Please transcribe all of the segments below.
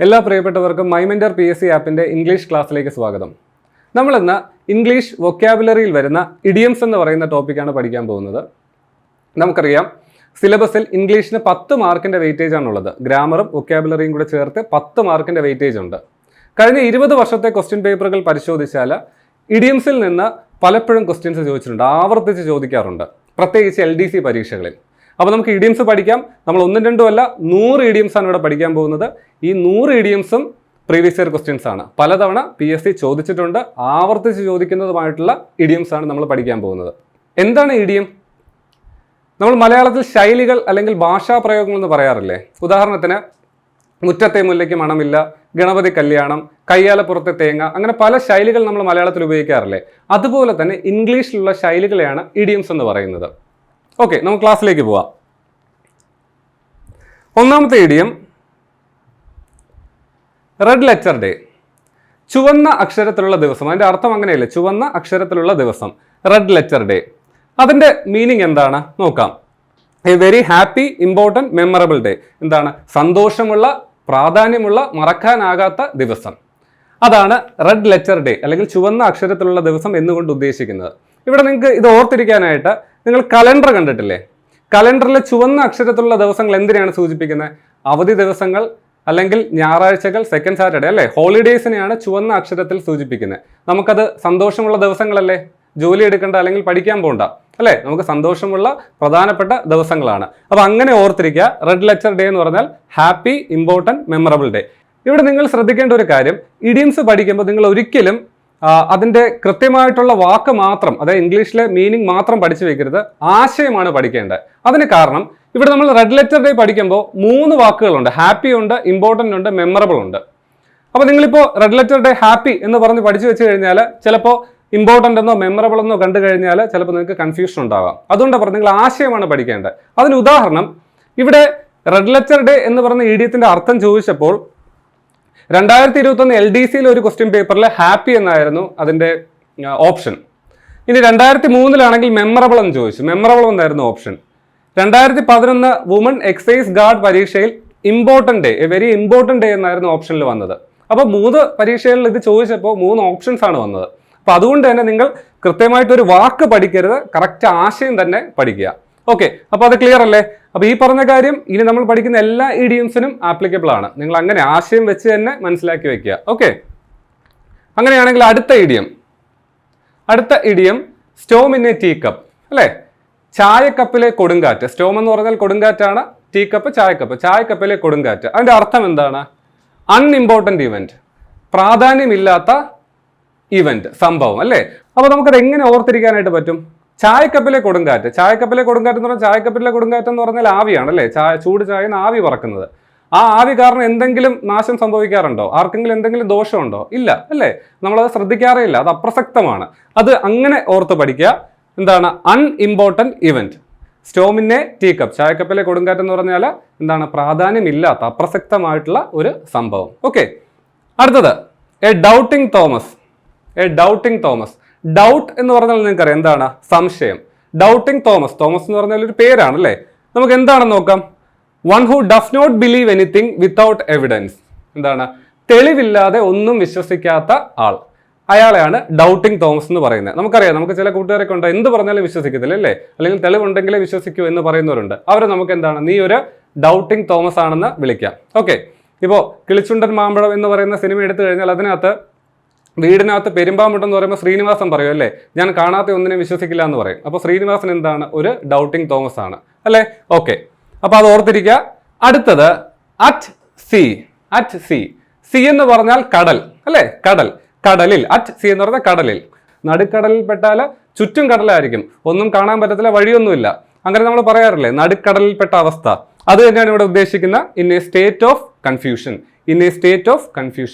എല്ലാ പ്രിയപ്പെട്ടവർക്കും മൈമെൻറ്റർ PSC ആപ്പിൻ്റെ ഇംഗ്ലീഷ് ക്ലാസ്സിലേക്ക് സ്വാഗതം. നമ്മളിന്ന് ഇംഗ്ലീഷ് വൊക്കാബുലറിയിൽ വരുന്ന ഇഡിയംസ് എന്ന് പറയുന്ന ടോപ്പിക്കാണ് പഠിക്കാൻ പോകുന്നത്. നമുക്കറിയാം സിലബസിൽ ഇംഗ്ലീഷിന് 10 മാർക്കിൻ്റെ വെയിറ്റേജ് ആണുള്ളത്. ഗ്രാമറും വൊക്കാബുലറിയും കൂടെ ചേർത്ത് 10 മാർക്കിൻ്റെ വെയിറ്റേജ് ഉണ്ട്. കഴിഞ്ഞ 20 വർഷത്തെ ക്വസ്റ്റ്യൻ പേപ്പറുകൾ പരിശോധിച്ചാൽ ഇഡിയംസിൽ നിന്ന് പലപ്പോഴും ക്വസ്റ്റ്യൻസ് ചോദിച്ചിട്ടുണ്ട്, ആവർത്തിച്ച് ചോദിക്കാറുണ്ട്, പ്രത്യേകിച്ച് LDC പരീക്ഷകളിൽ. അപ്പോൾ നമുക്ക് ഇഡിയംസ് പഠിക്കാം. നമ്മൾ 1-2 അല്ല 100 ഇഡിയംസ് ആണ് ഇവിടെ പഠിക്കാൻ പോകുന്നത്. ഈ 100 ഇഡിയംസും പ്രീവിയസ് ഇയർ ക്വസ്റ്റ്യൻസ് ആണ്. പലതവണ PSC ചോദിച്ചിട്ടുണ്ട്, ആവർത്തിച്ച് ചോദിക്കുന്നതുമായിട്ടുള്ള ഇഡിയംസ് ആണ് നമ്മൾ പഠിക്കാൻ പോകുന്നത്. എന്താണ് ഇഡിയം? നമ്മൾ മലയാളത്തിൽ ശൈലികൾ അല്ലെങ്കിൽ ഭാഷാപ്രയോഗങ്ങൾ എന്ന് പറയാറില്ലേ? ഉദാഹരണത്തിന് മുറ്റത്തെ മുല്ലയ്ക്ക് മണമില്ല, ഗണപതി കല്യാണം, കയ്യാലപ്പുറത്തെ തേങ്ങ, അങ്ങനെ പല ശൈലികൾ നമ്മൾ മലയാളത്തിൽ ഉപയോഗിക്കാറില്ലേ? അതുപോലെ തന്നെ ഇംഗ്ലീഷിലുള്ള ശൈലികളെയാണ് ഇഡിയംസ് എന്ന് പറയുന്നത്. ഓക്കെ, നമുക്ക് ക്ലാസ്സിലേക്ക് പോവാം. ഒന്നാമത്തെ ഇഡിയം റെഡ് ലെറ്റർ ഡേ, ചുവന്ന അക്ഷരത്തിലുള്ള ദിവസം. അതിൻ്റെ അർത്ഥം അങ്ങനെയല്ലേ, ചുവന്ന അക്ഷരത്തിലുള്ള ദിവസം, റെഡ് ലെറ്റർ ഡേ. അതിൻ്റെ മീനിങ് എന്താണ് നോക്കാം. A very happy, important, memorable day. എന്താണ്? സന്തോഷമുള്ള, പ്രാധാന്യമുള്ള, മറക്കാനാകാത്ത ദിവസം. അതാണ് റെഡ് ലെറ്റർ ഡേ അല്ലെങ്കിൽ ചുവന്ന അക്ഷരത്തിലുള്ള ദിവസം എന്നുകൊണ്ട് ഉദ്ദേശിക്കുന്നത്. ഇവിടെ നിങ്ങൾക്ക് ഇത് ഓർത്തിരിക്കാനായിട്ട് നിങ്ങൾ കലണ്ടർ കണ്ടിട്ടില്ലേ? കലണ്ടറിലെ ചുവന്ന അക്ഷരത്തിലുള്ള ദിവസങ്ങൾ എന്തിനാണ് സൂചിപ്പിക്കുന്നത്? അവധി ദിവസങ്ങൾ അല്ലെങ്കിൽ ഞായറാഴ്ചകൾ, സെക്കൻഡ് സാറ്റർഡേ അല്ലേ, ഹോളിഡേയ്സിനെയാണ് ചുവന്ന അക്ഷരത്തിൽ സൂചിപ്പിക്കുന്നത്. നമുക്കത് സന്തോഷമുള്ള ദിവസങ്ങളല്ലേ, ജോലി എടുക്കേണ്ട അല്ലെങ്കിൽ പഠിക്കാൻ പോകണ്ട അല്ലേ, നമുക്ക് സന്തോഷമുള്ള പ്രധാനപ്പെട്ട ദിവസങ്ങളാണ്. അപ്പോൾ അങ്ങനെ ഓർത്തിരിക്കുക, റെഡ് ലെറ്റർ ഡേ എന്ന് പറഞ്ഞാൽ ഹാപ്പി, ഇമ്പോർട്ടൻറ്റ്, മെമ്മറബിൾ ഡേ. ഇവിടെ നിങ്ങൾ ശ്രദ്ധിക്കേണ്ട ഒരു കാര്യം, ഇഡിയംസ് പഠിക്കുമ്പോൾ നിങ്ങൾ ഒരിക്കലും അതിൻ്റെ കൃത്യമായിട്ടുള്ള വാക്ക് മാത്രം, അതായത് ഇംഗ്ലീഷിലെ മീനിങ് മാത്രം പഠിച്ചു വെക്കരുത്, ആശയമാണ് പഠിക്കേണ്ടത്. അതിന് കാരണം ഇവിടെ നമ്മൾ റെഡ് ലെറ്റർ ഡേ പഠിക്കുമ്പോൾ 3 വാക്കുകളുണ്ട്. ഹാപ്പി ഉണ്ട്, ഇമ്പോർട്ടൻ്റ് ഉണ്ട്, മെമ്മറബിൾ ഉണ്ട്. അപ്പോൾ നിങ്ങളിപ്പോൾ റെഡ് ലെറ്റർ ഡേ ഹാപ്പി എന്ന് പറഞ്ഞ് പഠിച്ചു വെച്ച് കഴിഞ്ഞാൽ ചിലപ്പോൾ ഇമ്പോർട്ടൻ്റ് എന്നോ മെമ്മറബിൾ എന്നോ കണ്ടു കഴിഞ്ഞാൽ ചിലപ്പോൾ നിങ്ങൾക്ക് കൺഫ്യൂഷൻ ഉണ്ടാകാം. അതുകൊണ്ടാണ് പറഞ്ഞത് നിങ്ങൾ ആശയമാണ് പഠിക്കേണ്ടത്. അതിന് ഉദാഹരണം, ഇവിടെ റെഡ് ലെറ്റർ ഡേ എന്ന് പറഞ്ഞ ഇഡിയത്തിൻ്റെ അർത്ഥം ചോദിച്ചപ്പോൾ 2021 LDCയിലെ ഒരു ക്വസ്റ്റ്യൻ പേപ്പറിൽ ഹാപ്പി എന്നായിരുന്നു അതിൻ്റെ ഓപ്ഷൻ. ഇനി 2003 മെമ്മറബിൾ എന്ന് ചോദിച്ചു, മെമ്മറബിൾ എന്നായിരുന്നു ഓപ്ഷൻ. 2011 വുമൺ എക്സൈസ് ഗാർഡ് പരീക്ഷയിൽ important day, A very important day എന്നായിരുന്നു ഓപ്ഷനിൽ വന്നത്. അപ്പോൾ 3 പരീക്ഷകളിൽ ഇത് ചോദിച്ചപ്പോൾ 3 ഓപ്ഷൻസ് ആണ് വന്നത്. അപ്പോൾ അതുകൊണ്ട് തന്നെ നിങ്ങൾ കൃത്യമായിട്ടൊരു വാക്ക് പഠിക്കരുത്, കറക്റ്റ് ആശയം തന്നെ പഠിക്കുക. ഓക്കെ, അപ്പോൾ അത് ക്ലിയർ അല്ലേ? അപ്പോൾ ഈ പറഞ്ഞ കാര്യം ഇനി നമ്മൾ പഠിക്കുന്ന എല്ലാ ഇഡിയംസിനും ആപ്ലിക്കബിൾ ആണ്. നിങ്ങൾ അങ്ങനെ ആശയം വെച്ച് തന്നെ മനസ്സിലാക്കി വെക്കുക. ഓക്കെ, അങ്ങനെയാണെങ്കിൽ അടുത്ത idiom storm in a teacup അല്ലേ, ചായക്കപ്പിലെ കൊടുങ്കാറ്റ്. സ്റ്റോം എന്ന് പറഞ്ഞാൽ കൊടുങ്കാറ്റാണ്, ടീ കപ്പ് ചായക്കപ്പ്, ചായക്കപ്പിലെ കൊടുങ്കാറ്റ്. അതിൻ്റെ അർത്ഥം എന്താണ്? അൺഇമ്പോർട്ടൻ്റ് ഇവന്റ്, പ്രാധാന്യമില്ലാത്ത ഇവന്റ്, സംഭവം അല്ലേ. അപ്പോൾ നമുക്കത് എങ്ങനെ ഓർത്തിരിക്കാനായിട്ട് പറ്റും? ചായക്കപ്പിലെ കൊടുങ്കാറ്റ്. ചായക്കപ്പിലെ കൊടുങ്കാറ്റ് എന്ന് പറഞ്ഞാൽ, ചായക്കപ്പിലെ കൊടുങ്കാറ്റ് എന്ന് പറഞ്ഞാൽ ആവിയാണ് അല്ലേ, ചൂട് ചായ ആവി പറക്കുന്നത്. ആ ആവി കാരണം എന്തെങ്കിലും നാശം സംഭവിക്കാറുണ്ടോ? ആർക്കെങ്കിലും എന്തെങ്കിലും ദോഷമുണ്ടോ? ഇല്ല അല്ലേ, നമ്മളത് ശ്രദ്ധിക്കാറേ ഇല്ല, അത് അപ്രസക്തമാണ്. അത് അങ്ങനെ ഓർത്ത് പഠിക്കുക. എന്താണ്? Unimportant event. സ്റ്റോമിനെ ടീ കപ്പ്, ചായക്കപ്പിലെ കൊടുങ്കാറ്റ് എന്ന് പറഞ്ഞാൽ എന്താണ്? പ്രാധാന്യമില്ലാത്ത, അപ്രസക്തമായിട്ടുള്ള ഒരു സംഭവം. ഓക്കെ, അടുത്തത് എ ഡൗട്ടിങ് തോമസ്. ഡൗട്ട് എന്ന് പറഞ്ഞാൽ നിങ്ങൾക്കറിയാം എന്താണ്? സംശയം. ഡൗട്ടിങ് തോമസ്, തോമസ് എന്ന് പറഞ്ഞാൽ ഒരു പേരാണ് അല്ലേ. നമുക്ക് എന്താണെന്ന് നോക്കാം. One who does not believe anything without evidence. എന്താണ്? തെളിവില്ലാതെ ഒന്നും വിശ്വസിക്കാത്ത ആൾ, അയാളെയാണ് ഡൗട്ടിങ് തോമസ് എന്ന് പറയുന്നത്. നമുക്കറിയാം, നമുക്ക് ചില കൂട്ടുകാരൊക്കെ ഉണ്ട്, എന്ത് പറഞ്ഞാലും വിശ്വസിക്കത്തില്ല അല്ലേ, അല്ലെങ്കിൽ തെളിവുണ്ടെങ്കിലേ വിശ്വസിക്കൂ എന്ന് പറയുന്നവരുണ്ട്. അവരെ നമുക്ക് എന്താണ്, നീ ഒരു ഡൗട്ടിങ് തോമസ് ആണെന്ന് വിളിക്കാം. ഓക്കെ, ഇപ്പോൾ കിളിച്ചുണ്ടൻ മാമ്പഴം എന്ന് പറയുന്ന സിനിമ എടുത്തു കഴിഞ്ഞാൽ അതിനകത്ത് വീടിനകത്ത് പെരുമ്പാമ്പുണ്ടെന്ന് പറയുമ്പോൾ ശ്രീനിവാസൻ പറയും അല്ലേ, ഞാൻ കാണാത്ത ഒന്നിനെ വിശ്വസിക്കില്ല എന്ന് പറയും. അപ്പോൾ ശ്രീനിവാസൻ എന്താണ്? ഒരു ഡൗട്ടിങ് തോമസ് ആണ് അല്ലേ. ഓക്കെ, അപ്പോൾ അത് ഓർത്തിരിക്കുക. അടുത്തത് അറ്റ് സീ. സീ എന്ന് പറഞ്ഞാൽ കടൽ അല്ലേ, കടലിൽ. അറ്റ് സീ എന്ന് പറഞ്ഞാൽ കടലിൽ. നടുക്കടലിൽ പെട്ടാൽ ചുറ്റും കടലായിരിക്കും, ഒന്നും കാണാൻ പറ്റത്തില്ല, വഴിയൊന്നുമില്ല. അങ്ങനെ നമ്മൾ പറയാറില്ലേ, നടുക്കടലിൽപ്പെട്ട അവസ്ഥ. അത് തന്നെയാണ് ഇവിടെ ഉദ്ദേശിക്കുന്ന in A state of confusion.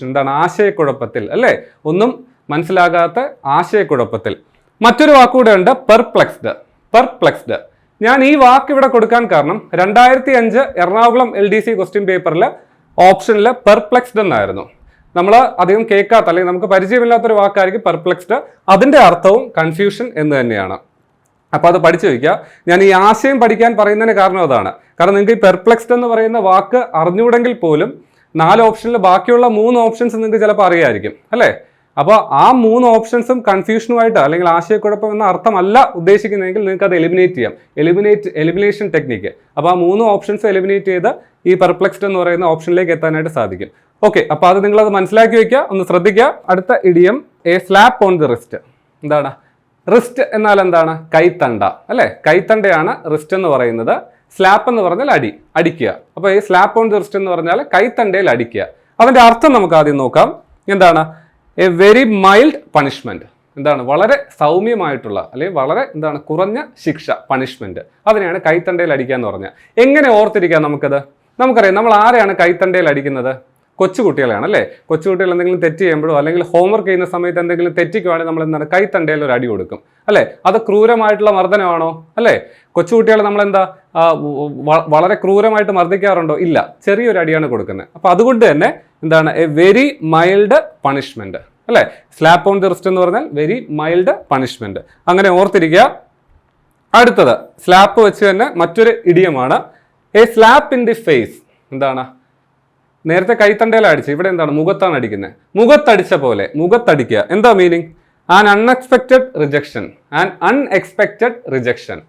എന്താണ്? ആശയക്കുഴപ്പത്തിൽ അല്ലേ, ഒന്നും മനസ്സിലാകാത്ത ആശയക്കുഴപ്പത്തിൽ. മറ്റൊരു വാക്കുകൂടെ ഉണ്ട്, പെർപ്ലക്സ്ഡ്. ഞാൻ ഈ വാക്ക് ഇവിടെ കൊടുക്കാൻ കാരണം 2005 എറണാകുളം LDC ക്വസ്റ്റ്യൻ പേപ്പറിൽ ഓപ്ഷനിൽ പെർപ്ലക്സ്ഡ് എന്നായിരുന്നു. നമ്മൾ അധികം കേൾക്കാത്ത അല്ലെങ്കിൽ നമുക്ക് പരിചയമില്ലാത്തൊരു വാക്കായിരിക്കും പെർപ്ലക്സ്ഡ്. അതിൻ്റെ അർത്ഥവും കൺഫ്യൂഷൻ എന്ന് തന്നെയാണ്. അപ്പോൾ അത് പഠിച്ചു വയ്ക്കുക. ഞാൻ ഈ ആശയം പഠിക്കാൻ പറയുന്നതിന് കാരണം അതാണ്. കാരണം നിങ്ങൾക്ക് ഈ പെർപ്ലക്സ്ഡ് എന്ന് പറയുന്ന വാക്ക് അറിഞ്ഞുകൂടെങ്കിൽ പോലും 4 ഓപ്ഷനിൽ ബാക്കിയുള്ള 3 ഓപ്ഷൻസ് നിങ്ങൾക്ക് ചിലപ്പോൾ അറിയായിരിക്കും അല്ലേ. അപ്പോൾ ആ 3 ഓപ്ഷൻസും കൺഫ്യൂഷനുമായിട്ട് അല്ലെങ്കിൽ ആശയക്കുഴപ്പം എന്ന അർത്ഥമല്ല ഉദ്ദേശിക്കുന്നതെങ്കിൽ നിങ്ങൾക്ക് അത് എലിമിനേറ്റ് ചെയ്യാം. Elimination technique. അപ്പോൾ ആ 3 ഓപ്ഷൻസ് എലിമിനേറ്റ് ചെയ്ത് ഈ പെർപ്ലെക്സ്ഡ് എന്ന് പറയുന്ന ഓപ്ഷനിലേക്ക് എത്താനായിട്ട് സാധിക്കും. ഓക്കെ, അപ്പോൾ അത് നിങ്ങളത് മനസ്സിലാക്കി വെക്കുക, ഒന്ന് ശ്രദ്ധിക്കുക. അടുത്ത idiom A slap on the wrist. എന്താണ് റിസ്റ്റ് എന്നാൽ എന്താണ്? കൈത്തണ്ട അല്ലേ. കൈത്തണ്ടയാണ് റിസ്റ്റ് എന്ന് പറയുന്നത്. സ്ലാപ്പ് എന്ന് പറഞ്ഞാൽ അടിക്കുക. അപ്പോൾ ഈ സ്ലാപ്പ് ഓൺ ദി റിസ്റ്റ് എന്ന് പറഞ്ഞാൽ കൈത്തണ്ടയിൽ അടിക്കുക. അതിന്റെ അർത്ഥം നമുക്ക് ആദ്യം നോക്കാം. എന്താണ്? A very mild punishment. എന്താണ്? വളരെ സൗമ്യമായിട്ടുള്ള അല്ലെങ്കിൽ വളരെ എന്താണ് കുറഞ്ഞ ശിക്ഷ, പണിഷ്മെന്റ്. അതിനെയാണ് കൈത്തണ്ടയിൽ അടിക്കുക എന്ന് പറഞ്ഞാൽ. എങ്ങനെ ഓർത്തിരിക്കാം നമുക്കത്? നമുക്കറിയാം നമ്മൾ ആരെയാണ് കൈത്തണ്ടയിൽ അടിക്കുന്നത്? കൊച്ചുകുട്ടികളെയാണ് അല്ലേ. കൊച്ചുകുട്ടികൾ എന്തെങ്കിലും തെറ്റ് ചെയ്യുമ്പോഴോ അല്ലെങ്കിൽ ഹോംവർക്ക് ചെയ്യുന്ന സമയത്ത് എന്തെങ്കിലും തെറ്റിക്കുവാണെങ്കിൽ നമ്മൾ എന്താണ് കൈത്തണ്ടയിൽ ഒരു അടി കൊടുക്കും അല്ലേ. അത് ക്രൂരമായിട്ടുള്ള മർദ്ദനമാണോ? അല്ലേ. കൊച്ചുകുട്ടികളെ നമ്മൾ എന്താ വളരെ ക്രൂരമായിട്ട് മർദ്ദിക്കാറുണ്ടോ? ഇല്ല, ചെറിയൊരു അടിയാണ് കൊടുക്കുന്നത്. അപ്പോൾ അതുകൊണ്ട് തന്നെ എന്താണ് എ വെരി മൈൽഡ് പണിഷ്മെന്റ് അല്ലേ. സ്ലാപ്പ് ഓൺ ദി റിസ്റ്റ് എന്ന് പറഞ്ഞാൽ വെരി മൈൽഡ് പണിഷ്മെന്റ്. അങ്ങനെ ഓർത്തിരിക്കുക. അടുത്തത് സ്ലാപ്പ് വെച്ച് തന്നെ മറ്റൊരു ഇഡിയമാണ് a slap in the face. എന്താണ്? നേരത്തെ കൈത്തണ്ടയിലാണ് അടിച്ചത്, ഇവിടെ എന്താണ്? മുഖത്താണ് അടിക്കുന്നത്. മുഖത്തടിച്ച പോലെ, മുഖത്തടിക്കുക. എന്താ മീനിങ്? An unexpected rejection.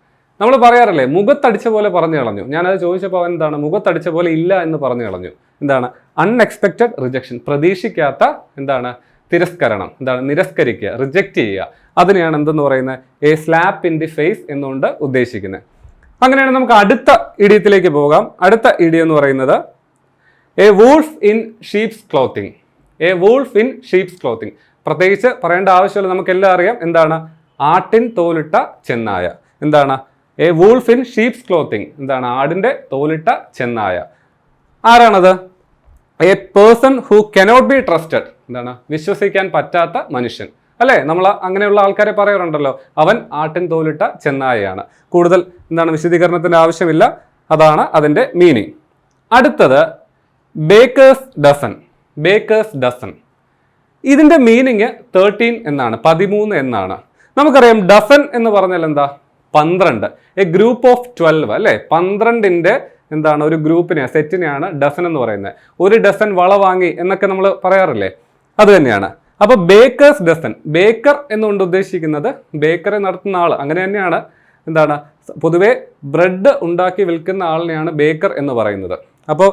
നമ്മൾ പറയാറില്ലേ മുഖത്തടിച്ച പോലെ പറഞ്ഞു കളഞ്ഞു. ഞാനത് ചോദിച്ചപ്പോൾ അവൻ എന്താണ് മുഖത്തടിച്ച പോലെ ഇല്ല എന്ന് പറഞ്ഞു കളഞ്ഞു. എന്താണ്? അൺഎക്സ്പെക്റ്റഡ് റിജക്ഷൻ, പ്രതീക്ഷിക്കാത്ത എന്താണ് തിരസ്കരണം, എന്താണ് നിരസ്കരിക്കുക, റിജക്റ്റ് ചെയ്യുക. അതിനെയാണ് എന്തെന്ന് പറയുന്നത് a slap in the face എന്നുകൊണ്ട് ഉദ്ദേശിക്കുന്നത്. അങ്ങനെയാണ് നമുക്ക് അടുത്ത ഇഡിയത്തിലേക്ക് പോകാം. അടുത്ത ഇഡിയം എന്ന് പറയുന്നത് A wolf in sheeps clothing. A wolf in sheeps clothing. പ്രത്യേകിച്ച് പറയേണ്ട ആവശ്യമില്ല, നമുക്കെല്ലാം അറിയാം. എന്താണ്? ആട്ടിൻ തോലിട്ട ചെന്നായ. എന്താണ്? A wolf in sheeps clothing. എന്താണ്? ആടിന്റെ തോലിട്ട ചെന്നായ. ആരാണത്? A person who cannot be trusted. എന്താണ്? വിശ്വസിക്കാൻ പറ്റാത്ത മനുഷ്യൻ അല്ലേ. നമ്മൾ അങ്ങനെയുള്ള ആൾക്കാരെ പറയാറുണ്ടല്ലോ, അവൻ ആട്ടിൻ തോലിട്ട ചെന്നായയാണ്. കൂടുതൽ എന്താണ് വിശദീകരണത്തിന്റെ ആവശ്യമില്ല, അതാണ് അതിന്റെ മീനിങ്. അടുത്തത് ബേക്കേഴ്സ് ഡസൻ. ബേക്കേഴ്സ് ഡസൻ ഇതിന്റെ മീനിങ് 13 എന്നാണ്, 13 എന്നാണ്. നമുക്കറിയാം ഡസൻ എന്ന് പറഞ്ഞാൽ എന്താ? 12. എ ഗ്രൂപ്പ് ഓഫ് 12 അല്ലേ. 12ന്റെ എന്താണ് ഒരു ഗ്രൂപ്പിനെ, സെറ്റിനെയാണ് ഡസൻ എന്ന് പറയുന്നത്. ഒരു ഡസൻ വള വാങ്ങി എന്നൊക്കെ നമ്മൾ പറയാറില്ലേ, അത് തന്നെയാണ്. അപ്പൊ ബേക്കേഴ്സ് ഡസൻ, ബേക്കർ എന്നുകൊണ്ട് ഉദ്ദേശിക്കുന്നത് ബേക്കറി നടത്തുന്ന ആൾ. അങ്ങനെ തന്നെയാണ് എന്താണ് പൊതുവെ ബ്രെഡ് ഉണ്ടാക്കി വിൽക്കുന്ന ആളിനെയാണ് ബേക്കർ എന്ന് പറയുന്നത്. അപ്പോൾ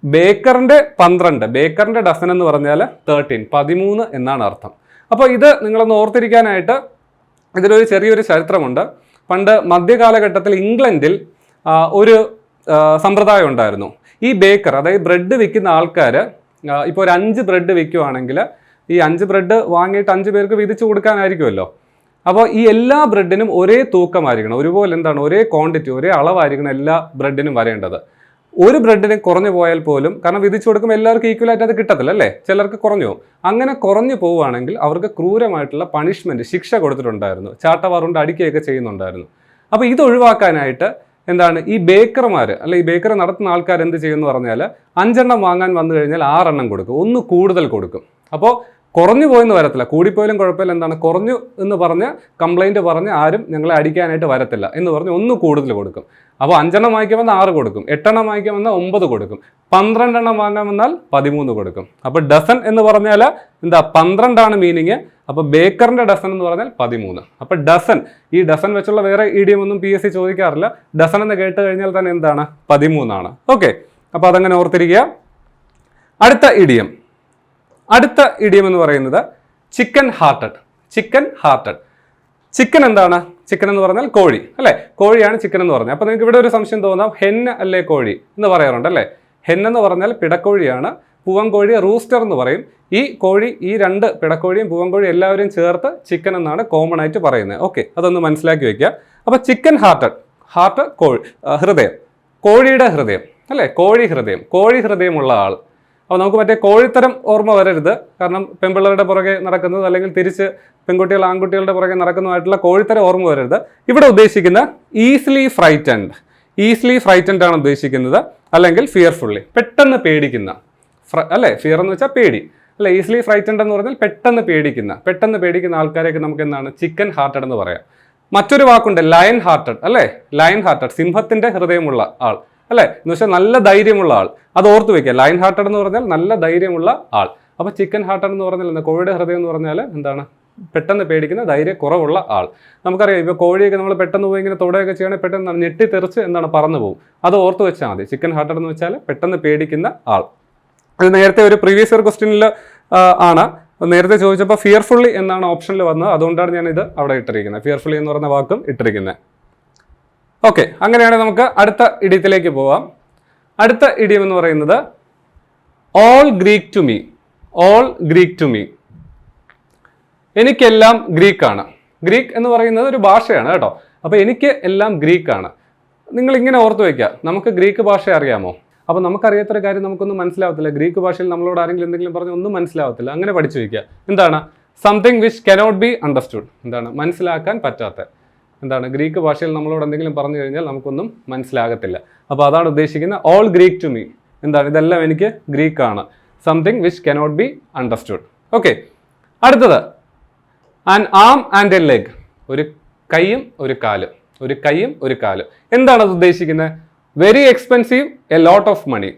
ബേക്കറിന്റെ 12, ബേക്കറിന്റെ ഡസൻ എന്ന് പറഞ്ഞാൽ 13, 13 എന്നാണ് അർത്ഥം. അപ്പോൾ ഇത് നിങ്ങളൊന്ന് ഓർത്തിരിക്കാനായിട്ട് ഇതിലൊരു ചെറിയൊരു ചരിത്രമുണ്ട്. പണ്ട് മധ്യകാലഘട്ടത്തിൽ ഇംഗ്ലണ്ടിൽ ഒരു സമ്പ്രദായം ഉണ്ടായിരുന്നു. ഈ ബേക്കർ, അതായത് ബ്രെഡ് വിൽക്കുന്ന ആൾക്കാർ ഇപ്പോൾ ഒരു 5 ബ്രെഡ് വിൽക്കുവാണെങ്കിൽ ഈ 5 ബ്രെഡ് വാങ്ങിയിട്ട് 5 പേർക്ക് വീതിച്ചു കൊടുക്കാനായിരിക്കുമല്ലോ. അപ്പോൾ ഈ എല്ലാ ബ്രെഡിനും ഒരേ തൂക്കമായിരിക്കണം, ഒരുപോലെ എന്താണ് ഒരേ ക്വാണ്ടിറ്റി, ഒരേ അളവായിരിക്കണം എല്ലാ ബ്രെഡിനും വരേണ്ടത്. ഒരു ബ്രെഡിന് കുറഞ്ഞു പോയാൽ പോലും, കാരണം വിധിച്ചു കൊടുക്കുമ്പോൾ എല്ലാവർക്കും ഈക്വലായിട്ട് അത് കിട്ടത്തില്ല അല്ലേ, ചിലർക്ക് കുറഞ്ഞു പോകും. അങ്ങനെ കുറഞ്ഞു പോവുകയാണെങ്കിൽ അവർക്ക് ക്രൂരമായിട്ടുള്ള പണിഷ്മെന്റ്, ശിക്ഷ കൊടുത്തിട്ടുണ്ടായിരുന്നു. ചാട്ടവാറുകൊണ്ട് അടിക്കുകയൊക്കെ ചെയ്യുന്നുണ്ടായിരുന്നു. അപ്പോൾ ഇത് ഒഴിവാക്കാനായിട്ട് എന്താണ് ഈ ബേക്കർമാർ അല്ലെ, ഈ ബേക്കറി നടത്തുന്ന ആൾക്കാർ എന്ത് ചെയ്യുമെന്ന് പറഞ്ഞാൽ 5 എണ്ണം വാങ്ങാൻ വന്നു കഴിഞ്ഞാൽ 6 എണ്ണം കൊടുക്കും, 1 കൂടുതൽ കൊടുക്കും. അപ്പോൾ കുറഞ്ഞു പോയെന്ന് വരത്തില്ല, കൂടിപ്പോയാലും കുഴപ്പമില്ല. എന്താണ് കുറഞ്ഞു എന്ന് പറഞ്ഞ് കംപ്ലൈൻറ്റ് പറഞ്ഞ് ആരും ഞങ്ങളെ അടിക്കാനായിട്ട് വരത്തില്ല എന്ന് പറഞ്ഞ് 1 കൂടുതൽ കൊടുക്കും. അപ്പോൾ 5 എണ്ണം വാങ്ങിക്കാൻ വന്നാൽ 6 കൊടുക്കും, 8 എണ്ണം വാങ്ങിക്കാൻ വന്നാൽ 9 കൊടുക്കും, 12 എണ്ണം വാങ്ങാൻ വന്നാൽ 13 കൊടുക്കും. അപ്പോൾ ഡസൻ എന്ന് പറഞ്ഞാൽ എന്താ 12 ആണ് മീനിങ്. അപ്പോൾ ബേക്കറിന്റെ ഡസൻ എന്ന് പറഞ്ഞാൽ 13. അപ്പോൾ ഡസൻ, ഈ ഡസൻ വെച്ചുള്ള വേറെ ഇഡിയം ഒന്നും PSC ചോദിക്കാറില്ല. ഡസൻ എന്ന് കേട്ട് കഴിഞ്ഞാൽ തന്നെ എന്താണ് 13 ആണ്. ഓക്കെ, അപ്പോൾ അതങ്ങനെ ഓർത്തിരിക്കുക. അടുത്ത ഇഡിയം എന്ന് പറയുന്നത് chicken hearted. Chicken hearted. Chicken എന്താണ്? ചിക്കൻ എന്ന് പറഞ്ഞാൽ കോഴി അല്ലേ, കോഴിയാണ് ചിക്കൻ എന്ന് പറഞ്ഞാൽ. അപ്പോൾ നിങ്ങൾക്ക് ഇവിടെ ഒരു സംശയം തോന്നാം, ഹെന്ന് അല്ലേ കോഴി എന്ന് പറയാറുണ്ട് അല്ലേ. ഹെൻ എന്ന് പറഞ്ഞാൽ പിടക്കോഴിയാണ്, പൂവൻകോഴി റൂസ്റ്റർ എന്ന് പറയും. ഈ കോഴി, ഈ 2 പിടക്കോഴിയും പൂവൻകോഴിയും എല്ലാവരും ചേർത്ത് ചിക്കൻ എന്നാണ് കോമൺ ആയിട്ട് പറയുന്നത്. ഓക്കെ, അതൊന്ന് മനസ്സിലാക്കി വെക്കുക. അപ്പോൾ ചിക്കൻ ഹാർട്ടഡ്, ഹാർട്ട് കോഴി, ഹൃദയം, കോഴിയുടെ ഹൃദയം അല്ലേ, കോഴി ഹൃദയം, കോഴി ഹൃദയമുള്ള ആൾ. അപ്പോൾ നമുക്ക് മറ്റേ കോഴിത്തരം ഓർമ്മ വരരുത്, കാരണം പെൺപിള്ളേരുടെ പുറകെ നടക്കുന്നത് അല്ലെങ്കിൽ തിരിച്ച് പെൺകുട്ടികൾ ആൺകുട്ടികളുടെ പുറകെ നടക്കുന്നതായിട്ടുള്ള കോഴിത്തരം ഓർമ്മ വരരുത്. ഇവിടെ ഉദ്ദേശിക്കുന്ന ഈസിലി ഫ്രൈറ്റൻഡ് ആണ് ഉദ്ദേശിക്കുന്നത്, അല്ലെങ്കിൽ ഫിയർഫുള്ളി, പെട്ടെന്ന് പേടിക്കുന്ന അല്ലേ. ഫിയർ എന്ന് വെച്ചാൽ പേടി അല്ലെ. ഈസിലി ഫ്രൈറ്റൻഡ് എന്ന് പറഞ്ഞാൽ പെട്ടെന്ന് പേടിക്കുന്ന ആൾക്കാരെയൊക്കെ നമുക്ക് എന്താണ് ചിക്കൻ ഹാർട്ടഡ് എന്ന് പറയാം. മറ്റൊരു വാക്കുണ്ട് ലയൺ ഹാർട്ടഡ് അല്ലേ, ലയൺ ഹാർട്ടഡ്, സിംഹത്തിന്റെ ഹൃദയമുള്ള ആൾ. അല്ലേ? എന്ന് വെച്ചാൽ നല്ല ധൈര്യമുള്ള ആൾ. അത് ഓർത്ത് വെക്കുക. ലയൺ ഹാർട്ടഡ് എന്ന് പറഞ്ഞാൽ നല്ല ധൈര്യമുള്ള ആൾ. അപ്പോൾ ചിക്കൻ ഹാർട്ടഡ് എന്ന് പറഞ്ഞാൽ എന്താ? കോഴിയുടെ ഹൃദയം എന്ന് പറഞ്ഞാൽ എന്താണ്? പെട്ടെന്ന് പേടിക്കുന്ന ധൈര്യം കുറവുള്ള ആൾ. നമുക്കറിയാം ഇപ്പോൾ കോഴിയൊക്കെ നമ്മൾ പെട്ടെന്ന് പോയി ഇങ്ങനെ തൊടുകയൊക്കെ ചെയ്യണമെങ്കിൽ പെട്ടെന്ന് ഞെട്ടിത്തെറിച്ച് എന്താണ് പറന്നു പോകും. അത് ഓർത്ത് വെച്ചാൽ മതി. ചിക്കൻ ഹാർട്ടഡ് എന്ന് വെച്ചാൽ പെട്ടെന്ന് പേടിക്കുന്ന ആൾ. അത് നേരത്തെ ഒരു പ്രീവിയസ് ഇയർ ക്വസ്റ്റ്യനിൽ ആണ്. നേരത്തെ ചോദിച്ചപ്പോൾ ഫിയർഫുള്ളി എന്നാണ് ഓപ്ഷനിൽ വന്നത്. അതുകൊണ്ടാണ് ഞാൻ ഇത് അവിടെ ഇട്ടിരിക്കുന്നത്. ഫിയർഫുള്ളി എന്ന് പറയുന്ന വാക്കും ഇട്ടിരിക്കുന്നത്. ഓക്കെ, അങ്ങനെയാണെങ്കിൽ നമുക്ക് അടുത്ത ഇഡിയത്തിലേക്ക് പോവാം. അടുത്ത ഇഡിയം എന്ന് പറയുന്നത് all Greek to me. All Greek to me. എനിക്കെല്ലാം ഗ്രീക്കാണ്. ഗ്രീക്ക് എന്ന് പറയുന്നത് ഒരു ഭാഷയാണ് കേട്ടോ. അപ്പോൾ എനിക്ക് എല്ലാം ഗ്രീക്കാണ്. നിങ്ങൾ ഇങ്ങനെ ഓർത്ത് വയ്ക്കുക, നമുക്ക് ഗ്രീക്ക് ഭാഷ അറിയാമോ? അപ്പോൾ നമുക്കറിയാത്തൊരു കാര്യം നമുക്കൊന്നും മനസ്സിലാവത്തില്ല. ഗ്രീക്ക് ഭാഷയിൽ നമ്മളോട് ആരെങ്കിലും എന്തെങ്കിലും പറഞ്ഞ് ഒന്നും മനസ്സിലാവത്തില്ല. അങ്ങനെ പഠിച്ചു വയ്ക്കുക. എന്താണ്? Something which cannot be understood. എന്താണ്? മനസ്സിലാക്കാൻ പറ്റാത്ത. എന്താണ്? ഗ്രീക്ക് ഭാഷയിൽ നമ്മളോട് എന്തെങ്കിലും പറഞ്ഞു കഴിഞ്ഞാൽ നമുക്കൊന്നും മനസ്സിലാകത്തില്ല. അപ്പോൾ അതാണ് ഉദ്ദേശിക്കുന്നത് ഓൾ ഗ്രീക്ക് ടു മീ. എന്താണ്? ഇതെല്ലാം എനിക്ക് ഗ്രീക്കാണ്. Something which cannot be understood. Okay, അടുത്തത് an arm and a leg. ഒരു കൈയും ഒരു കാലും. ഒരു കൈയും ഒരു കാലും. എന്താണ് അത് ഉദ്ദേശിക്കുന്നത്? Very expensive, a lot of money.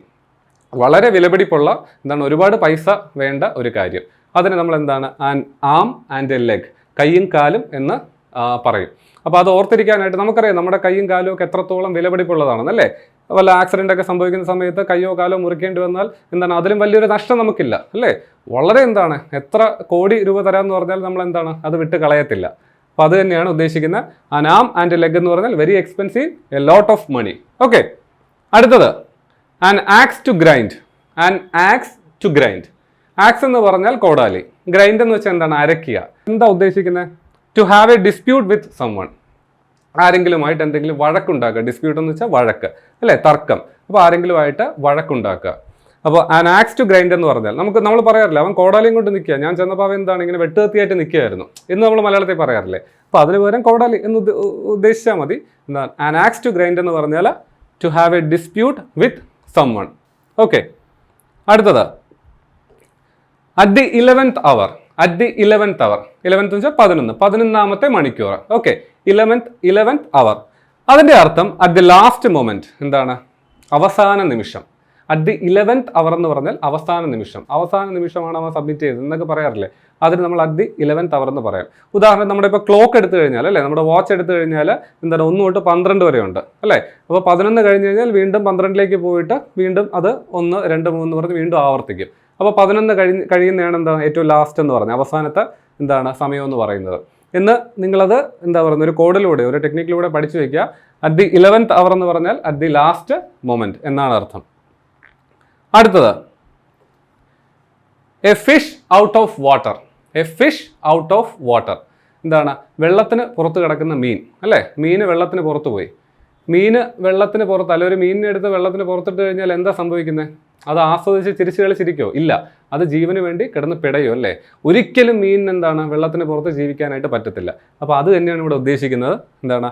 വളരെ വിലപിടിപ്പുള്ള, എന്താണ്, ഒരുപാട് പൈസ വേണ്ട ഒരു കാര്യം. അതിന് നമ്മൾ എന്താണ്? An arm and a leg, കൈയും കാലും എന്ന് പറയും. അപ്പോൾ അത് ഓർത്തിരിക്കാനായിട്ട് നമുക്കറിയാം നമ്മുടെ കൈയും കാലും ഒക്കെ എത്രത്തോളം വിലപിടിപ്പുള്ളതാണെന്നല്ലേ. വല്ല ആക്സിഡൻ്റ് ഒക്കെ സംഭവിക്കുന്ന സമയത്ത് കയ്യോ കാലോ മുറിക്കേണ്ടി വന്നാൽ എന്താണ്? അതിലും വലിയൊരു നഷ്ടം നമുക്കില്ല അല്ലേ. വളരെ എന്താണ്, എത്ര കോടി രൂപ തരാമെന്ന് പറഞ്ഞാൽ നമ്മൾ എന്താണ് അത് വിട്ട് കളയത്തില്ല. അപ്പോൾ അത് തന്നെയാണ് ഉദ്ദേശിക്കുന്നത്. An arm and a leg എന്ന് പറഞ്ഞാൽ very expensive, a lot of money. Okay, അടുത്തത് an axe to grind. An axe to grind. Axe എന്ന് പറഞ്ഞാൽ കോടാലി. ഗ്രൈൻഡ് എന്ന് വെച്ചാൽ എന്താണ്? അരക്കുക. എന്താ ഉദ്ദേശിക്കുന്നത്? To have a dispute with someone. ആരെങ്കിലുമായിട്ട് എന്തെങ്കിലും വഴക്കുണ്ടാക്കുക. ഡിസ്പ്യൂട്ട് എന്ന് വെച്ചാൽ വഴക്ക് അല്ലേ, തർക്കം. അപ്പോൾ ആരെങ്കിലുമായിട്ട് വഴക്കുണ്ടാക്കുക. അപ്പോൾ ആൻ ആക്സ് ടു ഗ്രൈൻഡ് എന്ന് പറഞ്ഞാൽ നമ്മൾ പറയാറില്ല അവൻ കോടാലിയും കൊണ്ട് നിൽക്കുക, ഞാൻ ചെന്നപ്പോൾ അവൻ എന്താണ് ഇങ്ങനെ വെട്ടുകത്തിയായിട്ട് നിൽക്കുകയായിരുന്നു എന്ന് നമ്മൾ മലയാളത്തിൽ പറയാറില്ലേ. അപ്പോൾ അതിന് പകരം കോടാലി എന്ന് ഉദ്ദേശിച്ചാൽ മതി. എന്താണ്? ആൻ ആക്സ് ടു ഗ്രൈൻഡ് എന്ന് പറഞ്ഞാൽ to have a dispute with someone. Okay, അടുത്തത് at the 11th hour. At the 11th hour. 11th എന്ന് വെച്ചാൽ 11ാമത്തെ മണിക്കൂർ. Okay, 11th hour. അതിൻ്റെ അർത്ഥം അറ്റ് ദി ലാസ്റ്റ് മൊമെന്റ്. എന്താണ്? അവസാന നിമിഷം. അറ്റ് ദി 11th hour എന്ന് പറഞ്ഞാൽ അവസാന നിമിഷം. അവസാന നിമിഷമാണ് അവൻ സബ്മിറ്റ് ചെയ്തത് എന്നൊക്കെ പറയാറില്ലേ. അതിന് നമ്മൾ അറ്റ് ദി 11th hour എന്ന് പറയാം. ഉദാഹരണം, നമ്മുടെ ഇപ്പോൾ ക്ലോക്ക് എടുത്തു കഴിഞ്ഞാൽ അല്ലേ, നമ്മുടെ വാച്ച് എടുത്തു കഴിഞ്ഞാൽ എന്താണ് 1 തൊട്ട് 12 വരെ ഉണ്ട് അല്ലേ. അപ്പോൾ 11 കഴിഞ്ഞ് കഴിഞ്ഞാൽ വീണ്ടും 12ലേക്ക് പോയിട്ട് വീണ്ടും അത് 1, 2, 3 പറഞ്ഞ് വീണ്ടും ആവർത്തിക്കും. അപ്പോൾ 11 കഴിയുന്നതാണ് എന്താണ് ഏറ്റവും ലാസ്റ്റ് എന്ന് പറഞ്ഞാൽ അവസാനത്തെ എന്താണ് സമയം എന്ന് പറയുന്നത്. എന്ന് നിങ്ങളത് എന്താ പറയുന്നത് ഒരു കോഡിലൂടെ ഒരു ടെക്നിക്കിലൂടെ പഠിച്ചു വയ്ക്കുക. അറ്റ് ദി 11th hour എന്ന് പറഞ്ഞാൽ അറ്റ് ദി ലാസ്റ്റ് മൊമെന്റ് എന്നാണ് അർത്ഥം. അടുത്തത് A fish out of water. A fish out of water. എന്താണ്? വെള്ളത്തിന് പുറത്ത് കിടക്കുന്ന മീൻ അല്ലേ. മീന് വെള്ളത്തിന് പുറത്ത് പോയി. മീന് വെള്ളത്തിന് പുറത്ത് അല്ല, ഒരു മീനിനെ എടുത്ത് വെള്ളത്തിന് പുറത്തിട്ട് കഴിഞ്ഞാൽ എന്താ സംഭവിക്കുന്നത്? അത് ആസ്വദിച്ച് ചിരിച്ചു കളിച്ചിരിക്കോ? ഇല്ല, അത് ജീവന് വേണ്ടി കിടന്ന് പിടയോ അല്ലേ. ഒരിക്കലും മീനിന് എന്താണ് വെള്ളത്തിന് പുറത്ത് ജീവിക്കാനായിട്ട് പറ്റത്തില്ല. അപ്പോൾ അത് തന്നെയാണ് ഇവിടെ ഉദ്ദേശിക്കുന്നത്. എന്താണ്?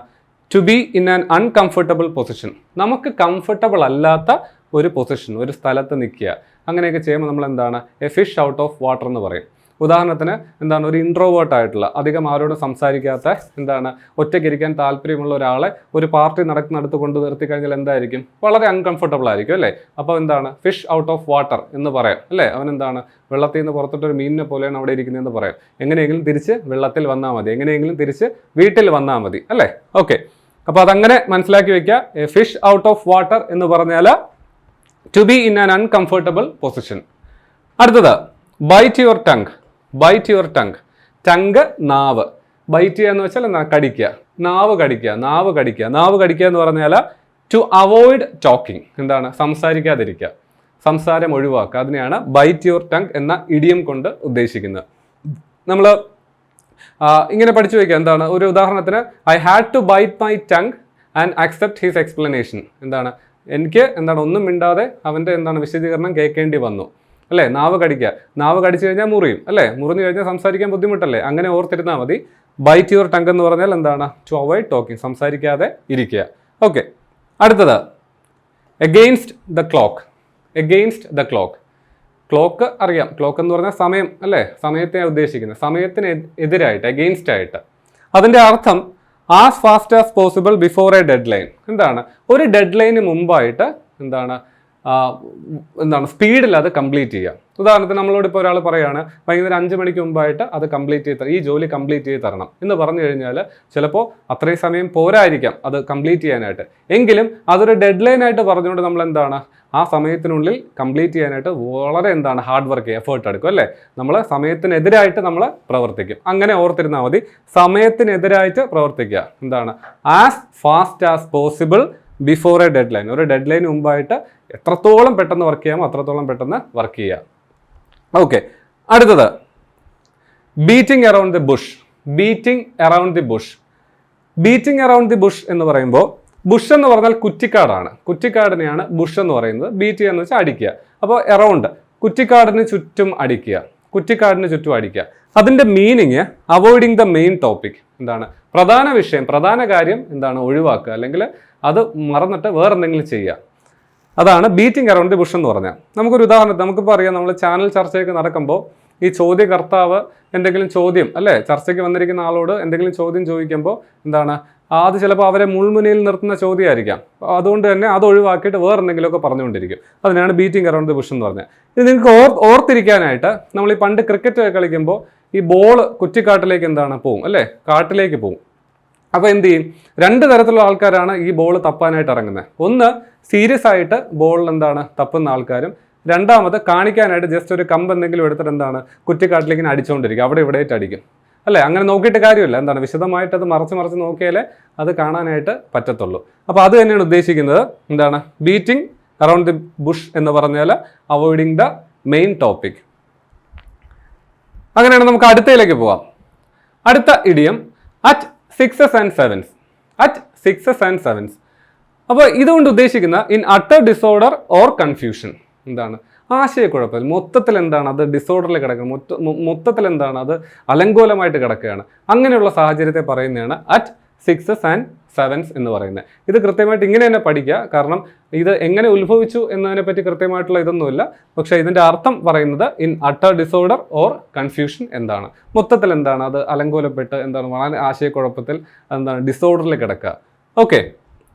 To be in an uncomfortable position. നമുക്ക് കംഫർട്ടബിൾ അല്ലാത്ത ഒരു പൊസിഷൻ, ഒരു സ്ഥലത്ത് നിൽക്കുക. അങ്ങനെയൊക്കെ ചെയ്യുമ്പോൾ നമ്മൾ എന്താണ്? A fish out of water എന്ന് പറയും. ഉദാഹരണത്തിന് എന്താണ്? ഒരു ഇൻട്രോവേർട്ട് ആയിട്ടുള്ള, അധികം ആരോടും സംസാരിക്കാത്ത, എന്താണ് ഒറ്റയ്ക്കിരിക്കാൻ താല്പര്യമുള്ള ഒരാളെ ഒരു പാർട്ടി നടക്കുന്നിടത്ത് കൊണ്ട് നിർത്തി കഴിഞ്ഞാൽ എന്തായിരിക്കും? വളരെ അൺകംഫർട്ടബിൾ ആയിരിക്കും അല്ലേ. അപ്പോൾ എന്താണ്? ഫിഷ് ഔട്ട് ഓഫ് വാട്ടർ എന്ന് പറയാം അല്ലേ. അവൻ എന്താണ്? വെള്ളത്തിൽ നിന്ന് പുറത്തിട്ടൊരു മീനിനെ പോലെയാണ് അവിടെ ഇരിക്കുന്നതെന്ന് പറയാം. എങ്ങനെയെങ്കിലും തിരിച്ച് വെള്ളത്തിൽ വന്നാൽ മതി, എങ്ങനെയെങ്കിലും തിരിച്ച് വീട്ടിൽ വന്നാൽ മതി അല്ലേ. ഓക്കെ, അപ്പോൾ അതങ്ങനെ മനസ്സിലാക്കി വെക്കുക. A fish out of water എന്ന് പറഞ്ഞാൽ to be in an uncomfortable position. അടുത്തത് bite your tongue. Bite your tongue. Tongue നാവ്. ബൈറ്റ് ചെയ്യുക എന്ന് വെച്ചാൽ എന്താ? കടിക്കുക. നാവ് കടിക്കുക. നാവ് കടിക്കുക. നാവ് കടിക്കുക എന്ന് പറഞ്ഞാൽ ടു അവോയ്ഡ് ടോക്കിംഗ്. എന്താണ്? സംസാരിക്കാതിരിക്കുക, സംസാരം ഒഴിവാക്കുക. അതിനെയാണ് ബൈറ്റ് യുവർ ടങ് എന്ന ഇഡിയം കൊണ്ട് ഉദ്ദേശിക്കുന്നത്. നമ്മൾ ഇങ്ങനെ പഠിച്ചു വയ്ക്കുക. എന്താണ്? ഒരു ഉദാഹരണത്തിന് I had to bite my tongue and accept his explanation. എന്താണ്? എനിക്ക് എന്താണ് ഒന്നും മിണ്ടാതെ അവൻ്റെ എന്താണ് വിശദീകരണം കേൾക്കേണ്ടി വന്നു അല്ലേ. നാവ് കടിക്കുക. നാവ് കടിച്ചു കഴിഞ്ഞാൽ മുറിയും അല്ലേ. മുറിഞ്ഞു കഴിഞ്ഞാൽ സംസാരിക്കാൻ ബുദ്ധിമുട്ടല്ലേ. അങ്ങനെ ഓർത്തിരുന്നാൽ മതി. ബൈറ്റ് യുവർ ടങ് എന്ന് പറഞ്ഞാൽ എന്താണ്? ടു അവോയ്ഡ് ടോക്കിംഗ്, സംസാരിക്കാതെ ഇരിക്കുക. ഓക്കെ, അടുത്തത് against the clock. Against the clock. Clock അറിയാം. ക്ലോക്ക് എന്ന് പറഞ്ഞാൽ സമയം അല്ലേ. സമയത്തെ ഉദ്ദേശിക്കുന്നത്. സമയത്തിന് എതിരായിട്ട്, എഗെയിൻസ്റ്റ് ആയിട്ട്. അതിൻ്റെ അർത്ഥം as fast as possible before A dead line. എന്താണ് ഒരു ഡെഡ് ലൈന് മുമ്പായിട്ട് എന്താണ് സ്പീഡിൽ അത് കംപ്ലീറ്റ് ചെയ്യുക. ഉദാഹരണത്തിന് നമ്മളോട് ഇപ്പോൾ ഒരാൾ പറയുകയാണ് വൈകുന്നേരം 5 മണിക്ക് മുമ്പായിട്ട് അത് കംപ്ലീറ്റ് ചെയ്ത് ഈ ജോലി കംപ്ലീറ്റ് ചെയ്ത് തരണം എന്ന് പറഞ്ഞു കഴിഞ്ഞാൽ ചിലപ്പോൾ അത്രയും സമയം പോരായിരിക്കാം അത് കംപ്ലീറ്റ് ചെയ്യാനായിട്ട്. എങ്കിലും അതൊരു ഡെഡ് ലൈൻ ആയിട്ട് പറഞ്ഞുകൊണ്ട് നമ്മൾ എന്താണ് ആ സമയത്തിനുള്ളിൽ കംപ്ലീറ്റ് ചെയ്യാനായിട്ട് വളരെ ഹാർഡ് വർക്ക് ചെയ്യുക, എഫേർട്ട് എടുക്കും അല്ലേ. നമ്മൾ സമയത്തിനെതിരായിട്ട് നമ്മൾ പ്രവർത്തിക്കും. അങ്ങനെ ഓർത്തിരുന്നാൽ മതി, സമയത്തിനെതിരായിട്ട് പ്രവർത്തിക്കുക. As fast as possible before A dead line. ഒരു ഡെഡ് ലൈന് മുമ്പായിട്ട് എത്രത്തോളം പെട്ടെന്ന് വർക്ക് ചെയ്യാമോ അത്രത്തോളം പെട്ടെന്ന് വർക്ക് ചെയ്യുക. ഓക്കെ, അടുത്തത് beating around the Bush. Beating around the Bush. Beating around the Bush എന്ന് പറയുമ്പോൾ ബുഷ് എന്ന് പറഞ്ഞാൽ കുറ്റിക്കാടാണ്. കുറ്റിക്കാടിനെയാണ് ബുഷ് എന്ന് പറയുന്നത്. ബീറ്റ് ചെയ്യുക എന്ന് വെച്ചാൽ അടിക്കുക. അപ്പോൾ എറൗണ്ട് കുറ്റിക്കാടിന് ചുറ്റും അടിക്കുക. കുറ്റിക്കാടിന് ചുറ്റും അടിക്കുക. അതിൻ്റെ meaning avoiding the main topic. പ്രധാന വിഷയം, പ്രധാന കാര്യം ഒഴിവാക്കുക, അല്ലെങ്കിൽ അത് മറന്നിട്ട് വേറെന്തെങ്കിലും ചെയ്യുക. അതാണ് ബീറ്റിംഗ് അറൗണ്ട് ദി ബുഷ് എന്ന് പറഞ്ഞാൽ. നമുക്കൊരു ഉദാഹരണത്തിന് നമുക്കിപ്പോൾ അറിയാം, നമ്മൾ ചാനൽ ചർച്ചയൊക്കെ നടക്കുമ്പോൾ ഈ ചോദ്യകർത്താവ് എന്തെങ്കിലും ചോദ്യം അല്ലേ, ചർച്ചയ്ക്ക് വന്നിരിക്കുന്ന ആളോട് എന്തെങ്കിലും ചോദ്യം ചോദിക്കുമ്പോൾ അത് ചിലപ്പോൾ അവരെ മുൾമുനയിൽ നിർത്തുന്ന ചോദ്യമായിരിക്കാം. അതുകൊണ്ട് തന്നെ അത് ഒഴിവാക്കിയിട്ട് വേറെ എന്തെങ്കിലുമൊക്കെ പറഞ്ഞുകൊണ്ടിരിക്കും. അതിനാണ് ബീറ്റിംഗ് അറൗണ്ട് ദി ബുഷ് എന്ന് പറഞ്ഞാൽ. ഇത് നിങ്ങൾക്ക് ഓർത്തിരിക്കാനായിട്ട് നമ്മൾ ഈ പണ്ട് ക്രിക്കറ്റ് കളിക്കുമ്പോൾ ഈ ബോൾ കുറ്റിക്കാട്ടിലേക്ക് പോവും അല്ലേ, കാട്ടിലേക്ക് പോവും. അപ്പോൾ എന്ത് ചെയ്യും? 2 തരത്തിലുള്ള ആൾക്കാരാണ് ഈ ബോൾ തപ്പാനായിട്ട് ഇറങ്ങുന്നത്. ഒന്ന് സീരിയസ് ആയിട്ട് ബോൾ തപ്പുന്ന ആൾക്കാരും, രണ്ടാമത് കാണിക്കാനായിട്ട് ജസ്റ്റ് ഒരു കമ്പ് എന്തെങ്കിലും എടുത്തിട്ട് കുറ്റിക്കാട്ടിലേക്ക് അടിച്ചുകൊണ്ടിരിക്കും, അവിടെ ഇവിടെയായിട്ട് അടിക്കും അല്ലേ. അങ്ങനെ നോക്കിയിട്ട് കാര്യമില്ല, വിശദമായിട്ട് അത് മറച്ച് നോക്കിയാലേ അത് കാണാനായിട്ട് പറ്റത്തുള്ളൂ. അപ്പോൾ അത് തന്നെയാണ് ഉദ്ദേശിക്കുന്നത്. ബീറ്റിംഗ് അറൗണ്ട് ദി ബുഷ് എന്ന് പറഞ്ഞാൽ അവോയ്ഡിങ് ദ മെയിൻ ടോപ്പിക്. അങ്ങനെയാണ് നമുക്ക് അടുത്തയിലേക്ക് പോവാം. അടുത്ത idiom at 6s and 7s. At 6s and 7s. അപ്പോൾ ഇതുകൊണ്ട് ഉദ്ദേശിക്കുന്ന in utter disorder or confusion. ആശയക്കുഴപ്പത്തിൽ മൊത്തത്തിൽ അത് ഡിസോർഡറിൽ കിടക്കണം, മൊത്തത്തിൽ അത് അലങ്കോലമായിട്ട് കിടക്കുകയാണ്. അങ്ങനെയുള്ള സാഹചര്യത്തെ പറയുന്നതാണ് അറ്റ് 6s and 7s എന്ന് പറയുന്നത്. ഇത് കൃത്യമായിട്ട് ഇങ്ങനെ തന്നെ പഠിക്കുക. കാരണം ഇത് എങ്ങനെ ഉത്ഭവിച്ചു എന്നതിനെ പറ്റി കൃത്യമായിട്ടുള്ള ഇതൊന്നുമില്ല. പക്ഷേ ഇതിൻ്റെ അർത്ഥം പറയുന്നത് in utter disorder or confusion മൊത്തത്തിൽ അത് അലങ്കോലപ്പെട്ട് വളരെ ആശയക്കുഴപ്പത്തിൽ ഡിസോർഡറിൽ കിടക്കുക. ഓക്കെ,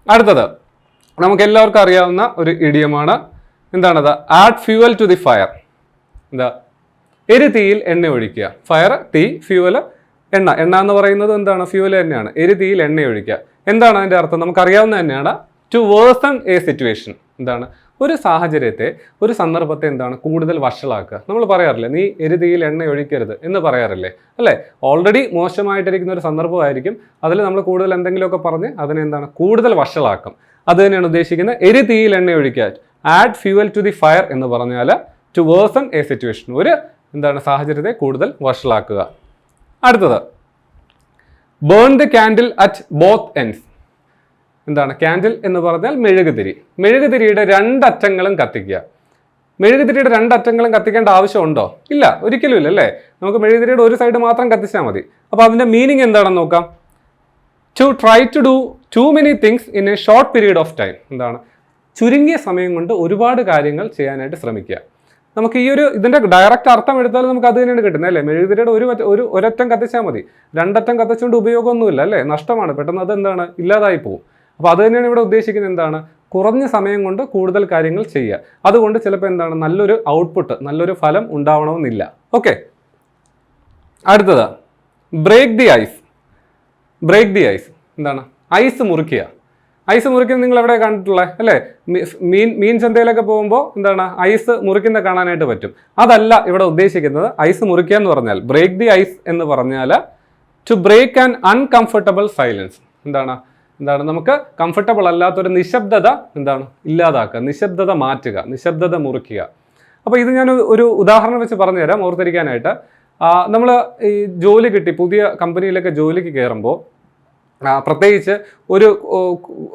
അടുത്തത് നമുക്ക് എല്ലാവർക്കും അറിയാവുന്ന ഒരു ഇഡിയമാണ്. Add fuel to the fire. എരിതീയിൽ എണ്ണ ഒഴിക്കുക. ഫയർ തീ, ഫ്യൂവൽ എണ്ണ. എണ്ണ എന്ന് പറയുന്നത് ഫ്യൂവൽ തന്നെയാണ്. എരിതീയിൽ എണ്ണ ഒഴിക്കുക. എന്താണ് അതിൻ്റെ അർത്ഥം? നമുക്കറിയാവുന്ന തന്നെയാണ്. To worsen a situation. ഒരു സാഹചര്യത്തെ, ഒരു സന്ദർഭത്തെ കൂടുതൽ വഷളാക്കുക. നമ്മൾ പറയാറില്ലേ, നീ എരിതീയിൽ എണ്ണ ഒഴിക്കരുത് എന്ന് പറയാറില്ലേ അല്ലേ. ഓൾറെഡി മോശമായിട്ടിരിക്കുന്ന ഒരു സന്ദർഭമായിരിക്കും, അതിൽ നമ്മൾ കൂടുതൽ എന്തെങ്കിലുമൊക്കെ പറഞ്ഞ് അതിനെ കൂടുതൽ വഷളാക്കും. അത് തന്നെയാണ് ഉദ്ദേശിക്കുന്നത് എരിതീയിൽ എണ്ണ ഒഴിക്കുക. Add fuel to the fire എന്ന് പറഞ്ഞാൽ ടു വേഴ്സൺ എ സിറ്റുവേഷൻ, ഒരു സാഹചര്യത്തെ കൂടുതൽ വഷളാക്കുക. അടുത്തത് burn the candle at both ends. Candle എന്ന് പറഞ്ഞാൽ മെഴുകുതിരി. മെഴുകുതിരിയുടെ 2 അറ്റങ്ങളും കത്തിക്കുക. മെഴുകുതിരിയുടെ 2 അറ്റങ്ങളും കത്തിക്കേണ്ട ആവശ്യമുണ്ടോ? ഇല്ല, ഒരിക്കലും ഇല്ല അല്ലേ. നമുക്ക് മെഴുകുതിരിയുടെ ഒരു സൈഡ് മാത്രം കത്തിച്ചാൽ മതി. അപ്പോൾ അതിൻ്റെ മീനിങ് എന്താണെന്ന് നോക്കാം. To try to do too many things in a short period of time. ചുരുങ്ങിയ സമയം കൊണ്ട് ഒരുപാട് കാര്യങ്ങൾ ചെയ്യാനായിട്ട് ശ്രമിക്കുക. നമുക്ക് ഇതിൻ്റെ ഡയറക്റ്റ് അർത്ഥം എടുത്താൽ നമുക്ക് അത് തന്നെയാണ് കിട്ടുന്നത് അല്ലേ. മെഴുകുതിരിയുടെ ഒരറ്റം കത്തിച്ചാൽ മതി. 2 അറ്റം കത്തിച്ചുകൊണ്ട് ഉപയോഗമൊന്നുമില്ല അല്ലേ, നഷ്ടമാണ്. പെട്ടെന്ന് അത് ഇല്ലാതായി പോകും. അപ്പോൾ അത് തന്നെയാണ് ഇവിടെ ഉദ്ദേശിക്കുന്നത്. കുറഞ്ഞ സമയം കൊണ്ട് കൂടുതൽ കാര്യങ്ങൾ ചെയ്യുക. അതുകൊണ്ട് ചിലപ്പോൾ നല്ലൊരു ഔട്ട്പുട്ട്, നല്ലൊരു ഫലം ഉണ്ടാവണമെന്നില്ല. ഓക്കെ, അടുത്തത് break the ice. Break the ice ice മുറിക്കുക. ഐസ് മുറിക്കുന്നത് നിങ്ങൾ എവിടെ കണ്ടിട്ടുള്ളത് അല്ലേ. മീൻ ചന്തയിലൊക്കെ പോകുമ്പോൾ ഐസ് മുറിക്കുന്ന കാണാനായിട്ട് പറ്റും. അതല്ല ഇവിടെ ഉദ്ദേശിക്കുന്നത്. ഐസ് മുറിക്കുക എന്ന് പറഞ്ഞാൽ, ബ്രേക്ക് ദി ഐസ് എന്ന് പറഞ്ഞാൽ to break an uncomfortable silence. നമുക്ക് കംഫർട്ടബിൾ അല്ലാത്തൊരു നിശബ്ദത ഇല്ലാതാക്കുക, നിശബ്ദത മാറ്റുക, നിശബ്ദത മുറിക്കുക. അപ്പോൾ ഇത് ഞാൻ ഒരു ഉദാഹരണം വെച്ച് പറഞ്ഞുതരാം ഓർത്തിരിക്കാനായിട്ട്. നമ്മൾ ഈ ജോലി കിട്ടി, പുതിയ കമ്പനിയിലൊക്കെ ജോലിക്ക് കയറുമ്പോൾ പ്രത്യേകിച്ച്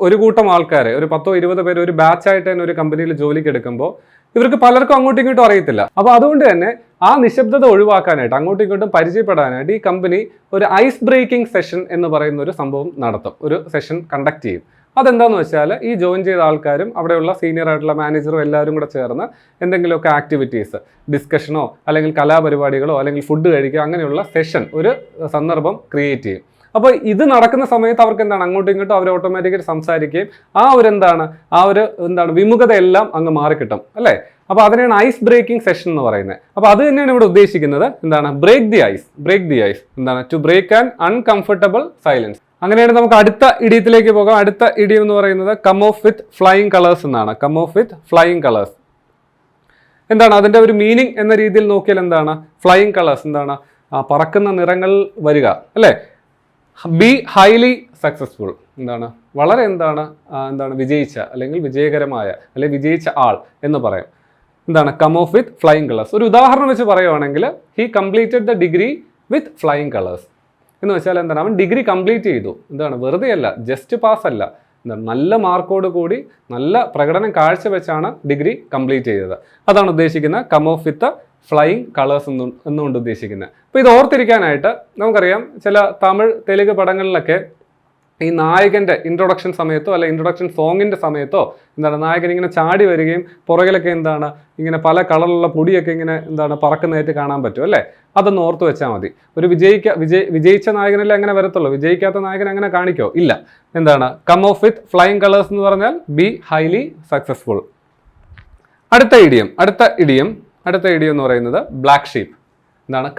ഒരു കൂട്ടം ആൾക്കാർ, ഒരു 10-20 പേര് ഒരു ബാച്ചായിട്ട് തന്നെ ഒരു കമ്പനിയിൽ ജോലിക്ക് എടുക്കുമ്പോൾ ഇവർക്ക് പലർക്കും അങ്ങോട്ടും ഇങ്ങോട്ടും അറിയത്തില്ല. അപ്പോൾ അതുകൊണ്ട് തന്നെ ആ നിശബ്ദത ഒഴിവാക്കാനായിട്ട്, അങ്ങോട്ടും ഇങ്ങോട്ടും പരിചയപ്പെടാനായിട്ട് ഈ കമ്പനി ഒരു ഐസ് ബ്രേക്കിംഗ് സെഷൻ എന്ന് പറയുന്ന ഒരു സംഭവം നടത്തും, ഒരു സെഷൻ കണ്ടക്ട് ചെയ്യും. അതെന്താണെന്ന് വെച്ചാൽ ഈ ജോയിൻ ചെയ്ത ആൾക്കാരും അവിടെയുള്ള സീനിയർ ആയിട്ടുള്ള മാനേജറും എല്ലാവരും കൂടെ ചേർന്ന് എന്തെങ്കിലുമൊക്കെ ആക്ടിവിറ്റീസ്, ഡിസ്കഷനോ അല്ലെങ്കിൽ കലാപരിപാടികളോ അല്ലെങ്കിൽ ഫുഡ് കഴിക്കുക, അങ്ങനെയുള്ള സെഷൻ, ഒരു സന്ദർഭം ക്രിയേറ്റ് ചെയ്യും. അപ്പോൾ ഇത് നടക്കുന്ന സമയത്ത് അവർക്ക് എന്താണ് അങ്ങോട്ടും ഇങ്ങോട്ടും അവർ ഓട്ടോമാറ്റിക്കലി സംസാരിക്കുകയും ആ ഒരു വിമുഖതയെല്ലാം അങ്ങ് മാറിക്കിട്ടും അല്ലേ. അപ്പോൾ അതിനെയാണ് ഐസ് ബ്രേക്കിംഗ് സെഷൻ എന്ന് പറയുന്നത്. അപ്പോൾ അത് തന്നെയാണ് ഇവിടെ ഉദ്ദേശിക്കുന്നത്. എന്താണ് ബ്രേക്ക് ദി ഐസ് എന്താണ് to break an uncomfortable silence. അങ്ങനെയാണ് നമുക്ക് അടുത്ത ഇഡിയത്തിലേക്ക് പോകാം. അടുത്ത ഇഡിയം എന്ന് പറയുന്നത് come off with flying colours എന്നാണ്. Come off with flying colours എന്താണ് അതിന്റെ ഒരു മീനിങ് എന്ന രീതിയിൽ നോക്കിയാൽ എന്താണ് ഫ്ലൈയിങ് കളേഴ്സ് എന്താണ് പറക്കുന്ന നിറങ്ങൾ വരിക അല്ലേ. ബി ഹൈലി സക്സസ്ഫുൾ എന്താണ് വളരെ എന്താണ് വിജയിച്ച അല്ലെങ്കിൽ വിജയകരമായ അല്ലെങ്കിൽ വിജയിച്ച ആൾ എന്ന് പറയാം. എന്താണ് come off with flying colours. ഒരു ഉദാഹരണം വെച്ച് പറയുവാണെങ്കിൽ he completed the degree with flying colours എന്ന് വെച്ചാൽ എന്താണ് അവൻ ഡിഗ്രി കംപ്ലീറ്റ് ചെയ്തു. എന്താണ് വെറുതെ അല്ല, ജസ്റ്റ് പാസ് അല്ല, എന്താണ് നല്ല മാർക്കോട് കൂടി നല്ല പ്രകടനം കാഴ്ചവെച്ചാണ് ഡിഗ്രി കംപ്ലീറ്റ് ചെയ്തത്. അതാണ് ഉദ്ദേശിക്കുന്നത് come off with flying colours എന്നുകൊണ്ട് ഉദ്ദേശിക്കുന്നത്. അപ്പോൾ ഇത് ഓർത്തിരിക്കാനായിട്ട് നമുക്കറിയാം ചില തമിഴ് തെലുങ്ക് പടങ്ങളിലൊക്കെ ഈ നായകൻ്റെ ഇൻട്രൊഡക്ഷൻ സമയത്തോ അല്ലെ ഇൻട്രൊഡക്ഷൻ സോങ്ങിൻ്റെ സമയത്തോ നായകൻ ഇങ്ങനെ ചാടി വരികയും പുറകിലൊക്കെ ഇങ്ങനെ പല കളറിലുള്ള പൊടിയൊക്കെ ഇങ്ങനെ പറക്കുന്നതായിട്ട് കാണാൻ പറ്റും അല്ലേ. അതൊന്ന് ഓർത്ത് വെച്ചാൽ മതി. ഒരു വിജയിച്ച നായകനല്ലേ അങ്ങനെ വരത്തുള്ളൂ, വിജയിക്കാത്ത നായകൻ അങ്ങനെ കാണിക്കോ ഇല്ല. Come off with flying colours എന്ന് പറഞ്ഞാൽ ബി ഹൈലി സക്സസ്ഫുൾ. അടുത്ത ഇഡിയം എന്ന് പറയുന്നത് ബ്ലാക്ക് ഷീപ്പ്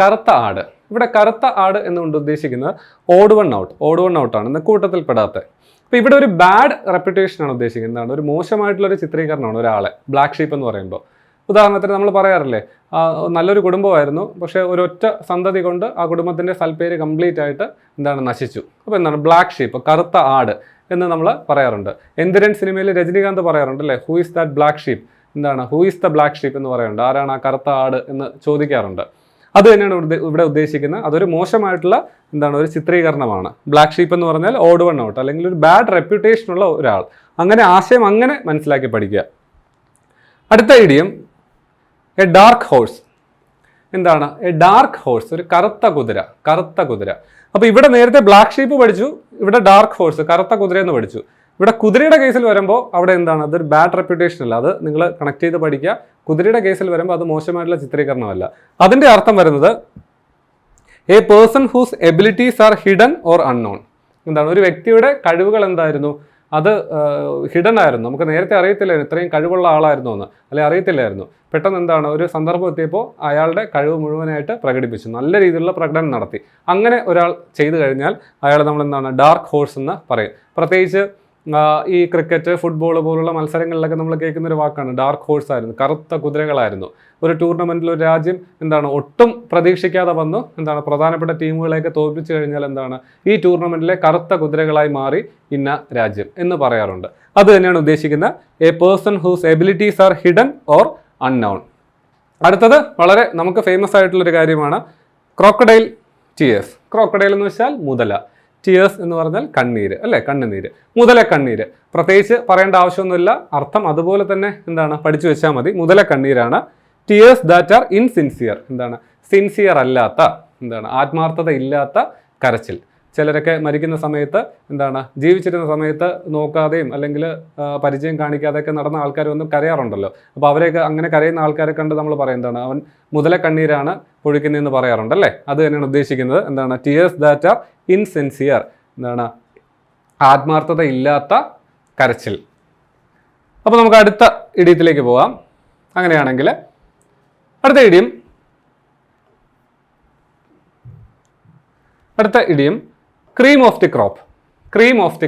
കറുത്ത ആട്. ഇവിടെ കറുത്ത ആട് എന്നുകൊണ്ട് ഉദ്ദേശിക്കുന്നത് ഓഡ് വൺ ഔട്ടാണ് എന്ന കൂട്ടത്തിൽ പെടാത്ത. അപ്പോൾ ഇവിടെ ഒരു ബാഡ് റെപ്യൂട്ടേഷനാണ് ഉദ്ദേശിക്കുന്നത്. ഒരു മോശമായിട്ടുള്ളൊരു ചിത്രീകരണമാണ് ഒരാളെ ബ്ലാക്ക് ഷീപ്പ് എന്ന് പറയുമ്പോൾ. ഉദാഹരണത്തിന് നമ്മൾ പറയാറില്ലേ നല്ലൊരു കുടുംബമായിരുന്നു, പക്ഷേ ഒരൊറ്റ സന്തതി കൊണ്ട് ആ കുടുംബത്തിൻ്റെ സൽപ്പേര് കംപ്ലീറ്റ് ആയിട്ട് നശിച്ചു. അപ്പോൾ ബ്ലാക്ക് ഷീപ്പ് കറുത്ത ആട് എന്ന് നമ്മൾ പറയാറുണ്ട്. എന്തിരൻ സിനിമയിൽ രജനീകാന്ത് പറയാറുണ്ട് അല്ലേ, who is that black sheep who is the black sheep എന്ന് പറയാറുണ്ട്. ആരാണ് ആ കറുത്ത ആട് എന്ന് ചോദിക്കാറുണ്ട്. അത് തന്നെയാണ് ഇവിടെ ഉദ്ദേശിക്കുന്നത്. അതൊരു മോശമായിട്ടുള്ള ഒരു ചിത്രീകരണമാണ്. ബ്ലാക്ക് ഷീപ്പ് എന്ന് പറഞ്ഞാൽ ഓഡ് വൺ ഔട്ട് അല്ലെങ്കിൽ ഒരു ബാഡ് റെപ്യൂട്ടേഷനുള്ള ഒരാൾ. അങ്ങനെ ആശയം അങ്ങനെ മനസ്സിലാക്കി പഠിക്കുക. അടുത്ത idiom A dark horse. A dark horse, ഒരു കറുത്ത കുതിര. അപ്പോൾ ഇവിടെ നേരത്തെ ബ്ലാക്ക് ഷീപ്പ് പഠിച്ചു, ഇവിടെ ഡാർക്ക് ഹോഴ്സ് കറുത്ത കുതിര എന്ന് പഠിച്ചു. ഇവിടെ കുതിരയുടെ കേസിൽ വരുമ്പോൾ അവിടെ അതൊരു ബാഡ് റെപ്യൂട്ടേഷൻ അല്ല, അത് നിങ്ങൾ കണക്ട് ചെയ്ത് പഠിക്കുക. കുതിരയുടെ കേസിൽ വരുമ്പോൾ അത് മോശമായിട്ടുള്ള ചിത്രീകരണമല്ല. അതിൻ്റെ അർത്ഥം വരുന്നത് a person whose abilities are hidden or unknown. ഒരു വ്യക്തിയുടെ കഴിവുകൾ എന്തായിരുന്നു, അത് ഹിഡൻ ആയിരുന്നു. നമുക്ക് നേരത്തെ അറിയത്തില്ലായിരുന്നു ഇത്രയും കഴിവുള്ള ആളായിരുന്നു എന്ന്, അല്ലെങ്കിൽ അറിയത്തില്ലായിരുന്നു. പെട്ടെന്ന് ഒരു സന്ദർഭം എത്തിയപ്പോൾ അയാളുടെ കഴിവ് മുഴുവനായിട്ട് പ്രകടിപ്പിച്ചു, നല്ല രീതിയിലുള്ള പ്രകടനം നടത്തി. അങ്ങനെ ഒരാൾ ചെയ്തു കഴിഞ്ഞാൽ അയാൾ നമ്മൾ ഡാർക്ക് ഹോഴ്സ് എന്ന് പറയും. പ്രത്യേകിച്ച് ഈ ക്രിക്കറ്റ് ഫുട്ബോൾ പോലുള്ള മത്സരങ്ങളിലൊക്കെ നമ്മൾ കേൾക്കുന്ന ഒരു വാക്കാണ് ഡാർക്ക് ഹോഴ്സ് ആയിരുന്നു, കറുത്ത കുതിരകളായിരുന്നു. ഒരു ടൂർണമെന്റിൽ ഒരു രാജ്യം ഒട്ടും പ്രതീക്ഷിക്കാതെ വന്നു പ്രധാനപ്പെട്ട ടീമുകളെയൊക്കെ തോൽപ്പിച്ചു കഴിഞ്ഞാൽ ഈ ടൂർണമെന്റിലെ കറുത്ത കുതിരകളായി മാറി ഇന്ന രാജ്യം എന്ന് പറയാറുണ്ട്. അത് തന്നെയാണ് ഉദ്ദേശിക്കുന്ന a person whose abilities are hidden or unknown. അടുത്തത് വളരെ നമുക്ക് ഫേമസ് ആയിട്ടുള്ളൊരു കാര്യമാണ് ക്രോക്കഡൈൽ ടിയേഴ്സ്. ക്രോക്കഡൈൽ എന്ന് വെച്ചാൽ മുതല, ടിയേഴ്സ് എന്ന് പറഞ്ഞാൽ കണ്ണീര് അല്ലേ, കണ്ണുനീര്, മുതല കണ്ണീര്. പ്രത്യേകിച്ച് പറയേണ്ട ആവശ്യമൊന്നുമില്ല, അർത്ഥം അതുപോലെ തന്നെ പഠിച്ചു വെച്ചാൽ മതി. മുതല കണ്ണീരാണ്. ടിയേഴ്സ് ദാറ്റ് ആർ ഇൻസിൻസിയർ സിൻസിയർ അല്ലാത്ത ആത്മാർത്ഥത ഇല്ലാത്ത കരച്ചിൽ. ചിലരൊക്കെ മരിക്കുന്ന സമയത്ത് ജീവിച്ചിരുന്ന സമയത്ത് നോക്കാതെയും അല്ലെങ്കിൽ പരിചയം കാണിക്കാതെയൊക്കെ നടന്ന ആൾക്കാർ വന്ന് കരയാറുണ്ടല്ലോ. അപ്പോൾ അവരെയൊക്കെ അങ്ങനെ കരയുന്ന ആൾക്കാരെ കണ്ട് നമ്മൾ പറയും അവൻ മുതല കണ്ണീരാണ് പൊഴിക്കുന്നതെന്ന് പറയാറുണ്ടല്ലേ. അത് തന്നെയാണ് ഉദ്ദേശിക്കുന്നത്. ടിയേഴ്സ് ദാറ്റ് ആർ ഇൻസിൻസിയർ ആത്മാർത്ഥത ഇല്ലാത്ത കരച്ചിൽ. അപ്പോൾ നമുക്ക് അടുത്ത ഇഡിയത്തിലേക്ക് പോകാം. അങ്ങനെയാണെങ്കിൽ അടുത്ത idiom cream of the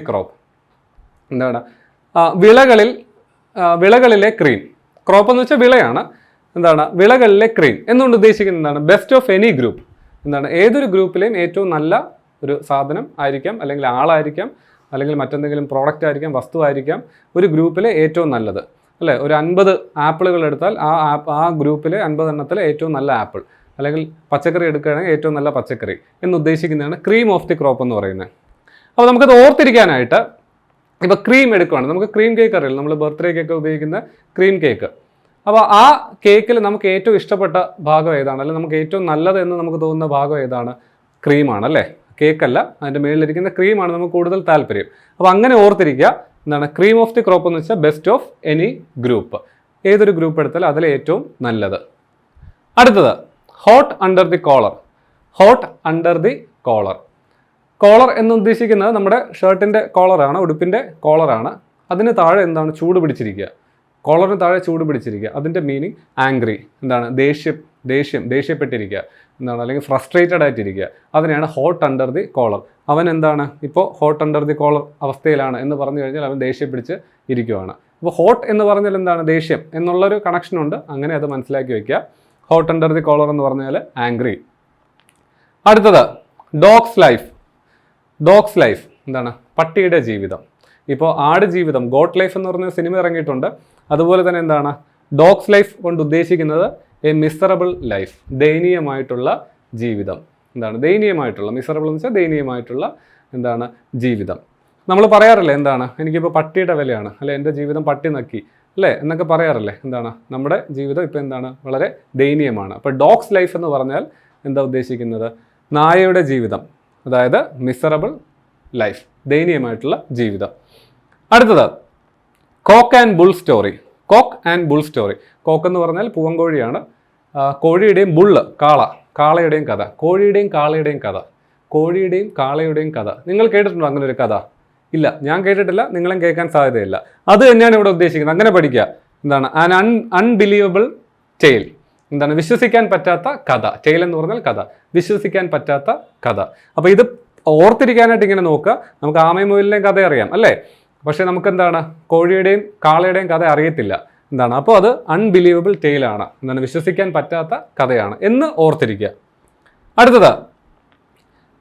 crop. വിളകളിലെ ക്രീം. ക്രോപ്പ് എന്ന് വെച്ചാൽ വിളയാണ്. വിളകളിലെ ക്രീം എന്നുകൊണ്ട് ഉദ്ദേശിക്കുന്നത് ബെസ്റ്റ് ഓഫ് എനി ഗ്രൂപ്പ്. ഏതൊരു ഗ്രൂപ്പിലെയും ഏറ്റവും നല്ല ഒരു സാധനം ആയിരിക്കാം, അല്ലെങ്കിൽ ആളായിരിക്കാം, അല്ലെങ്കിൽ മറ്റെന്തെങ്കിലും പ്രോഡക്റ്റ് ആയിരിക്കാം, വസ്തുവായിരിക്കാം. ഒരു ഗ്രൂപ്പിലെ ഏറ്റവും നല്ലത് അല്ലേ. ഒരു 50 ആപ്പിളുകൾ എടുത്താൽ ആ ഗ്രൂപ്പിലെ 50 എണ്ണത്തിലെ ഏറ്റവും നല്ല ആപ്പിൾ, അല്ലെങ്കിൽ പച്ചക്കറി എടുക്കുകയാണെങ്കിൽ ഏറ്റവും നല്ല പച്ചക്കറി എന്നുദ്ദേശിക്കുന്നതാണ് ക്രീം ഓഫ് ദി ക്രോപ്പ് എന്ന് പറയുന്നത്. അപ്പോൾ നമുക്കത് ഓർത്തിരിക്കാനായിട്ട് ഇപ്പോൾ ക്രീം എടുക്കുകയാണ്. നമുക്ക് ക്രീം കേക്ക് അറിയില്ല, നമ്മൾ ബർത്ത്ഡേക്കൊക്കെ ഉപയോഗിക്കുന്ന ക്രീം കേക്ക്. അപ്പോൾ ആ കേക്കിൽ നമുക്ക് ഏറ്റവും ഇഷ്ടപ്പെട്ട ഭാഗം ഏതാണ്, അല്ലെങ്കിൽ നമുക്ക് ഏറ്റവും നല്ലത് എന്ന് നമുക്ക് തോന്നുന്ന ഭാഗം ഏതാണ്? ക്രീമാണ് അല്ലേ. കേക്കല്ല, അതിൻ്റെ മേളിലിരിക്കുന്ന ക്രീമാണ് നമുക്ക് കൂടുതൽ താല്പര്യം. അപ്പോൾ അങ്ങനെ ഓർത്തിരിക്കുക. ക്രീം ഓഫ് ദി ക്രോപ്പ് എന്ന് വെച്ചാൽ ബെസ്റ്റ് ഓഫ് എനി ഗ്രൂപ്പ്. ഏതൊരു ഗ്രൂപ്പ് എടുത്താലും അതിലെ ഏറ്റവും നല്ലത്. അടുത്തത് hot under the collar. Collar എന്ന് ഉദ്ദേശിക്കുന്നത് നമ്മുടെ ഷർട്ടിൻ്റെ കോളറാണ്, ഉടുപ്പിൻ്റെ കോളറാണ്. അതിന് താഴെ എന്താണ്? ചൂട് പിടിച്ചിരിക്കുക. കോളറിന് താഴെ ചൂട് പിടിച്ചിരിക്കുക. അതിൻ്റെ മീനിങ് ആംഗ്രി, എന്താണ്? ദേഷ്യപ്പെട്ടിരിക്കുക എന്താണ്, അല്ലെങ്കിൽ ഫ്രസ്ട്രേറ്റഡ് ആയിട്ടിരിക്കുക. അതിനെയാണ് ഹോട്ട് അണ്ടർ ദി കോളർ. അവൻ എന്താണ് ഇപ്പോൾ ഹോട്ട് അണ്ടർ ദി കോളർ അവസ്ഥയിലാണ് എന്ന് പറഞ്ഞു കഴിഞ്ഞാൽ അവൻ ദേഷ്യം പിടിച്ച് ഇരിക്കുവാണ്. അപ്പോൾ ഹോട്ട് എന്ന് പറഞ്ഞാൽ എന്താണ്? ദേഷ്യം എന്നുള്ളൊരു കണക്ഷനുണ്ട്. അങ്ങനെ അത് മനസ്സിലാക്കി വയ്ക്കുക. ഹോട്ട് അണ്ടർ ദി കോളർ എന്ന് പറഞ്ഞാൽ ആംഗ്രി. അടുത്തത് ഡോഗ്സ് ലൈഫ്. ഡോഗ്സ് ലൈഫ് എന്താണ്? പട്ടിയുടെ ജീവിതം. ഇപ്പോൾ ആട് ജീവിതം, ഗോട്ട് ലൈഫ് എന്ന് പറഞ്ഞ സിനിമ ഇറങ്ങിയിട്ടുണ്ട്. അതുപോലെ തന്നെ എന്താണ് ഡോഗ്സ് ലൈഫ് കൊണ്ട് ഉദ്ദേശിക്കുന്നത്? എ മിസറബിൾ ലൈഫ്, ദയനീയമായിട്ടുള്ള ജീവിതം. എന്താണ് ദയനീയമായിട്ടുള്ള? മിസറബിൾ എന്ന് വെച്ചാൽ ദയനീയമായിട്ടുള്ള എന്താണ് ജീവിതം. നമ്മൾ പറയാറില്ലേ എന്താണ്, എനിക്കിപ്പോൾ പട്ടിയുടെ വിലയാണ്, അല്ലെ എൻ്റെ ജീവിതം പട്ടി നക്കി, അല്ലേ എന്നൊക്കെ പറയാറില്ലേ. എന്താണ് നമ്മുടെ ജീവിതം ഇപ്പോൾ എന്താണ് വളരെ ദയനീയമാണ്. അപ്പോൾ ഡോഗ്സ് ലൈഫ് എന്ന് പറഞ്ഞാൽ എന്താ ഉദ്ദേശിക്കുന്നത്? നായയുടെ ജീവിതം, അതായത് മിസറബിൾ ലൈഫ്, ദയനീയമായിട്ടുള്ള ജീവിതം. അടുത്തത് cock and bull story. Cock and bull story. Cock എന്ന് പറഞ്ഞാൽ പൂവൻകോഴിയാണ്. കോഴിയുടെയും ബുള്ള് കാളയുടെയും കഥ. കോഴിയുടെയും കാളയുടെയും കഥ. കോഴിയുടെയും കാളയുടെയും കഥ. നിങ്ങൾ കേട്ടിട്ടുണ്ടോ അങ്ങനെ ഒരു കഥ? ഇല്ല, ഞാൻ കേട്ടിട്ടില്ല, നിങ്ങളും കേൾക്കാൻ സാധ്യതയില്ല. അത് തന്നെയാണ് ഇവിടെ ഉദ്ദേശിക്കുന്നത്. അങ്ങനെ പഠിക്കുക. എന്താണ്? An unbelievable tale. എന്താണ്? വിശ്വസിക്കാൻ പറ്റാത്ത കഥ. ടെയിൽ എന്ന് പറഞ്ഞാൽ കഥ, വിശ്വസിക്കാൻ പറ്റാത്ത കഥ. അപ്പോൾ ഇത് ഓർത്തിരിക്കാനായിട്ട് ഇങ്ങനെ നോക്കുക. നമുക്ക് ആമയും മുയലിൻ്റെയും കഥ അറിയാം, അല്ലേ? പക്ഷേ നമുക്ക് എന്താണ് കോഴിയുടെയും കാളയുടെയും കഥ അറിയത്തില്ല. എന്താണ്? അപ്പോൾ അത് അൺബിലീവബിൾ ടെയിലാണ്. എന്താണ്? വിശ്വസിക്കാൻ പറ്റാത്ത കഥയാണ് എന്ന് ഓർത്തിരിക്കുക. അടുത്തത്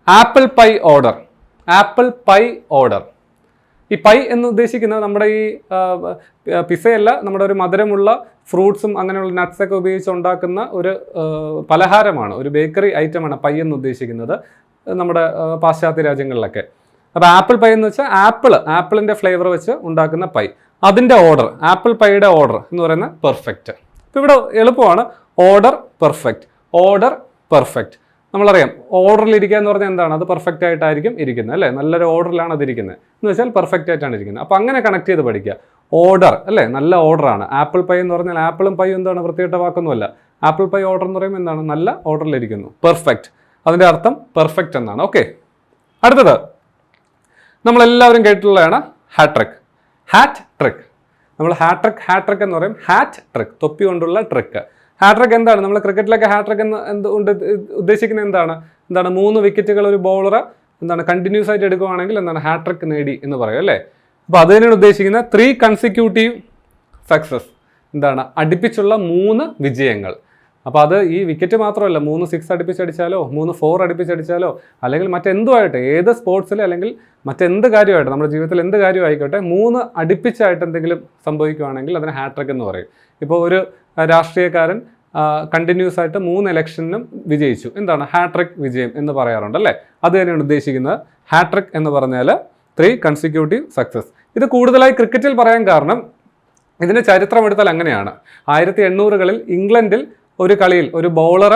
apple pie order. Apple pie order. ഈ പൈ എന്ന് ഉദ്ദേശിക്കുന്നത് നമ്മുടെ ഈ പിസയല്ല, നമ്മുടെ ഒരു മധുരമുള്ള ഫ്രൂട്ട്സും അങ്ങനെയുള്ള നട്ട്സൊക്കെ ഉപയോഗിച്ച് ഉണ്ടാക്കുന്ന ഒരു പലഹാരമാണ്, ഒരു ബേക്കറി ഐറ്റമാണ് പൈ എന്ന് ഉദ്ദേശിക്കുന്നത് നമ്മുടെ പാശ്ചാത്യ രാജ്യങ്ങളിലൊക്കെ. അപ്പോൾ ആപ്പിൾ പൈ എന്ന് വെച്ചാൽ ആപ്പിളിൻ്റെ ഫ്ലേവർ വെച്ച് ഉണ്ടാക്കുന്ന പൈ. അതിൻ്റെ ഓർഡർ, ആപ്പിൾ പൈയുടെ ഓർഡർ എന്ന് പറയുന്നത് പെർഫെക്റ്റ്. ഇപ്പോൾ ഇവിടെ എളുപ്പമാണ്. Order perfect, order perfect. നമ്മളറിയാം ഓർഡറിൽ ഇരിക്കുക എന്ന് പറഞ്ഞാൽ എന്താണ്? അത് പെർഫെക്റ്റ് ആയിട്ടായിരിക്കും ഇരിക്കുന്നത്, അല്ലേ? നല്ലൊരു ഓർഡറിലാണ് അത് ഇരിക്കുന്നത് എന്ന് വെച്ചാൽ പെർഫെക്റ്റ് ആയിട്ടാണ് ഇരിക്കുന്നത്. അപ്പോൾ അങ്ങനെ കണക്ട് ചെയ്ത് പഠിക്കുക. ഓർഡർ, അല്ലേ? നല്ല ഓർഡറാണ്. ആപ്പിൾ പൈ എന്ന് പറഞ്ഞാൽ ആപ്പിളും പൈയും എന്താണ്? വൃത്തികെട്ട വാക്കൊന്നുമല്ല. ആപ്പിൾ പൈ ഓർഡർ എന്ന് പറയുമ്പോൾ എന്താണ്? നല്ല ഓർഡറിലിരിക്കുന്നു. പെർഫെക്റ്റ്, അതിൻ്റെ അർത്ഥം പെർഫെക്റ്റ് എന്നാണ്. ഓക്കെ, അടുത്തത് നമ്മളെല്ലാവരും കേട്ടിട്ടുള്ളതാണ് ഹാട്രിക്. Hat trick. നമ്മൾ ഹാട്രിക് എന്ന് പറയും. ഹാറ്റ് ട്രിക്ക്, തൊപ്പി കൊണ്ടുള്ള ട്രിക്ക്. ഹാട്രിക് എന്താണ്? നമ്മൾ ക്രിക്കറ്റിലൊക്കെ ഹാട്രിക് എന്ന് എന്തുകൊണ്ട് ഉദ്ദേശിക്കുന്നത് എന്താണ്? 3 വിക്കറ്റുകൾ ഒരു ബോളർ എന്താണ് കണ്ടിന്യൂസ് ആയിട്ട് എടുക്കുകയാണെങ്കിൽ എന്താണ് ഹാട്രിക് നേടി എന്ന് പറയും, അല്ലേ? അപ്പോൾ അത് തന്നെയാണ് ഉദ്ദേശിക്കുന്നത് 3 കൺസിക്യൂട്ടീവ് സക്സസ്. എന്താണ്? അടുപ്പിച്ചുള്ള 3 വിജയങ്ങൾ. അപ്പോൾ അത് ഈ വിക്കറ്റ് മാത്രമല്ല, 3 6 അടുപ്പിച്ചടിച്ചാലോ 3 4 അടുപ്പിച്ചടിച്ചാലോ അല്ലെങ്കിൽ മറ്റെന്തുമായിട്ട്, ഏത് സ്പോർട്സിൽ അല്ലെങ്കിൽ മറ്റെന്ത് കാര്യമായിട്ട് നമ്മുടെ ജീവിതത്തിൽ എന്ത് കാര്യം ആയിക്കോട്ടെ 3 അടുപ്പിച്ചായിട്ട് എന്തെങ്കിലും സംഭവിക്കുകയാണെങ്കിൽ അതിന് ഹാട്രിക് എന്ന് പറയും. ഇപ്പോൾ ഒരു രാഷ്ട്രീയക്കാരൻ കണ്ടിന്യൂസ് ആയിട്ട് 3 ഇലക്ഷനിലും വിജയിച്ചു. എന്താണ്? ഹാട്രിക് വിജയം എന്ന് പറയാറുണ്ട്, അല്ലേ? അത് തന്നെയാണ് ഉദ്ദേശിക്കുന്നത്. ഹാട്രിക് എന്ന് പറഞ്ഞാൽ 3 കൺസിക്യൂട്ടീവ് സക്സസ്. ഇത് കൂടുതലായി ക്രിക്കറ്റിൽ പറയാൻ കാരണം ഇതിൻ്റെ ചരിത്രം എടുത്താൽ അങ്ങനെയാണ്. 1800കളിൽ ഇംഗ്ലണ്ടിൽ ഒരു കളിയിൽ ഒരു ബൗളർ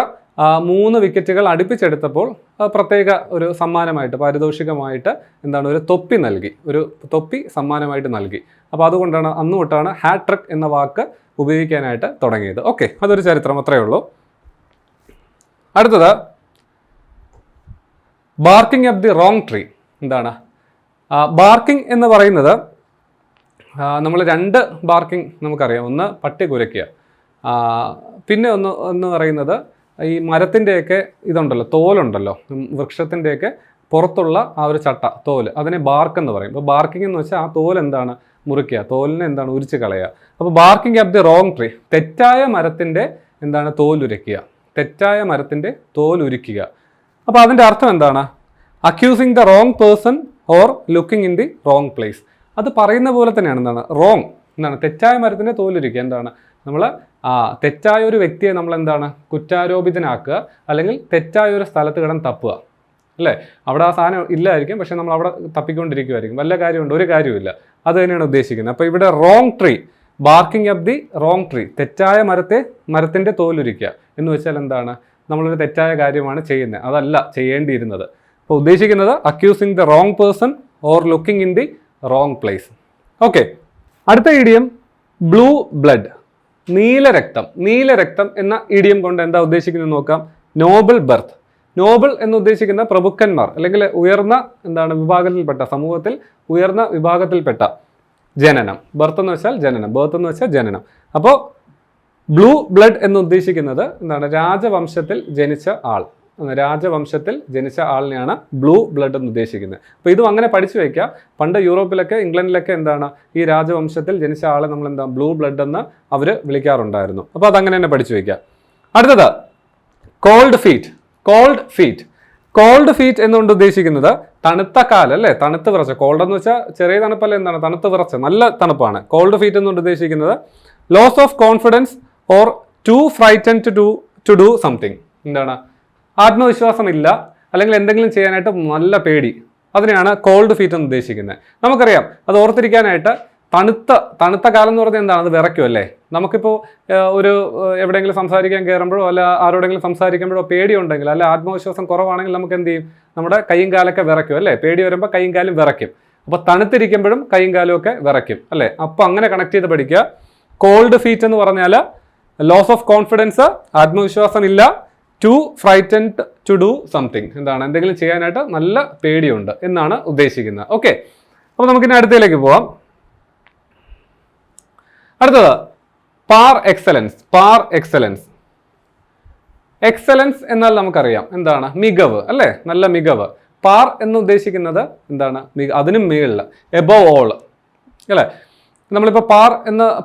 3 വിക്കറ്റുകൾ അടുപ്പിച്ചെടുത്തപ്പോൾ പ്രത്യേക ഒരു സമ്മാനമായിട്ട്, പാരിതോഷികമായിട്ട് എന്താണ് ഒരു തൊപ്പി നൽകി, ഒരു തൊപ്പി സമ്മാനമായിട്ട് നൽകി. അപ്പോൾ അതുകൊണ്ടാണ് അന്ന് തൊട്ടാണ് ഹാട്രിക് എന്ന വാക്ക് ഉപയോഗിക്കാനായിട്ട് തുടങ്ങിയത്. ഓക്കെ, അതൊരു ചരിത്രം, അത്രയേ ഉള്ളൂ. അടുത്തത് barking up the wrong tree. എന്താണ് ബാർക്കിംഗ് എന്ന് പറയുന്നത്? നമ്മൾ 2 ബാർക്കിംഗ് നമുക്കറിയാം. ഒന്ന് പട്ടി കുരയ്ക്കുക, പിന്നെ ഒന്ന് പറയുന്നത് ഈ മരത്തിൻ്റെയൊക്കെ ഇതുണ്ടല്ലോ, തോലുണ്ടല്ലോ, വൃക്ഷത്തിൻ്റെയൊക്കെ പുറത്തുള്ള ആ ഒരു ചട്ട, തോല്, അതിനെ ബാർക്ക് എന്ന് പറയും. അപ്പോൾ ബാർക്കിംഗ് എന്ന് വെച്ചാൽ ആ തോൽ എന്താണ് മുറിക്കുക, തോലിനെ എന്താണ് ഉരിച്ച് കളയുക. അപ്പോൾ barking up the wrong tree, തെറ്റായ മരത്തിൻ്റെ എന്താണ് തോലുരയ്ക്കുക, തെറ്റായ മരത്തിൻ്റെ തോലുരിക്കുക. അപ്പോൾ അതിൻ്റെ അർത്ഥം എന്താണ്? Accusing the wrong person or looking in the wrong place. അത് പറയുന്ന പോലെ തന്നെയാണ്. എന്താണ് റോങ്? എന്താണ് തെറ്റായ മരത്തിൻ്റെ തോലുരിക്കുക. എന്താണ് നമ്മൾ തെറ്റായ ഒരു വ്യക്തിയെ നമ്മൾ എന്താണ് കുറ്റാരോപിതനാക്കുക, അല്ലെങ്കിൽ തെറ്റായ ഒരു സ്ഥലത്ത് കിടന്ന് തപ്പുക, അല്ലേ? അവിടെ ആ സാധനം ഇല്ലായിരിക്കും, പക്ഷെ നമ്മൾ അവിടെ തപ്പിക്കൊണ്ടിരിക്കുമായിരിക്കും. വല്ല കാര്യമുണ്ട്? ഒരു കാര്യമില്ല. അത് തന്നെയാണ് ഉദ്ദേശിക്കുന്നത്. അപ്പോൾ ഇവിടെ wrong tree, barking up the wrong tree, തെറ്റായ മരത്തിൻ്റെ തോലുരിക്കുക എന്ന് വെച്ചാൽ എന്താണ്? നമ്മളൊരു തെറ്റായ കാര്യമാണ് ചെയ്യുന്നത്, അതല്ല ചെയ്യേണ്ടിയിരുന്നത്. അപ്പോൾ ഉദ്ദേശിക്കുന്നത് accusing the wrong person or looking in the wrong place. Okay, അടുത്ത ഇഡിയം ബ്ലൂ ബ്ലഡ്, നീലരക്തം. നീലരക്തം എന്ന ഇഡിയം കൊണ്ട് എന്താ ഉദ്ദേശിക്കുന്നത് നോക്കാം. നോബിൾ ബർത്ത്, നോബിൾ എന്ന് ഉദ്ദേശിക്കുന്ന പ്രഭുക്കന്മാർ അല്ലെങ്കിൽ ഉയർന്ന വിഭാഗത്തിൽപ്പെട്ട, സമൂഹത്തിൽ ഉയർന്ന വിഭാഗത്തിൽപ്പെട്ട ജനനം. ബർത്ത് എന്ന് വെച്ചാൽ ജനനം, ബർത്ത് എന്ന് വെച്ചാൽ ജനനം. അപ്പോൾ ബ്ലൂ ബ്ലഡ് എന്ന് ഉദ്ദേശിക്കുന്നത് രാജവംശത്തിൽ ജനിച്ച ആൾ. രാജവംശത്തിൽ ജനിച്ച ആളിനെയാണ് ബ്ലൂ ബ്ലഡ് എന്ന് ഉദ്ദേശിക്കുന്നത്. അപ്പോൾ ഇതും അങ്ങനെ പഠിച്ചു വയ്ക്കുക. പണ്ട് യൂറോപ്പിലൊക്കെ ഇംഗ്ലണ്ടിലൊക്കെ ഈ രാജവംശത്തിൽ ജനിച്ച ആളെ നമ്മൾ ബ്ലൂ ബ്ലഡ് എന്ന് അവർ വിളിക്കാറുണ്ടായിരുന്നു. അപ്പോൾ അതങ്ങനെ തന്നെ പഠിച്ചു വയ്ക്കുക. അടുത്തത് cold feet. Cold feet. Cold feet എന്നുകൊണ്ട് ഉദ്ദേശിക്കുന്നത് തണുത്ത കാൽ അല്ലേ, തണുത്ത് വിറച്ച. കോൾഡ് എന്ന് വെച്ചാൽ ചെറിയ തണുപ്പല്ല, തണുത്ത് വിറച്ച നല്ല തണുപ്പാണ്. കോൾഡ് ഫീറ്റ് എന്നുകൊണ്ട് ഉദ്ദേശിക്കുന്നത് loss of confidence or too frightened to do something. ആത്മവിശ്വാസമില്ല, അല്ലെങ്കിൽ എന്തെങ്കിലും ചെയ്യാനായിട്ട് നല്ല പേടി. അതിനെയാണ് കോൾഡ് ഫീറ്റ് എന്ന് ഉദ്ദേശിക്കുന്നത്. നമുക്കറിയാം, അത് ഓർത്തിരിക്കാനായിട്ട് തണുത്ത കാലം എന്ന് പറഞ്ഞാൽ എന്താണ്? അത് വിറയ്ക്കും അല്ലേ. നമുക്കിപ്പോൾ ഒരു എവിടെയെങ്കിലും സംസാരിക്കാൻ കയറുമ്പോഴോ അല്ല ആരോടെങ്കിലും സംസാരിക്കുമ്പോഴോ പേടിയുണ്ടെങ്കിൽ അല്ല ആത്മവിശ്വാസം കുറവാണെങ്കിൽ നമുക്ക് എന്ത് ചെയ്യും? നമ്മുടെ കൈയും കാലൊക്കെ വിറയ്ക്കും അല്ലേ. പേടി വരുമ്പോൾ കൈയും കാലും വിറയ്ക്കും. അപ്പോൾ തണുത്തിരിക്കുമ്പോഴും കൈയും കാലും ഒക്കെ വിറയ്ക്കും അല്ലേ. അപ്പോൾ അങ്ങനെ കണക്ട് ചെയ്ത് പഠിക്കുക. കോൾഡ് ഫീറ്റ് എന്ന് പറഞ്ഞാൽ ലോസ് ഓഫ് കോൺഫിഡൻസ്, ആത്മവിശ്വാസം ഇല്ല, too frightened to do something, എന്തെങ്കിലും ചെയ്യാനായിട്ട് നല്ല പേടിയുണ്ട് എന്നാണ് ഉദ്ദേശിക്കുന്നത്. ഓക്കെ, അപ്പോൾ നമുക്കിനി അടുത്തതിലേക്ക് പോവാം. അടുത്തത് പാർ എക്സലൻസ്. പാർ എക്സലൻസ്. എക്സലൻസ് എന്നാൽ നമുക്കറിയാം മികവ് അല്ലേ, നല്ല മികവ്. പാർ എന്ന് ഉദ്ദേശിക്കുന്നത് അതിനും മുകളിൽ, എബോവ് ഓൾ അല്ലേ. നമ്മളിപ്പോൾ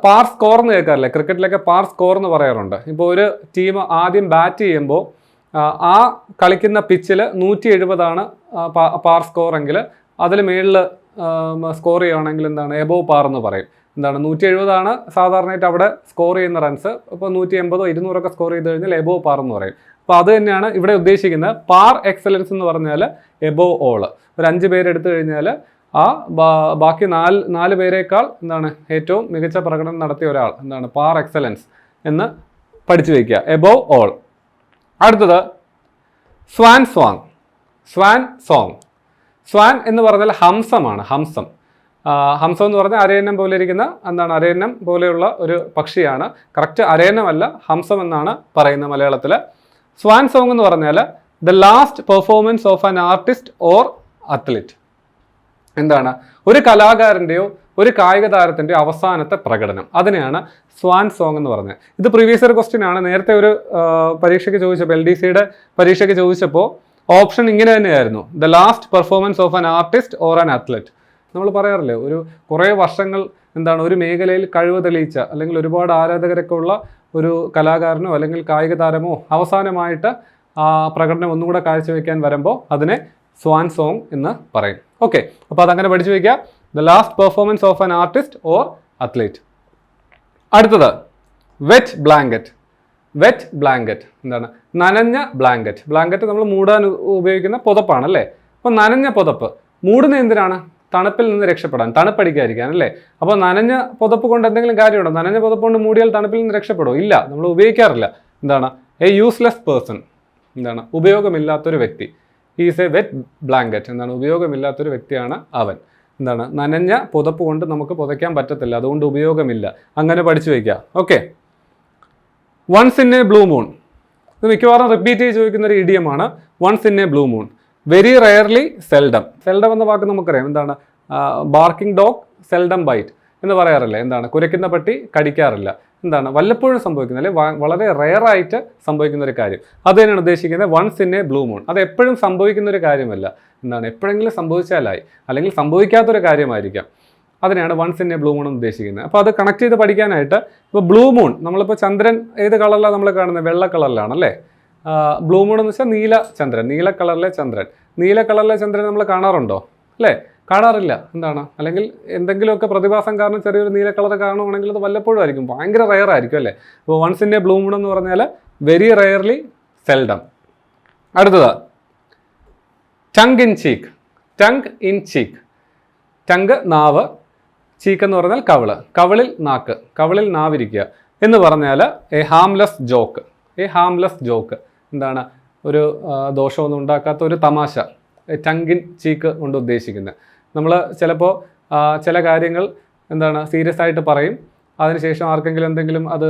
പാർ സ്കോർ എന്ന് കേൾക്കാറില്ലേ, ക്രിക്കറ്റിലൊക്കെ പാർ സ്കോർ എന്ന് പറയാറുണ്ട്. ഇപ്പോൾ ഒരു ടീം ആദ്യം ബാറ്റ് ചെയ്യുമ്പോൾ ആ കളിക്കുന്ന പിച്ചിൽ 170 പാർ സ്കോർ എങ്കിൽ അതിൽ മുകളിൽ സ്കോർ ചെയ്യുകയാണെങ്കിൽ എബോവ് പാർ എന്ന് പറയും. 170 സാധാരണയായിട്ട് അവിടെ സ്കോർ ചെയ്യുന്ന റൺസ്. ഇപ്പോൾ 180 200 സ്കോർ ചെയ്ത് കഴിഞ്ഞാൽ എബോവ് പാർ എന്ന് പറയും. അപ്പോൾ അത് തന്നെയാണ് ഇവിടെ ഉദ്ദേശിക്കുന്നത്. പാർ എക്സലൻസ് എന്ന് പറഞ്ഞാൽ എബോവ് ഓൾ. ഒരു 5 പേരെടുത്തു കഴിഞ്ഞാൽ ആ ബാക്കി നാല് പേരേക്കാൾ ഏറ്റവും മികച്ച പ്രകടനം നടത്തിയ ഒരാൾ പാർ എക്സലൻസ് എന്ന് പഠിച്ചു വയ്ക്കുക, എബോവ് ഓൾ. അടുത്തത് swan song. Swan song. Swan എന്ന് പറഞ്ഞാൽ ഹംസമാണ്. ഹംസം എന്ന് പറഞ്ഞാൽ അരയന്നം പോലെ ഇരിക്കുന്ന അരയന്നം പോലെയുള്ള ഒരു പക്ഷിയാണ്. കറക്റ്റ് അരയന്നമല്ല, ഹംസം എന്നാണ് പറയുന്നത് മലയാളത്തിൽ. സ്വാൻ സോങ് എന്ന് പറഞ്ഞാൽ the last performance of an artist or athlete. ഒരു കലാകാരൻ്റെയോ ഒരു കായിക താരത്തിൻ്റെയോ അവസാനത്തെ പ്രകടനം, അതിനെയാണ് സ്വാൻ സോങ് എന്ന് പറഞ്ഞത്. ഇത് പ്രീവിയസ് ഇയർ ക്വസ്റ്റ്യൻ ആണ്. നേരത്തെ ഒരു പരീക്ഷയ്ക്ക് ചോദിച്ചപ്പോൾ, LDCയുടെ പരീക്ഷയ്ക്ക് ചോദിച്ചപ്പോൾ ഓപ്ഷൻ ഇങ്ങനെ തന്നെയായിരുന്നു, the last performance of an artist or an athlete. നമ്മൾ പറയാറില്ലേ, കുറേ വർഷങ്ങൾ ഒരു മേഖലയിൽ കഴിവ് തെളിയിച്ച അല്ലെങ്കിൽ ഒരുപാട് ആരാധകരൊക്കെ ഉള്ള ഒരു കലാകാരനോ അല്ലെങ്കിൽ കായിക താരമോ അവസാനമായിട്ട് ആ പ്രകടനം ഒന്നുകൂടെ കാഴ്ചവെക്കാൻ വരുമ്പോൾ അതിനെ സ്വാൻ സോങ് എന്ന് പറയും. ഓക്കെ, അപ്പോൾ അതങ്ങനെ പഠിച്ചു വയ്ക്കുക, the last performance of an artist or athlete. അടുത്തത് വെറ്റ് ബ്ലാങ്കറ്റ്. വെറ്റ് ബ്ലാങ്കറ്റ് നനഞ്ഞ ബ്ലാങ്കറ്റ്. ബ്ലാങ്കറ്റ് നമ്മൾ മൂടാൻ ഉപയോഗിക്കുന്ന പുതപ്പാണ് അല്ലേ. അപ്പോൾ നനഞ്ഞ പുതപ്പ് മൂടുന്ന എന്തിനാണ്? തണുപ്പിൽ നിന്ന് രക്ഷപ്പെടാൻ, തണുപ്പടിക്കാതിരിക്കാൻ അല്ലേ. അപ്പോൾ നനഞ്ഞ പുതപ്പ് കൊണ്ട് എന്തെങ്കിലും കാര്യമുണ്ടോ? നനഞ്ഞ പുതപ്പ് കൊണ്ട് മൂടിയാൽ തണുപ്പിൽ നിന്ന് രക്ഷപ്പെടുമോ? ഇല്ല, നമ്മൾ ഉപയോഗിക്കാറില്ല. A useless person. ഉപയോഗമില്ലാത്തൊരു വ്യക്തി. Is a wet blanket. ഉപയോഗമില്ലാത്തൊരു വ്യക്തിയാണ് അവൻ. നനഞ്ഞ പുതപ്പ് കൊണ്ട് നമുക്ക് പുതയ്ക്കാൻ പറ്റത്തില്ല, അതുകൊണ്ട് ഉപയോഗമില്ല. അങ്ങനെ പഠിച്ചു വയ്ക്കുക. Okay, once in a blue moon. ഇത് മിക്കവാറും റിപ്പീറ്റ് ചെയ്ത് ചോദിക്കുന്ന ഒരു ഇഡിയമാണ്. Once in a blue moon. Very rarely seldom. Seldom എന്ന വാക്ക് നമുക്കറിയാം. ബാർക്കിംഗ് ഡോഗ് സെൽഡം ബൈറ്റ് എന്ന് പറയാറില്ല. കുരയ്ക്കുന്ന പട്ടി കടിക്കാറില്ല. വല്ലപ്പോഴും സംഭവിക്കുന്ന അല്ലെങ്കിൽ വളരെ റെയറായിട്ട് സംഭവിക്കുന്ന ഒരു കാര്യം. അത് തന്നെയാണ് ഉദ്ദേശിക്കുന്നത് once in a blue moon. അത് എപ്പോഴും സംഭവിക്കുന്ന ഒരു കാര്യമല്ല. എപ്പോഴെങ്കിലും സംഭവിച്ചാലായി, അല്ലെങ്കിൽ സംഭവിക്കാത്തൊരു കാര്യമായിരിക്കാം. അതിനെയാണ് once in a blue moon എന്ന് ഉദ്ദേശിക്കുന്നത്. അപ്പോൾ അത് കണക്ട് ചെയ്ത് പഠിക്കാനായിട്ട്, ഇപ്പോൾ ബ്ലൂ മൂൺ, നമ്മളിപ്പോൾ ചന്ദ്രൻ ഏത് കളറിലാണ് നമ്മൾ കാണുന്നത്? വെള്ള കളറിലാണ് അല്ലേ. ബ്ലൂ മൂൺ എന്ന് വെച്ചാൽ നീല ചന്ദ്രൻ, നീല കളറിലെ ചന്ദ്രൻ. നീല കളറിലെ ചന്ദ്രൻ നമ്മൾ കാണാറുണ്ടോ? അല്ലേ, കാണാറില്ല. അല്ലെങ്കിൽ എന്തെങ്കിലുമൊക്കെ പ്രതിഭാസം കാരണം ചെറിയൊരു നീല കളർ കാണുവാണെങ്കിൽ അത് വല്ലപ്പോഴും ആയിരിക്കും, ഭയങ്കര റെയർ ആയിരിക്കും അല്ലേ. അപ്പോൾ once in a blue moon എന്ന് പറഞ്ഞാൽ വെരി റെയർലി സെൽഡം. അടുത്തത് tongue in cheek. Tongue in cheek. Tongue നാവ്, ചീക്ക് എന്ന് പറഞ്ഞാൽ കവിള്, കവിളിൽ നാക്ക്, കവിളിൽ നാവിരിക്കുക എന്ന് പറഞ്ഞാൽ a harmless joke. A harmless joke ഒരു ദോഷമൊന്നും ഉണ്ടാക്കാത്ത ഒരു തമാശ. ടങ് ഇൻ ചീക്ക് കൊണ്ട് ഉദ്ദേശിക്കുന്നത്. നമ്മൾ ചിലപ്പോൾ ചില കാര്യങ്ങൾ സീരിയസ് ആയിട്ട് പറയും, അതിനുശേഷം ആർക്കെങ്കിലും എന്തെങ്കിലും അത്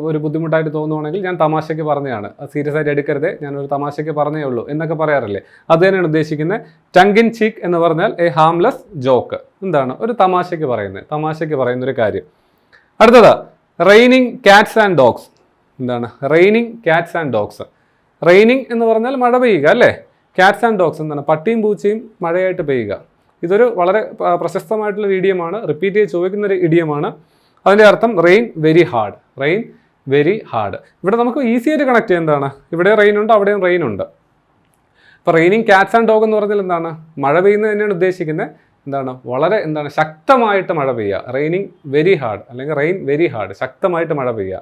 ഒരു ബുദ്ധിമുട്ടായിട്ട് തോന്നുവാണെങ്കിൽ ഞാൻ തമാശയ്ക്ക് പറഞ്ഞതാണ്, സീരിയസ് ആയിട്ട് എടുക്കരുത്, ഞാനൊരു തമാശയ്ക്ക് പറഞ്ഞേ ഉള്ളൂ എന്നൊക്കെ പറയാറില്ലേ, അത് തന്നെയാണ് ഉദ്ദേശിക്കുന്നത്. ടങ് ഇൻ ചീക്ക് എന്ന് പറഞ്ഞാൽ എ ഹാംലെസ് ജോക്ക്, എന്താണ് ഒരു തമാശയ്ക്ക് പറയുന്ന ഒരു കാര്യം. അടുത്തത് റെയിനിങ് കാറ്റ്സ് ആൻഡ് ഡോഗ്സ്. എന്താണ് raining cats and dogs? Raining എന്ന് പറഞ്ഞാൽ മഴ പെയ്യുക അല്ലേ. കാറ്റ്സ് ആൻഡ് ഡോഗ്സ് എന്താണ് പട്ടിയും പൂച്ചയും മഴയായിട്ട് പെയ്യുക. ഇതൊരു വളരെ പ്രശസ്തമായിട്ടുള്ള ഇഡിയമാണ്, റിപ്പീറ്റ് ചെയ്ത് ചോദിക്കുന്ന ഒരു ഇഡിയമാണ്. അതിൻ്റെ അർത്ഥം rain very hard, rain very hard. ഇവിടെ നമുക്ക് ഈസി ആയിട്ട് കണക്ട് ചെയ്യാം. എന്താണ് ഇവിടെ റെയിൻ ഉണ്ട്, അവിടെയും റെയിൻ ഉണ്ട്. ഇപ്പോൾ റെയിനിങ് കാറ്റ്സ് ആൻഡ് ഡോഗ് എന്ന് പറഞ്ഞാൽ എന്താണ് മഴ പെയ്യുന്നത് തന്നെയാണ് ഉദ്ദേശിക്കുന്നത്. എന്താണ് വളരെ ശക്തമായിട്ട് മഴ പെയ്യുക. റെയിനിങ് വെരി ഹാർഡ് അല്ലെങ്കിൽ റെയിൻ വെരി ഹാർഡ്, ശക്തമായിട്ട് മഴ പെയ്യുക.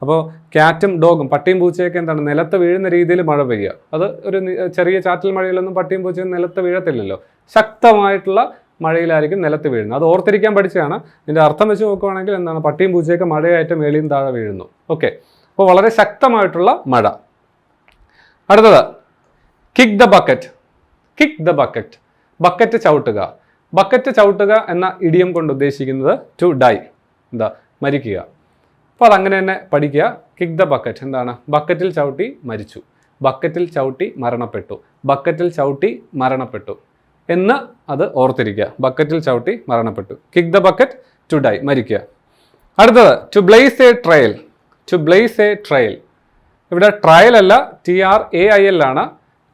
അപ്പോൾ ക്യാറ്റും ഡോഗും പട്ടിയും പൂച്ചയൊക്കെ എന്താണ് നിലത്ത് വീഴുന്ന രീതിയിൽ മഴ പെയ്യുക. അത് ഒരു ചെറിയ ചാറ്റൽ മഴയിലൊന്നും പട്ടിയും പൂച്ചയും നിലത്ത് വീഴത്തില്ലല്ലോ, ശക്തമായിട്ടുള്ള മഴയിലായിരിക്കും നിലത്ത് വീഴുന്നത്. അത് ഓർത്തിരിക്കാൻ പഠിച്ചതാണ്. ഇതിൻ്റെ അർത്ഥം വെച്ച് നോക്കുകയാണെങ്കിൽ എന്താണ് പട്ടിയും പൂച്ചയൊക്കെ മഴയായിട്ട് മേളിയും താഴെ വീഴുന്നു. ഓക്കെ, അപ്പോൾ വളരെ ശക്തമായിട്ടുള്ള മഴ. അടുത്തത് kick the bucket. Kick the bucket, bucket ചവിട്ടുക. ബക്കറ്റ് ചവിട്ടുക എന്ന ഇഡിയം കൊണ്ട് ഉദ്ദേശിക്കുന്നത് ടു ഡൈ, മരിക്കുക. അപ്പോൾ അതങ്ങനെ തന്നെ പഠിക്കുക. കിക്ക് ദ ബക്കറ്റ് എന്താണ് ബക്കറ്റിൽ ചവിട്ടി മരിച്ചു, ബക്കറ്റിൽ ചവിട്ടി മരണപ്പെട്ടു, ബക്കറ്റിൽ ചവിട്ടി മരണപ്പെട്ടു എന്ന് അത് ഓർത്തിരിക്കുക. ബക്കറ്റിൽ ചവിട്ടി മരണപ്പെട്ടു. Kick the bucket to die, മരിക്കുക. അടുത്തത് to blaze a trail. To blaze a trail, ഇവിടെ ട്രയൽ അല്ല TRAIL ആണ്.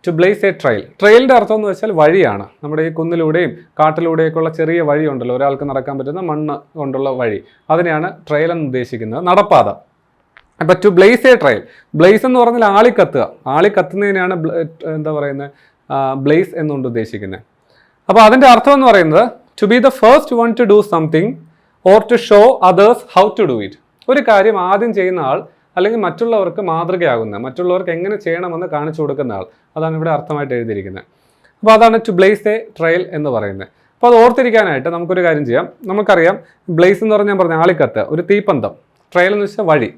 To blaze a trail. ട്രയലിൻ്റെ അർത്ഥം എന്ന് വെച്ചാൽ വഴിയാണ്. നമ്മുടെ ഈ കുന്നിലൂടെയും കാട്ടിലൂടെയൊക്കെ ഉള്ള ചെറിയ വഴി ഉണ്ടല്ലോ, ഒരാൾക്ക് നടക്കാൻ പറ്റുന്ന മണ്ണ് കൊണ്ടുള്ള വഴി, അതിനെയാണ് ട്രയൽ എന്ന് ഉദ്ദേശിക്കുന്നത്, നടപ്പാത. അപ്പം to blaze a trail, blaze എന്ന് പറഞ്ഞാൽ ആളിക്കത്തുക, ആളിക്കത്തുന്നതിനെയാണ് ബ്ലേസ് എന്നുകൊണ്ട് ഉദ്ദേശിക്കുന്നത്. അപ്പോൾ അതിൻ്റെ അർത്ഥം എന്ന് പറയുന്നത് to be the first one to do something or to show others how to do it. ഒരു കാര്യം ആദ്യം ചെയ്യുന്ന ആൾ, അല്ലെങ്കിൽ മറ്റുള്ളവർക്ക് മാതൃകയാകുന്ന, മറ്റുള്ളവർക്ക് എങ്ങനെ ചെയ്യണമെന്ന് കാണിച്ചു കൊടുക്കുന്ന ആൾ, അതാണ് ഇവിടെ അർത്ഥമായിട്ട് എഴുതിയിരിക്കുന്നത്. അപ്പോൾ അതാണ് ടു ബ്ലേസ് എ ട്രയൽ എന്ന് പറയുന്നത്. അപ്പോൾ അത് ഓർത്തിരിക്കാനായിട്ട് നമുക്കൊരു കാര്യം ചെയ്യാം. നമുക്കറിയാം ബ്ലേസ് എന്ന് പറഞ്ഞാൽ പറഞ്ഞ ആളിക്കത്ത്, ഒരു തീപ്പന്തം. ട്രയൽ എന്ന് വെച്ചാൽ വഴി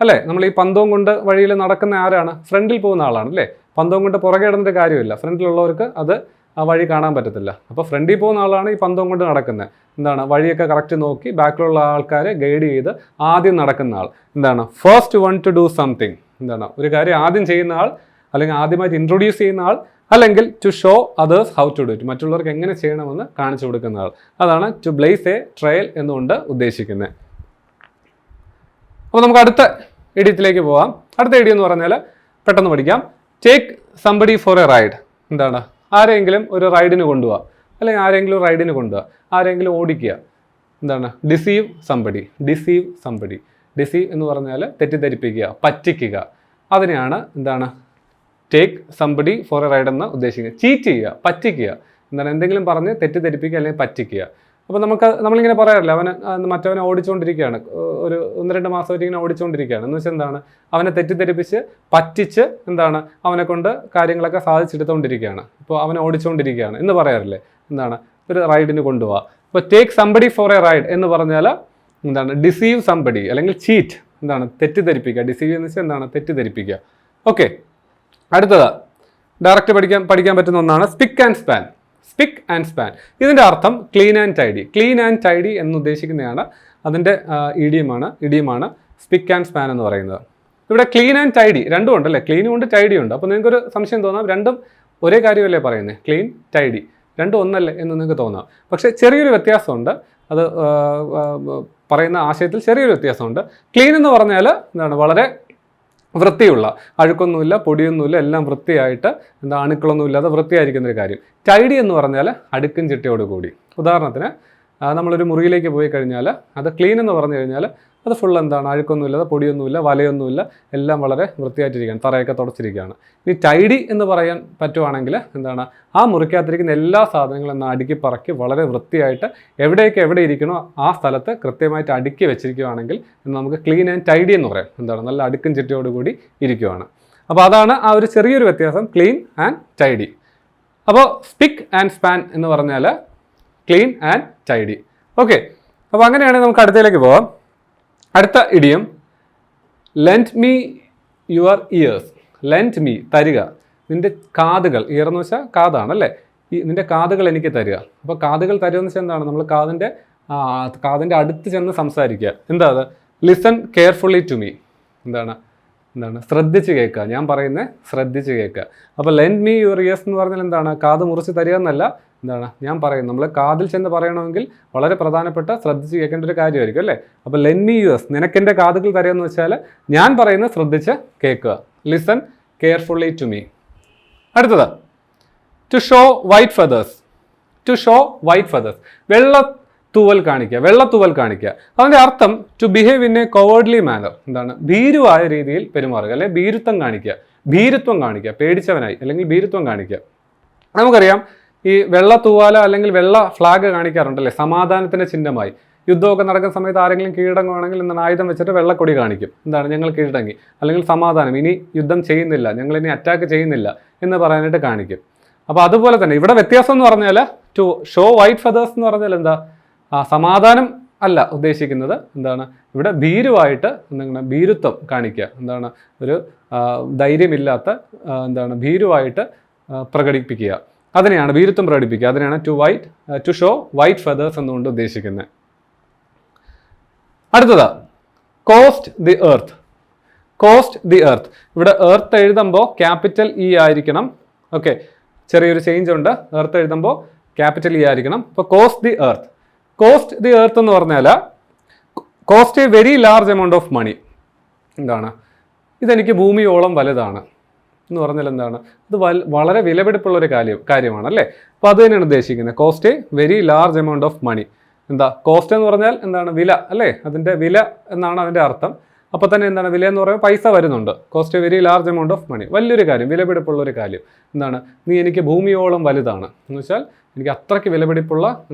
അല്ലേ. നമ്മൾ ഈ പന്തവും കൊണ്ട് വഴിയിൽ നടക്കുന്ന ആരാണ്? ഫ്രണ്ടിൽ പോകുന്ന ആളാണ് അല്ലേ. പന്തവും കൊണ്ട് പുറകെ ഇടുന്നൊരു കാര്യമില്ല, ഫ്രണ്ടിലുള്ളവർക്ക് അത് ആ വഴി കാണാൻ പറ്റത്തില്ല. അപ്പോൾ ഫ്രണ്ടിൽ പോകുന്ന ആളാണ് ഈ പന്തവും കൊണ്ട് നടക്കുന്നത്. എന്താണ് വഴിയൊക്കെ കറക്റ്റ് നോക്കി ബാക്കിലുള്ള ആൾക്കാരെ ഗൈഡ് ചെയ്ത് ആദ്യം നടക്കുന്ന ആൾ. എന്താണ് first one to do something, എന്താണ് ഒരു കാര്യം ആദ്യം ചെയ്യുന്ന ആൾ, അല്ലെങ്കിൽ ആദ്യമായിട്ട് ഇൻട്രൊഡ്യൂസ് ചെയ്യുന്ന ആൾ, അല്ലെങ്കിൽ to show others how to do it, മറ്റുള്ളവർക്ക് എങ്ങനെ ചെയ്യണമെന്ന് കാണിച്ചു കൊടുക്കുന്ന ആൾ. അതാണ് ടു ബ്ലേസ് എ ട്രയൽ എന്നുകൊണ്ട് ഉദ്ദേശിക്കുന്നത്. അപ്പോൾ നമുക്ക് അടുത്ത എഡിയത്തിലേക്ക് പോവാം. അടുത്ത എഡിയം എന്ന് പറഞ്ഞാൽ പെട്ടെന്ന് പഠിക്കാം. Take somebody for a ride. എന്താണ് ആരെങ്കിലും ഒരു റൈഡിന് കൊണ്ടുപോവുക, അല്ലെങ്കിൽ ആരെങ്കിലും റൈഡിന് കൊണ്ടുപോവുക, ആരെങ്കിലും ഓടിക്കുക. എന്താണ് deceive somebody, deceive somebody. Deceive എന്ന് പറഞ്ഞാൽ തെറ്റിദ്ധരിപ്പിക്കുക, പറ്റിക്കുക. അതിനെയാണ് എന്താണ് take somebody for a ride എന്ന് ഉദ്ദേശിക്കുന്നത്. ചീറ്റ് ചെയ്യുക, പറ്റിക്കുക. എന്താണ് എന്തെങ്കിലും പറഞ്ഞ് തെറ്റിദ്ധരിപ്പിക്കുക അല്ലെങ്കിൽ പറ്റിക്കുക. അപ്പോൾ നമ്മളിങ്ങനെ പറയാറില്ല, മറ്റവനെ ഓടിച്ചുകൊണ്ടിരിക്കുകയാണ്, ഒരു 1-2 മാസമായിട്ട് ഇങ്ങനെ ഓടിച്ചുകൊണ്ടിരിക്കുകയാണ് എന്ന് വെച്ചാൽ എന്താണ് അവനെ തെറ്റിദ്ധരിപ്പിച്ച് പറ്റിച്ച് എന്താണ് അവനെ കൊണ്ട് കാര്യങ്ങളൊക്കെ സാധിച്ചെടുത്തുകൊണ്ടിരിക്കുകയാണ്. ഇപ്പോൾ അവനെ ഓടിച്ചുകൊണ്ടിരിക്കുകയാണ് എന്ന് പറയാറില്ലേ. എന്താണ് ഒരു റൈഡിന് കൊണ്ടുപോവുക. ഇപ്പോൾ take somebody for a ride എന്ന് പറഞ്ഞാൽ എന്താണ് ഡിസീവ് സംബഡി അല്ലെങ്കിൽ ചീറ്റ്, എന്താണ് തെറ്റിദ്ധരിപ്പിക്കുക. ഡിസീവ് എന്ന് വെച്ചാൽ എന്താണ് തെറ്റിദ്ധരിപ്പിക്കുക. ഓക്കെ, അടുത്തത് ഡയറക്റ്റ് പഠിക്കാൻ പറ്റുന്ന ഒന്നാണ് സ്പിക്ക് ആൻഡ് സ്പാൻ. സ്പിക്ക് ആൻഡ് സ്പാൻ, ഇതിൻ്റെ അർത്ഥം clean and tidy. Clean and tidy എന്ന് ഉദ്ദേശിക്കുന്നതാണ് അതിൻ്റെ ഇഡിയമാണ് സ്പിക്ക് ആൻഡ് സ്പാൻ എന്ന് പറയുന്നത്. ഇവിടെ ക്ലീൻ ആൻഡ് ടൈഡി രണ്ടും ഉണ്ടല്ലേ, ക്ലീനും ഉണ്ട് ടൈഡിയും ഉണ്ട്. അപ്പോൾ നിങ്ങൾക്കൊരു സംശയം തോന്നാം, രണ്ടും ഒരേ കാര്യമല്ലേ പറയുന്നത്, ക്ലീൻ ടൈഡി രണ്ടും ഒന്നല്ലേ എന്ന് നിങ്ങൾക്ക് തോന്നാം. പക്ഷേ ചെറിയൊരു വ്യത്യാസമുണ്ട്, അത് പറയുന്ന ആശയത്തിൽ ചെറിയൊരു വ്യത്യാസമുണ്ട്. ക്ലീൻ എന്ന് പറഞ്ഞാൽ എന്താണ് വളരെ വൃത്തിയുള്ള, അഴുക്കൊന്നുമില്ല പൊടിയൊന്നുമില്ല, എല്ലാം വൃത്തിയായിട്ട് അണുക്കളൊന്നുമില്ലാതെ വൃത്തിയായിരിക്കുന്നൊരു കാര്യം. ടൈഡി എന്ന് പറഞ്ഞാൽ അടുക്കും ചിട്ടയോട് കൂടി. ഉദാഹരണത്തിന് നമ്മളൊരു മുറിയിലേക്ക് പോയി കഴിഞ്ഞാൽ അത് ക്ലീൻ എന്ന് പറഞ്ഞു കഴിഞ്ഞാൽ അത് ഫുൾ എന്താണ് അഴുക്കൊന്നുമില്ലാതെ പൊടിയൊന്നുമില്ല വലയൊന്നുമില്ല, എല്ലാം വളരെ വൃത്തിയായിട്ടിരിക്കുകയാണ്, തറയൊക്കെ തുടച്ചിരിക്കുകയാണ്. ഇനി ടൈഡി എന്ന് പറയാൻ പറ്റുവാണെങ്കിൽ എന്താണ് ആ മുറിക്കകത്തിരിക്കുന്ന എല്ലാ സാധനങ്ങളും അടുക്കി പറക്കി വളരെ വൃത്തിയായിട്ട് എവിടെ ഇരിക്കണോ ആ സ്ഥലത്ത് കൃത്യമായിട്ട് അടുക്കി വെച്ചിരിക്കുകയാണെങ്കിൽ നമുക്ക് ക്ലീൻ ആൻഡ് ടൈഡി എന്ന് പറയാം. എന്താണ് നല്ല അടുക്കും ചിട്ടയോടുകൂടി ഇരിക്കുകയാണ്. അപ്പോൾ അതാണ് ആ ഒരു ചെറിയൊരു വ്യത്യാസം, ക്ലീൻ ആൻഡ് ടൈഡി. അപ്പോൾ സ്പിക്ക് ആൻഡ് സ്പാൻ എന്ന് പറഞ്ഞാൽ ക്ലീൻ ആൻഡ് ടൈഡി. ഓക്കെ, അപ്പോൾ അങ്ങനെയാണെങ്കിൽ നമുക്ക് അടുത്തയിലേക്ക് പോവാം. അടുത്ത idiom lent me your years. Lent me തരിക, നിൻ്റെ കാതുകൾ. ഇയർ എന്ന് വെച്ചാൽ കാതാണല്ലേ, നിൻ്റെ കാതുകൾ എനിക്ക് തരിക. അപ്പോൾ കാതുകൾ തരുക എന്ന് വെച്ചാൽ എന്താണ് നമ്മൾ കാതിൻ്റെ കാതിൻ്റെ അടുത്ത് ചെന്ന് സംസാരിക്കുക. എന്താ അത്? Listen carefully to me. എന്താണ് ശ്രദ്ധിച്ച് കേൾക്കുക, ഞാൻ പറയുന്നത് ശ്രദ്ധിച്ച് കേൾക്കുക. അപ്പോൾ ലെൻഡ് മീ യുവർ ഇയേഴ്സ് എന്ന് പറഞ്ഞാൽ എന്താണ്? കാത് മുറിച്ച് തരിക എന്നല്ല, ഞാൻ പറയുന്നത് നമ്മൾ കാതിൽ ചെന്ന് പറയണമെങ്കിൽ വളരെ പ്രധാനപ്പെട്ട ശ്രദ്ധിച്ച് കേൾക്കേണ്ട ഒരു കാര്യമായിരിക്കും അല്ലേ. അപ്പോൾ ലെൻഡ് മീ യുവേഴ്സ്, നിനക്കെൻ്റെ കാതുകൾ തരിക എന്ന് വെച്ചാൽ ഞാൻ പറയുന്നത് ശ്രദ്ധിച്ച് കേൾക്കുക. Listen carefully to me. അടുത്തത് to show white feathers. To show white feathers, വെള്ള തൂവൽ കാണിക്കുക. അതിൻ്റെ അർത്ഥം to behave in a cowardly manner. ഭീരുവായ രീതിയിൽ പെരുമാറുക, അല്ലെങ്കിൽ ഭീരുത്വം കാണിക്കുക, പേടിച്ചവനായി അല്ലെങ്കിൽ ഭീരുത്വം കാണിക്കുക. നമുക്കറിയാം ഈ വെള്ള തൂവാല അല്ലെങ്കിൽ വെള്ള ഫ്ലാഗ് കാണിക്കാറുണ്ടല്ലേ, സമാധാനത്തിൻ്റെ ചിഹ്നമായി. യുദ്ധമൊക്കെ നടക്കുന്ന സമയത്ത് ആരെങ്കിലും കീഴടങ്ങുവാണെങ്കിൽ ആയുധം വെച്ചിട്ട് വെള്ളക്കൊടി കാണിക്കും. ഞങ്ങൾ കീഴടങ്ങി, അല്ലെങ്കിൽ സമാധാനം, ഇനി യുദ്ധം ചെയ്യുന്നില്ല, ഞങ്ങൾ ഇനി അറ്റാക്ക് ചെയ്യുന്നില്ല എന്ന് പറയാനായിട്ട് കാണിക്കും. അപ്പോൾ അതുപോലെ തന്നെ ഇവിടെ വ്യത്യാസം എന്ന് പറഞ്ഞാൽ ടു ഷോ വൈറ്റ് ഫെതേഴ്സ് എന്ന് പറഞ്ഞാൽ എന്താ? സമാധാനം അല്ല ഉദ്ദേശിക്കുന്നത്. ഇവിടെ ഭീരുവായിട്ട് ഭീരുത്വം കാണിക്കുക. ഒരു ധൈര്യമില്ലാത്ത ഭീരുവായിട്ട് പ്രകടിപ്പിക്കുക. അതിനെയാണ് ഭീരുത്വം പ്രകടിപ്പിക്കുക. അതിനെയാണ് ടു ഷോ വൈറ്റ് ഫെതേഴ്സ് എന്നുകൊണ്ട് ഉദ്ദേശിക്കുന്നത്. അടുത്തത് കോസ്റ്റ് ദി എർത്ത്. ഇവിടെ എർത്ത് എഴുതുമ്പോൾ ക്യാപിറ്റൽ ഇ ആയിരിക്കണം. ഓക്കെ, ചെറിയൊരു ചേഞ്ച് ഉണ്ട്. എർത്ത് എഴുതുമ്പോൾ ക്യാപിറ്റൽ ഇ ആയിരിക്കണം. അപ്പോൾ കോസ്റ്റ് ദി എർത്ത് എന്ന് പറഞ്ഞാൽ cost a very large amount of money. ഇതെനിക്ക് ഭൂമിയോളം വലുതാണ് എന്ന് പറഞ്ഞാൽ ഇത് വളരെ വിലപിടിപ്പുള്ളൊരു കാര്യമാണ് അല്ലേ. അപ്പോൾ അത് തന്നെയാണ് ഉദ്ദേശിക്കുന്നത്. Cost a very large amount of money. Cost എന്ന് പറഞ്ഞാൽ വില അല്ലേ, അതിൻ്റെ വില എന്നാണ് അതിൻ്റെ അർത്ഥം. അപ്പോൾ തന്നെ വില എന്ന് പറയുമ്പോൾ പൈസ വരുന്നുണ്ട്. Cost a very large amount of money, വലിയൊരു കാര്യം, വിലപിടിപ്പുള്ളൊരു കാര്യം. നീ എനിക്ക് ഭൂമിയോളം വലുതാണ് എന്ന് വെച്ചാൽ എനിക്ക് അത്രയ്ക്ക് വിലപിടിപ്പുള്ള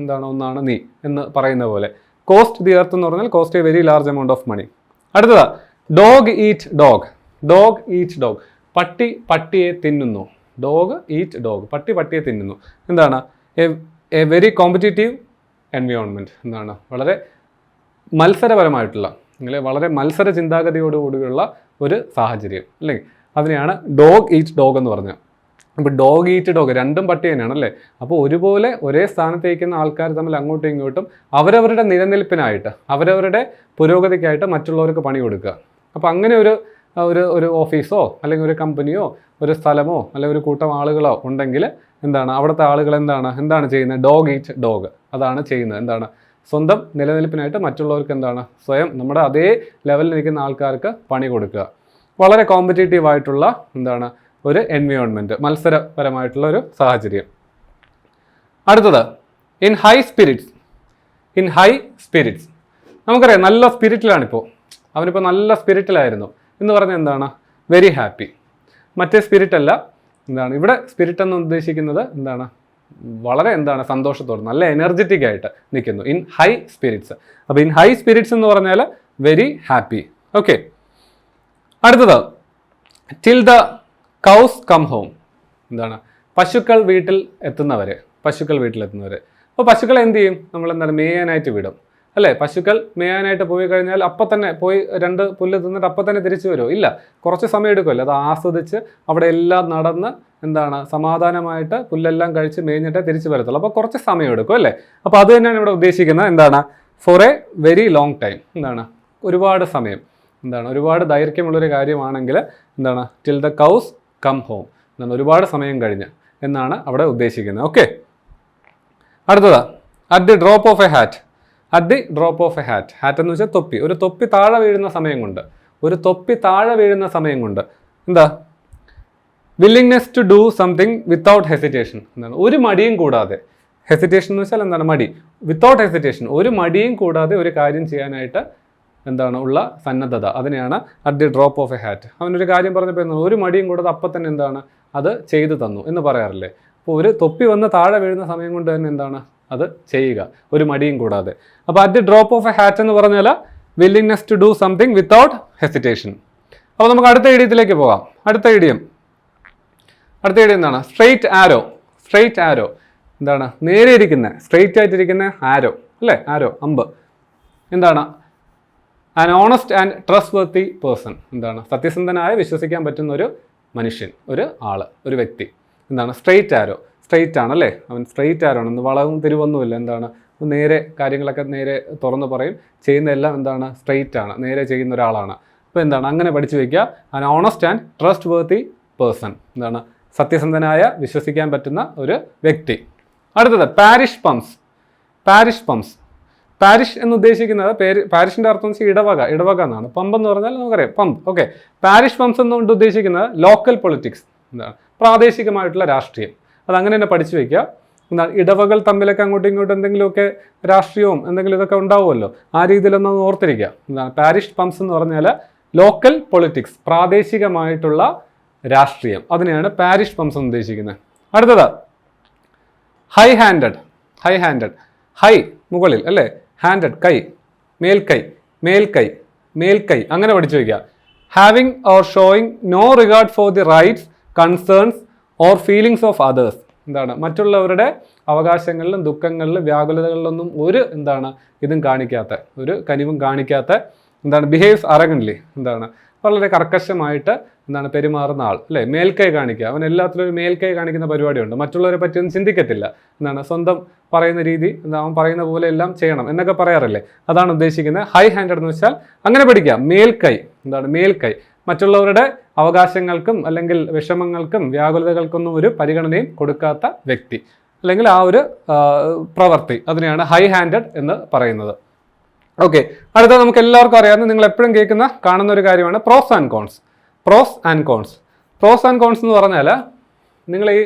ഒന്നാണ് നീ എന്ന് പറയുന്ന പോലെ. കോസ്റ്റ് ദി എർത്ത് എന്ന് പറഞ്ഞാൽ cost a very large amount of money. അടുത്തതാ ഡോഗ് ഈറ്റ് ഡോഗ്. പട്ടി പട്ടിയെ തിന്നുന്നു. പട്ടി പട്ടിയെ തിന്നുന്നു. A very competitive environment. വളരെ മത്സരപരമായിട്ടുള്ള, വളരെ മത്സര ചിന്താഗതിയോടുകൂടിയുള്ള ഒരു സാഹചര്യം അല്ലേ. അതിനെയാണ് ഡോഗ് ഈറ്റ് ഡോഗ് എന്ന് പറഞ്ഞത്. അപ്പോൾ ഡോഗ് ഈറ്റ് ഡോഗ് രണ്ടും പട്ടി തന്നെയാണ് അല്ലേ. അപ്പോൾ ഒരുപോലെ ഒരേ സ്ഥാനത്തേക്കുന്ന ആൾക്കാർ തമ്മിൽ അങ്ങോട്ടും ഇങ്ങോട്ടും അവരവരുടെ നിലനിൽപ്പിനായിട്ട്, അവരവരുടെ പുരോഗതിക്കായിട്ട് മറ്റുള്ളവർക്ക് പണി കൊടുക്കുക. അപ്പോൾ അങ്ങനെ ഒരു ഓഫീസോ അല്ലെങ്കിൽ ഒരു കമ്പനിയോ ഒരു സ്ഥലമോ അല്ലെങ്കിൽ ഒരു കൂട്ടം ആളുകളോ ഉണ്ടെങ്കിൽ അവിടുത്തെ ആളുകൾ എന്താണ് ചെയ്യുന്നത്? ഡോഗ് ഈറ്റ് ഡോഗ് അതാണ് ചെയ്യുന്നത്. സ്വന്തം നിലനിൽപ്പിനായിട്ട് മറ്റുള്ളവർക്ക് സ്വയം നമ്മുടെ അതേ ലെവലിൽ നിൽക്കുന്ന ആൾക്കാർക്ക് പണി കൊടുക്കുക. വളരെ കോമ്പറ്റീറ്റീവ് ആയിട്ടുള്ള ഒരു എൻവയോൺമെൻറ്റ്, മത്സരപരമായിട്ടുള്ള ഒരു സാഹചര്യം. അടുത്തത് ഇൻ ഹൈ സ്പിരിറ്റ്സ്. നമുക്കറിയാം നല്ല സ്പിരിറ്റിലാണിപ്പോൾ, അവനിപ്പോൾ നല്ല സ്പിരിറ്റിലായിരുന്നു എന്ന് പറഞ്ഞാൽ വെരി ഹാപ്പി. മറ്റേ സ്പിരിറ്റ് അല്ല. ഇവിടെ സ്പിരിറ്റ് എന്ന് ഉദ്ദേശിക്കുന്നത് വളരെ സന്തോഷത്തോടെ നല്ല എനർജറ്റിക് ആയിട്ട് നിൽക്കുന്നു. In high spirits. അപ്പോൾ ഇൻ ഹൈ സ്പിരിറ്റ്സ് എന്ന് പറഞ്ഞാൽ വെരി ഹാപ്പി. ഓക്കെ, അടുത്തത് till the cows come home. പശുക്കൾ വീട്ടിൽ എത്തുന്നവരെ. അപ്പോൾ പശുക്കളെ എന്ത് ചെയ്യും? നമ്മൾ മേയാനായിട്ട് വിടും അല്ലേ. പശുക്കൾ മേയാനായിട്ട് പോയി കഴിഞ്ഞാൽ അപ്പം തന്നെ പോയി 2 പുല്ല് തിന്നിട്ട് അപ്പം തന്നെ തിരിച്ചു വരുമോ? ഇല്ല, കുറച്ച് സമയം എടുക്കുമല്ലോ. അത് ആസ്വദിച്ച് അവിടെ എല്ലാം നടന്ന് സമാധാനമായിട്ട് പുല്ലെല്ലാം കഴിച്ച് മേഞ്ഞിട്ടേ തിരിച്ചു വരത്തുള്ളൂ. അപ്പോൾ കുറച്ച് സമയം എടുക്കും അല്ലേ. അപ്പോൾ അത് തന്നെയാണ് ഇവിടെ ഉദ്ദേശിക്കുന്നത്. For a very long time. ഒരുപാട് സമയം. ഒരുപാട് ദൈർഘ്യമുള്ളൊരു കാര്യമാണെങ്കിൽ till the cows come home. ഒരുപാട് സമയം കഴിഞ്ഞ് എന്നാണ് അവിടെ ഉദ്ദേശിക്കുന്നത്. ഓക്കെ, അടുത്തത് at the drop of a hat. Hat എന്ന് വെച്ചാൽ തൊപ്പി. ഒരു തൊപ്പി താഴെ വീഴുന്ന സമയം കൊണ്ട് willingness to do something without hesitation. ഒരു മടിയും കൂടാതെ. ഹെസിറ്റേഷൻ എന്ന് വെച്ചാൽ മടി. വിത്തൗട്ട് ഹെസിറ്റേഷൻ, ഒരു മടിയും കൂടാതെ ഒരു കാര്യം ചെയ്യാനായിട്ട് ഉള്ള സന്നദ്ധത. അതിനെയാണ് at the drop of a hat. അവനൊരു കാര്യം പറഞ്ഞപ്പോൾ ഒരു മടിയും കൂടാതെ അപ്പം തന്നെ അത് ചെയ്തു തന്നു എന്ന് പറയാറില്ലേ. അപ്പോൾ ഒരു തൊപ്പി വന്ന് താഴെ വീഴുന്ന സമയം കൊണ്ട് തന്നെ അത് ചെയ്യുക, ഒരു മടിയും കൂടാതെ. അപ്പോൾ at the drop of a hat എന്ന് പറഞ്ഞാൽ willingness to do something without hesitation. അപ്പോൾ നമുക്ക് അടുത്ത ഇഡിയത്തിലേക്ക് പോകാം. അടുത്ത ഇഡിയം സ്ട്രെയിറ്റ് ആരോ. നേരെ ഇരിക്കുന്ന, സ്ട്രെയിറ്റ് ആയിട്ടിരിക്കുന്ന ആരോ അല്ലേ. ആരോ, അമ്പ്. An honest and trustworthy person. സത്യസന്ധനായ, വിശ്വസിക്കാൻ പറ്റുന്ന ഒരു മനുഷ്യൻ, ഒരു ആള്, ഒരു വ്യക്തി. സ്ട്രെയിറ്റ് ആരോ. സ്ട്രെയിറ്റ് ആണല്ലേ, അവൻ സ്ട്രെയിറ്റ് ആരോ ആണ്. വളവും തിരിവൊന്നുമില്ല. നേരെ കാര്യങ്ങളൊക്കെ നേരെ തുറന്നു പറയും, ചെയ്യുന്ന എല്ലാം എന്താണ് സ്ട്രെയിറ്റ് ആണ്, നേരെ ചെയ്യുന്ന ഒരാളാണ്. അപ്പോൾ എന്താണ് അങ്ങനെ പഠിച്ചു വയ്ക്കുക. An honest and trustworthy person, എന്താണ് സത്യസന്ധനായ വിശ്വസിക്കാൻ പറ്റുന്ന ഒരു വ്യക്തി. അടുത്തത് parish pumps. Parish pumps, parish എന്ന് ഉദ്ദേശിക്കുന്നത് പാരിഷിൻ്റെ അർത്ഥം വെച്ചാൽ ഇടവക എന്നാണ്. പമ്പ് എന്ന് പറഞ്ഞാൽ നമുക്കറിയാം പമ്പ്. ഓക്കെ, പാരിഷ് പംപ്സ് എന്നുകൊണ്ട് ഉദ്ദേശിക്കുന്നത് ലോക്കൽ പൊളിറ്റിക്സ്, എന്താണ് പ്രാദേശികമായിട്ടുള്ള രാഷ്ട്രീയം. അത് അങ്ങനെ തന്നെ പഠിച്ചു വയ്ക്കുക. എന്താണ് ഇടവകൾ തമ്മിലൊക്കെ അങ്ങോട്ടും ഇങ്ങോട്ടും എന്തെങ്കിലുമൊക്കെ രാഷ്ട്രീയവും എന്തെങ്കിലും ഇതൊക്കെ ഉണ്ടാവുമല്ലോ, ആ രീതിയിലൊന്നും ഓർത്തിരിക്കുക. എന്താണ് പാരിഷ് പംപ്സ് എന്ന് പറഞ്ഞാൽ ലോക്കൽ പൊളിറ്റിക്സ്, പ്രാദേശികമായിട്ടുള്ള രാഷ്ട്രീയം, അതിനെയാണ് പാരിഷ് പംപ്സ് എന്ന് ഉദ്ദേശിക്കുന്നത്. അടുത്തത് high handed. High handed, high മുകളിൽ അല്ലേ, ഹാൻഡഡ് കൈ, മേൽക്കൈ, മേൽക്കൈ, മേൽക്കൈ, അങ്ങനെ പഠിച്ചു വയ്ക്കുക. Having or showing no regard for the rights, concerns or feelings of others. എന്താണ് മറ്റുള്ളവരുടെ അവകാശങ്ങളിലും ദുഃഖങ്ങളിലും വ്യാകുലതകളിലൊന്നും ഒരു ഇതും കാണിക്കാത്ത, ഒരു കനിവും കാണിക്കാത്ത, ബിഹേവ്സ് അറഗൻ്റ്ലി, വളരെ കർക്കശമായിട്ട് പെരുമാറുന്ന ആൾ അല്ലേ. മേൽക്കൈ കാണിക്കുക, അവൻ എല്ലാത്തിലും ഒരു മേൽക്കൈ കാണിക്കുന്ന പരിപാടിയുണ്ട്, മറ്റുള്ളവരെ പറ്റിയൊന്നും ചിന്തിക്കത്തില്ല. സ്വന്തം പറയുന്ന രീതി, അവൻ പറയുന്ന പോലെ എല്ലാം ചെയ്യണം എന്നൊക്കെ പറയാറില്ലേ, അതാണ് ഉദ്ദേശിക്കുന്നത്. ഹൈ ഹാൻഡഡ് എന്ന് വെച്ചാൽ അങ്ങനെ പഠിക്കുക, മേൽക്കൈ, മേൽക്കൈ, മറ്റുള്ളവരുടെ അവകാശങ്ങൾക്കും അല്ലെങ്കിൽ വിഷമങ്ങൾക്കും വ്യാകുലതകൾക്കൊന്നും ഒരു പരിഗണനയും കൊടുക്കാത്ത വ്യക്തി, അല്ലെങ്കിൽ ആ ഒരു പ്രവൃത്തി, അതിനെയാണ് ഹൈ ഹാൻഡഡ് എന്ന് പറയുന്നത്. ഓക്കെ, അടുത്ത നമുക്ക് എല്ലാവർക്കും അറിയാവുന്ന, നിങ്ങൾ എപ്പോഴും കാണുന്ന ഒരു കാര്യമാണ് pros and cons. Pros and cons. Pros and cons എന്ന് പറഞ്ഞാൽ നിങ്ങൾ ഈ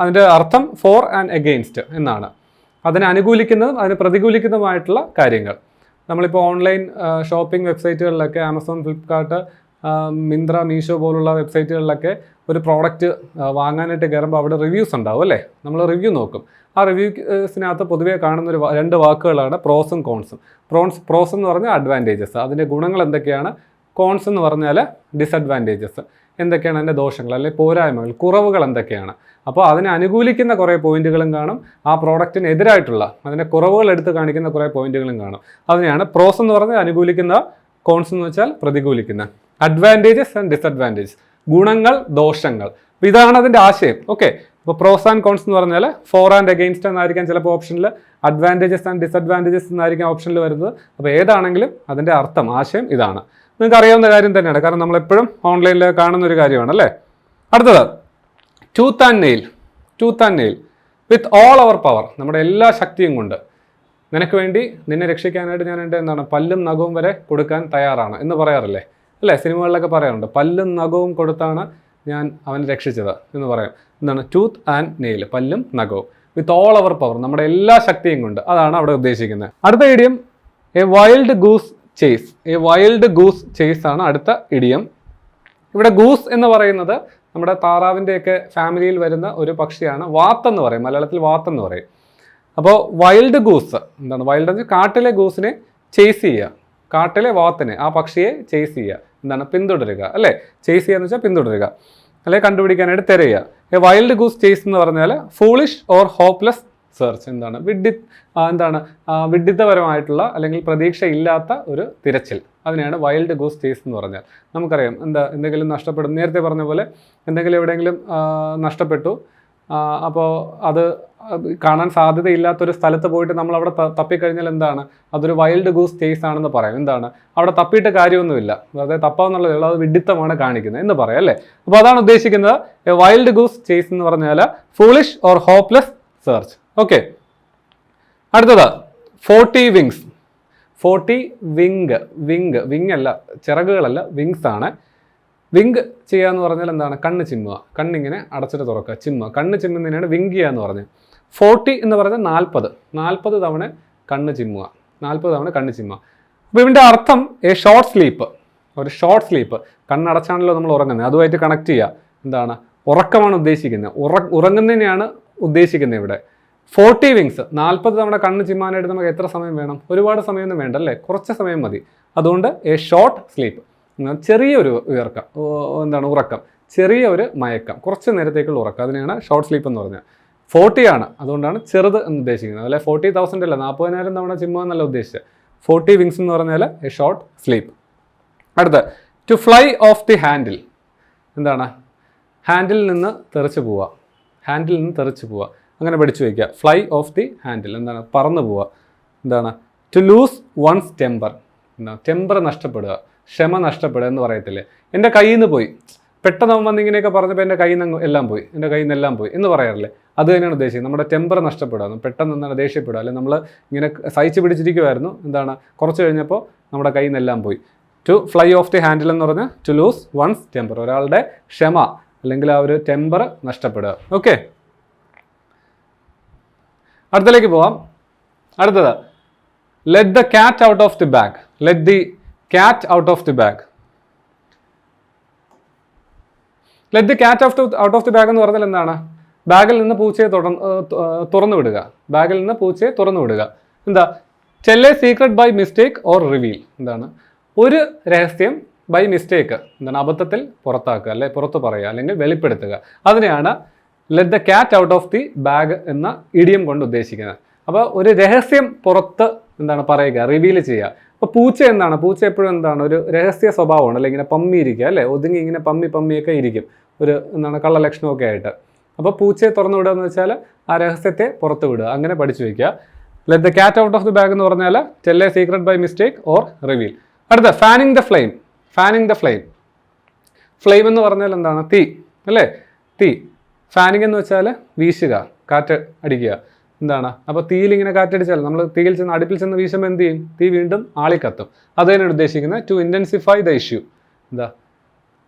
അതിൻ്റെ അർത്ഥം ഫോർ ആൻഡ് എഗെയിൻസ്റ്റ് എന്നാണ്. അതിനെ അനുകൂലിക്കുന്നതും അതിനെ പ്രതികൂലിക്കുന്നതുമായിട്ടുള്ള കാര്യങ്ങൾ. നമ്മളിപ്പോൾ ഓൺലൈൻ ഷോപ്പിംഗ് വെബ്സൈറ്റുകളിലൊക്കെ, ആമസോൺ, ഫ്ലിപ്കാർട്ട്, മിന്ത്ര, മീഷോ പോലുള്ള വെബ്സൈറ്റുകളിലൊക്കെ ഒരു പ്രോഡക്റ്റ് വാങ്ങാനായിട്ട് കയറുമ്പോൾ അവിടെ റിവ്യൂസ് ഉണ്ടാവും അല്ലേ, നമ്മൾ റിവ്യൂ നോക്കും. ആ റിവ്യൂസിനകത്ത് പൊതുവേ കാണുന്നൊരു രണ്ട് വാക്കുകളാണ് പ്രോസും കോൺസും. പ്രോസ് എന്ന് പറഞ്ഞാൽ അഡ്വാൻറ്റേജസ്, അതിൻ്റെ ഗുണങ്ങൾ എന്തൊക്കെയാണ്. കോൺസ് എന്ന് പറഞ്ഞാൽ ഡിസഡ്വാൻറ്റേജസ്, എന്തൊക്കെയാണ് അതിൻ്റെ ദോഷങ്ങൾ അല്ലെങ്കിൽ പോരായ്മകൾ, കുറവുകൾ എന്തൊക്കെയാണ്. അപ്പോൾ അതിനെ അനുകൂലിക്കുന്ന കുറേ പോയിന്റുകളും കാണും, ആ പ്രോഡക്റ്റിന് എതിരായിട്ടുള്ള അതിൻ്റെ കുറവുകൾ എടുത്ത് കാണിക്കുന്ന കുറേ പോയിന്റുകളും കാണും. അതിനെയാണ് പ്രോസ് എന്ന് പറഞ്ഞാൽ അനുകൂലിക്കുന്ന, കോൺസ് എന്ന് വെച്ചാൽ പ്രതികൂലിക്കുന്ന. അഡ്വാൻറ്റേജസ് ആൻഡ് ഡിസഡ്വാൻറ്റേജസ്, ഗുണങ്ങൾ ദോഷങ്ങൾ, ഇതാണ് അതിൻ്റെ ആശയം. ഓക്കെ, അപ്പോൾ പ്രോസ് ആൻഡ് കോൺസ് എന്ന് പറഞ്ഞാൽ ഫോർ ആൻഡ് അഗെയിൻസ്റ്റ് എന്നായിരിക്കാം ചിലപ്പോൾ ഓപ്ഷനിൽ, അഡ്വാൻറ്റേജസ് ആൻഡ് ഡിസഡ്വാൻറ്റേജസ് എന്നായിരിക്കും ഓപ്ഷനിൽ വരുന്നത്. അപ്പോൾ ഏതാണെങ്കിലും അതിൻ്റെ അർത്ഥം, ആശയം ഇതാണ്. നിങ്ങൾക്ക് അറിയാവുന്ന കാര്യം തന്നെയാണ്, കാരണം നമ്മളെപ്പോഴും ഓൺലൈനിൽ കാണുന്ന ഒരു കാര്യമാണ് അല്ലേ. അടുത്തത് tooth and nail. Tooth and nail, with all our power, നമ്മുടെ എല്ലാ ശക്തിയും കൊണ്ട് നിനക്ക് വേണ്ടി, നിന്നെ രക്ഷിക്കാനായിട്ട് ഞാൻ എൻ്റെ പല്ലും നഖവും വരെ കൊടുക്കാൻ തയ്യാറാണ് എന്ന് പറയാറില്ലേ അല്ലേ. സിനിമകളിലൊക്കെ പറയാറുണ്ട്, പല്ലും നഖവും കൊടുത്താണ് ഞാൻ അവനെ രക്ഷിച്ചത് എന്ന് പറയാം. ടൂത്ത് ആൻഡ് നെയിൽ, പല്ലും നഖവും, വിത്ത് ഓൾ അവർ പവർ, നമ്മുടെ എല്ലാ ശക്തിയും കൊണ്ട്, അതാണ് അവിടെ ഉദ്ദേശിക്കുന്നത്. അടുത്ത idiom a wild goose chase. A wild goose chase ആണ് അടുത്ത ഇഡിയം. ഇവിടെ ഗൂസ് എന്ന് പറയുന്നത് നമ്മുടെ താറാവിൻ്റെയൊക്കെ ഫാമിലിയിൽ വരുന്ന ഒരു പക്ഷിയാണ്. വാത്തെന്ന് പറയും, മലയാളത്തിൽ വാത്തെന്ന് പറയും. അപ്പോൾ വൈൽഡ് ഗൂസ് വൈൽഡ് എന്ന് വെച്ചാൽ കാട്ടിലെ ഗൂസിനെ ചേസ് ചെയ്യുക, കാട്ടിലെ വാത്തിനെ, ആ പക്ഷിയെ ചേസ് ചെയ്യുക, പിന്തുടരുക അല്ലേ. ചേസ് ചെയ്യുക എന്ന് വെച്ചാൽ പിന്തുടരുക, അല്ലെ കണ്ടുപിടിക്കാനായിട്ട് തിരയുക. എ വൈൽഡ് ഗൂസ് ചേസ് എന്ന് പറഞ്ഞാൽ ഫൂളിഷ് ഓർ ഹോപ്പ്ലെസ് സെർച്ച്, വിഡ്ഢിത്തപരമായിട്ടുള്ള അല്ലെങ്കിൽ പ്രതീക്ഷയില്ലാത്ത ഒരു തിരച്ചിൽ, അതിനെയാണ് വൈൽഡ് ഗൂസ് ചേസ് എന്ന് പറഞ്ഞാൽ. നമുക്കറിയാം എന്തെങ്കിലും നഷ്ടപ്പെടും, നേരത്തെ പറഞ്ഞ പോലെ എന്തെങ്കിലും എവിടെയെങ്കിലും നഷ്ടപ്പെട്ടു, അപ്പോൾ അത് കാണാൻ സാധ്യതയില്ലാത്തൊരു സ്ഥലത്ത് പോയിട്ട് നമ്മൾ അവിടെ തപ്പിക്കഴിഞ്ഞാൽ അതൊരു വൈൽഡ് ഗൂസ് ചേസ് ആണെന്ന് പറയാം. അവിടെ തപ്പിയിട്ട് കാര്യമൊന്നുമില്ല, വെറുതെ തപ്പാന്നുള്ളതേ, അത് വിഡ്ഢിത്തമാണ് കാണിക്കുന്നത് എന്ന് പറയാം അല്ലേ. അപ്പോൾ അതാണ് ഉദ്ദേശിക്കുന്നത്. എ വൈൽഡ് ഗൂസ് ചേസ് എന്ന് പറഞ്ഞാൽ foolish or hopeless search. Okay, അടുത്തത് 40 വിങ്സ്. 40 വിങ് അല്ല, ചിറകുകളല്ല, വിങ്സ് ആണ്. വിങ്ക് ചെയ്യുക എന്ന് പറഞ്ഞാൽ കണ്ണ് ചിമ്മുക, കണ്ണിങ്ങനെ അടച്ചിട്ട് തുറക്കുക, ചിമ്മുക, കണ്ണ് ചിമ്മുന്നതിനാണ് വിങ്ക് ചെയ്യുക എന്ന് പറഞ്ഞത്. 40 എന്ന് പറഞ്ഞാൽ 40 തവണ കണ്ണ് ചിമ്മുക, 40 തവണ കണ്ണ് ചിമ്മുക. അപ്പോൾ ഇതിൻ്റെ അർത്ഥം എ ഷോർട്ട് സ്ലീപ്പ്, ഒരു ഷോർട്ട് സ്ലീപ്പ്, കണ്ണടച്ചാണല്ലോ നമ്മൾ ഉറങ്ങുന്നത്, അതുമായിട്ട് കണക്ട് ചെയ്യുക. ഉറക്കമാണ് ഉദ്ദേശിക്കുന്നത്, ഉറങ്ങുന്നതിനെയാണ് ഉദ്ദേശിക്കുന്നത് ഇവിടെ. 40 വിങ്സ്, 40 തവണ കണ്ണ് ചിമ്മാനായിട്ട് നമുക്ക് എത്ര സമയം വേണം? ഒരുപാട് സമയമൊന്നും വേണ്ട അല്ലേ, കുറച്ച് സമയം മതി. അതുകൊണ്ട് എ ഷോർട്ട് സ്ലീപ്പ്, ചെറിയൊരു ഉറക്കം, ചെറിയ ഒരു മയക്കം, കുറച്ച് നേരത്തേക്കുള്ള ഉറക്കം, അതിനെയാണ് ഷോർട്ട് സ്ലീപ്പ് എന്ന് പറഞ്ഞാൽ. 40 ആണ്, അതുകൊണ്ടാണ് ചെറുത് എന്ന് ഉദ്ദേശിക്കുന്നത്. അല്ലെ 40,000 അല്ല, 40,000 തവണ ചിമ്മുക എന്നല്ല ഉദ്ദേശിച്ചത്. 40 വിങ്സ് എന്ന് പറഞ്ഞാൽ എ ഷോർട്ട് സ്ലീപ്പ്. അടുത്ത to fly off the handle. Handle നിന്ന് തെറിച്ച് പോവുക, ഹാൻഡിൽ നിന്ന് തെറിച്ച് പോവുക. അങ്ങനെ പഠിച്ചു വയ്ക്കുക. ഫ്ലൈ ഓഫ് ദി ഹാൻഡിൽ എന്താണ്? പറന്നു പോവുക. എന്താണ്? ടു ലൂസ് വൺസ് ടെമ്പർ, എന്താണ്? ടെമ്പർ നഷ്ടപ്പെടുക, ക്ഷമ നഷ്ടപ്പെടുക എന്ന് പറയത്തില്ലേ. എൻ്റെ കയ്യിൽ നിന്ന് പോയി, പെട്ടെന്ന് അവൻ വന്ന് ഇങ്ങനെയൊക്കെ പറഞ്ഞപ്പോൾ എൻ്റെ കയ്യിൽ നിന്ന് എല്ലാം പോയി, എൻ്റെ കയ്യിൽ നിന്ന് എല്ലാം പോയി എന്ന് പറയാറില്ലേ. അത് തന്നെയാണ് ഉദ്ദേശിക്കുന്നത്. നമ്മുടെ ടെമ്പർ നഷ്ടപ്പെടുക, പെട്ടെന്ന് എന്താണ് ദേഷ്യപ്പെടുക, അല്ലെങ്കിൽ നമ്മൾ ഇങ്ങനെ സഹിച്ച് പിടിച്ചിരിക്കുമായിരുന്നു, എന്താണ് കുറച്ച് കഴിഞ്ഞപ്പോൾ നമ്മുടെ കയ്യിൽ നിന്ന് എല്ലാം പോയി. To fly off the handle എന്ന് പറഞ്ഞാൽ ടു ലൂസ് വൺസ് ടെമ്പർ, ഒരാളുടെ ക്ഷമ അല്ലെങ്കിൽ ആ ഒരു ടെമ്പർ നഷ്ടപ്പെടുക. ഓക്കെ, അടുത്തലേക്ക് പോവാം. അടുത്തത് let the cat out of the bag. Let the cat out of the bag. Let the cat out of the bag എന്ന് പറഞ്ഞാൽ എന്താണ്? ബാഗിൽ നിന്ന് പൂച്ചയെ തുറന്നു വിടുക. ബാഗിൽ നിന്ന് പൂച്ചയെ തുറന്നു വിടുക. എന്താ? Tell a secret by mistake or reveal. എന്താണ്? ഒരു രഹസ്യം ബൈ മിസ്റ്റേക്ക്, എന്താണ്? അബദ്ധത്തിൽ പുറത്താക്കുക, അല്ലെ പുറത്തു പറയുക, അല്ലെങ്കിൽ വെളിപ്പെടുത്തുക. അതിനെയാണ് let the cat out of the bag എന്ന ഇഡിയം കൊണ്ട് ഉദ്ദേശിക്കുന്നത്. അപ്പോൾ ഒരു രഹസ്യം പുറത്ത് എന്താണ് പറയുക, റിവീൽ ചെയ്യുക. അപ്പോൾ പൂച്ച എന്താണ്? പൂച്ച എപ്പോഴും എന്താണ്? ഒരു രഹസ്യ സ്വഭാവമാണ്, അല്ലെങ്കിൽ ഇങ്ങനെ പമ്മിയിരിക്കുക, അല്ലേ? ഒതുങ്ങി ഇങ്ങനെ പമ്മിയൊക്കെ ഇരിക്കും, ഒരു എന്താണ് കള്ളലക്ഷണമൊക്കെ ആയിട്ട്. അപ്പോൾ പൂച്ചയെ തുറന്നു വിടുക എന്ന് വെച്ചാൽ ആ രഹസ്യത്തെ പുറത്ത് വിടുക. അങ്ങനെ പഠിച്ചു വയ്ക്കുക. Let the cat out of the bag എന്ന് പറഞ്ഞാൽ tell a secret by mistake or reveal. അടുത്ത fanning the flame. Fanning the flame. Flame എന്ന് പറഞ്ഞാൽ എന്താണ്? തീ, അല്ലേ? തീ. ഫാനിങ് എന്ന് വെച്ചാൽ വീശുക, കാറ്റ് അടിക്കുക. എന്താണ്? അപ്പോൾ തീയിലിങ്ങനെ കാറ്റടിച്ചാൽ നമ്മൾ തീയിൽ ചെന്ന് അടുപ്പിൽ ചെന്ന് വീശുമ്പോൾ എന്ത് ചെയ്യും? തീ വീണ്ടും ആളിക്കത്തും. അത് തന്നെയാണ് ഉദ്ദേശിക്കുന്നത്. To intensify the issue. എന്താ?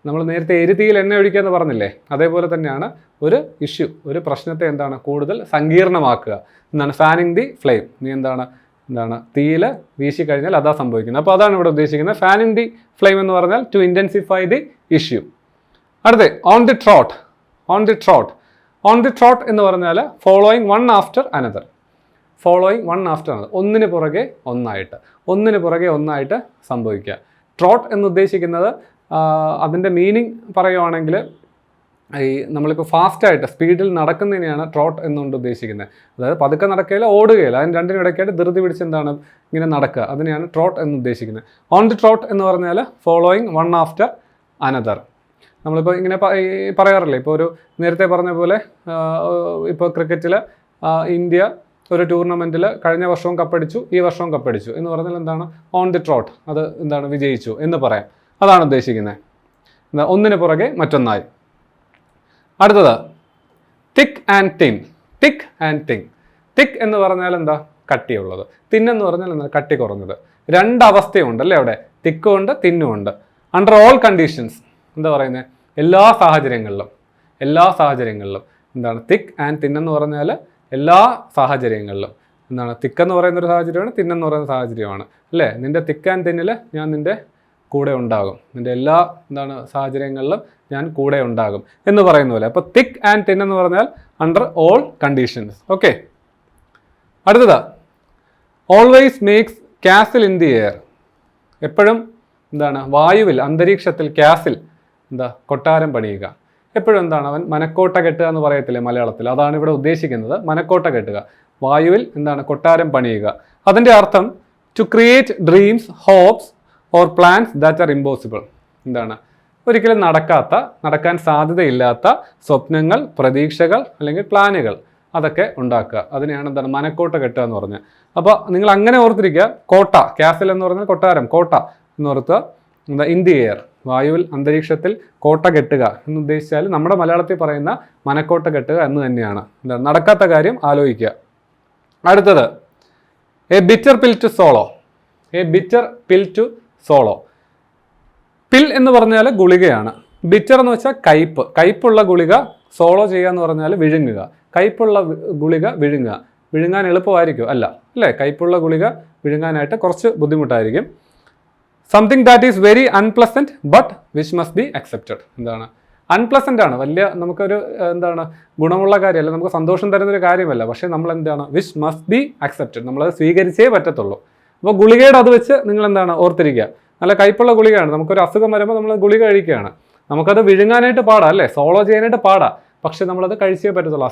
നമ്മൾ നേരത്തെ എരുതീയിൽ എണ്ണ ഒഴിക്കുക എന്ന് പറഞ്ഞില്ലേ, അതേപോലെ തന്നെയാണ് ഒരു ഇഷ്യൂ, ഒരു പ്രശ്നത്തെ എന്താണ്? കൂടുതൽ സങ്കീർണമാക്കുക. എന്താണ്? Fanning the flame. നീ എന്താണ് തീയിൽ വീശി കഴിഞ്ഞാൽ അതാ സംഭവിക്കുന്നത്. അപ്പോൾ അതാണ് ഇവിടെ ഉദ്ദേശിക്കുന്നത്. ഫാനിങ് ദി ഫ്ലെയിം എന്ന് പറഞ്ഞാൽ ടു ഇൻറ്റൻസിഫൈ ദി ഇഷ്യൂ. അടുത്ത് on the trot. On the trot. On the trot എന്ന് പറഞ്ഞാൽ following one after another. Following one after another, ഒന്നിന് പുറകെ ഒന്നായിട്ട് സംഭവിക്കുക. ട്രോട്ട് എന്ന് ഉദ്ദേശിക്കുന്നത് അതിൻ്റെ മീനിങ് പറയുവാണെങ്കിൽ ഈ നമ്മളിപ്പോൾ ഫാസ്റ്റായിട്ട് സ്പീഡിൽ നടക്കുന്നതിനെയാണ് ട്രോട്ട് എന്നുകൊണ്ട് ഉദ്ദേശിക്കുന്നത്. അതായത് പതുക്കെ നടക്കുകയില്ല, ഓടുകയില്ല, അതിന് രണ്ടിനും ഇടയ്ക്കായിട്ട് ധൃതി പിടിച്ച് എന്താണ് ഇങ്ങനെ നടക്കുക, അതിനെയാണ് ട്രോട്ട് എന്ന് ഉദ്ദേശിക്കുന്നത്. ഓൺ ദി ട്രോട്ട് എന്ന് പറഞ്ഞാൽ ഫോളോയിങ് വൺ ആഫ്റ്റർ അനദർ. നമ്മളിപ്പോൾ ഇങ്ങനെ പറയാറില്ലേ, ഇപ്പോൾ ഒരു നേരത്തെ പറഞ്ഞ പോലെ ഇപ്പോൾ ക്രിക്കറ്റിൽ ഇന്ത്യ ഒരു ടൂർണമെൻറ്റിൽ കഴിഞ്ഞ വർഷവും കപ്പടിച്ചു, ഈ വർഷവും കപ്പടിച്ചു എന്ന് പറഞ്ഞാൽ എന്താണ്? ഓൺ ദി ട്രോട്ട്, അത് എന്താണ്? വിജയിച്ചു എന്ന് പറയാം. അതാണ് ഉദ്ദേശിക്കുന്നത്. എന്താ? ഒന്നിന് പുറകെ മറ്റൊന്നായി. അടുത്തത് thick and thin. Thick and thin. Thick എന്ന് പറഞ്ഞാൽ എന്താ? കട്ടിയുള്ളത്. തിൻ എന്ന് പറഞ്ഞാൽ എന്താ? കട്ടി കുറഞ്ഞത്. രണ്ടവസ്ഥയുണ്ട് അല്ലേ അവിടെ? തിക്കും ഉണ്ട്, തിന്നും ഉണ്ട്. അണ്ടർ ഓൾ കണ്ടീഷൻസ് എന്താ പറയുന്നത്? എല്ലാ സാഹചര്യങ്ങളിലും എന്താണ്? തിക്ക് ആൻഡ് തിൻ എന്ന് പറഞ്ഞാൽ എല്ലാ സാഹചര്യങ്ങളിലും എന്താണ്? തിക്ക് എന്ന് പറയുന്ന ഒരു സാഹചര്യമാണ്, തിന്നെന്ന് പറയുന്ന സാഹചര്യമാണ്, അല്ലേ? നിൻ്റെ തിക്ക് ആൻഡ് തിന്നിൽ ഞാൻ നിൻ്റെ കൂടെ ഉണ്ടാകും, നിൻ്റെ എല്ലാ എന്താണ് സാഹചര്യങ്ങളിലും ഞാൻ കൂടെ ഉണ്ടാകും എന്ന് പറയുന്ന പോലെ. അപ്പോൾ തിക്ക് ആൻഡ് തിൻ എന്ന് പറഞ്ഞാൽ അണ്ടർ ഓൾ കണ്ടീഷൻസ്. ഓക്കെ, അടുത്തത് always makes castle in the air. എപ്പോഴും എന്താണ്? വായുവിൽ, അന്തരീക്ഷത്തിൽ കാസിൽ, എന്താ? കൊട്ടാരം പണിയുക. എപ്പോഴും എന്താണ്? അവൻ മനക്കോട്ട കെട്ടുക എന്ന് പറയത്തില്ലേ മലയാളത്തിൽ, അതാണ് ഇവിടെ ഉദ്ദേശിക്കുന്നത്. മനക്കോട്ട കെട്ടുക, വായുവിൽ എന്താണ്? കൊട്ടാരം പണിയുക. അതിൻ്റെ അർത്ഥം to create dreams, hopes or plans that are impossible. എന്താണ്? ഒരിക്കലും നടക്കാൻ സാധ്യതയില്ലാത്ത സ്വപ്നങ്ങൾ, പ്രതീക്ഷകൾ അല്ലെങ്കിൽ പ്ലാനുകൾ അതൊക്കെ ഉണ്ടാക്കുക. അതിനെയാണ് എന്താണ്? മനക്കോട്ട കെട്ടുക എന്ന് പറഞ്ഞത്. അപ്പോൾ നിങ്ങൾ അങ്ങനെ ഓർത്തിരിക്കുക. കോട്ട, കാസിൽ എന്ന് പറഞ്ഞാൽ കൊട്ടാരം, കോട്ട എന്ന് ഓർത്തുക. എന്താ? ഇൻ ദി എയർ, വായുവിൽ, അന്തരീക്ഷത്തിൽ കോട്ട കെട്ടുക എന്ന് ഉദ്ദേശിച്ചാൽ നമ്മുടെ മലയാളത്തിൽ പറയുന്ന മനക്കോട്ട കെട്ടുക എന്ന് തന്നെയാണ്. എന്താണ്? നടക്കാത്ത കാര്യം ആലോചിക്കുക. അടുത്തത് a bitter pill to swallow. A bitter pill to swallow. Pill എന്ന് പറഞ്ഞാൽ ഗുളികയാണ്. ബിറ്റർ എന്ന് വെച്ചാൽ കയ്പ്, കയ്പുള്ള ഗുളിക. സോളോ ചെയ്യുക എന്ന് പറഞ്ഞാൽ വിഴുങ്ങുക. കയ്പുള്ള ഗുളിക വിഴുങ്ങുക. വിഴുങ്ങാൻ എളുപ്പമായിരിക്കും അല്ല, അല്ലേ? കയ്പുള്ള ഗുളിക വിഴുങ്ങാനായിട്ട് കുറച്ച് ബുദ്ധിമുട്ടായിരിക്കും. Something that is very unpleasant but which must be accepted. എന്താണ്? അൺപ്ലസൻ്റ് ആണ്, വലിയ നമുക്കൊരു എന്താണ് ഗുണമുള്ള കാര്യമല്ല, നമുക്ക് സന്തോഷം തരുന്നൊരു കാര്യമല്ല. പക്ഷേ നമ്മൾ എന്താണ്? വിച്ച് മസ്റ്റ് ബി അക്സെപ്റ്റഡ്, നമ്മളത് സ്വീകരിച്ചേ പറ്റത്തുള്ളൂ. അപ്പോൾ ഗുളികയുടെ അത് വെച്ച് നിങ്ങൾ എന്താണ് ഓർത്തിരിക്കുക. നല്ല കയ്പുള്ള ഗുളികയാണ്. നമുക്കൊരു അസുഖം വരുമ്പോൾ നമ്മൾ ഗുളിക കഴിക്കുകയാണ്. നമുക്കത് വിഴുങ്ങാനായിട്ട് പാടാം, അല്ലേ? സോളോ ചെയ്യാനായിട്ട് പാടാം. പക്ഷെ നമ്മളത് കഴിച്ചേ പറ്റത്തുള്ളൂ.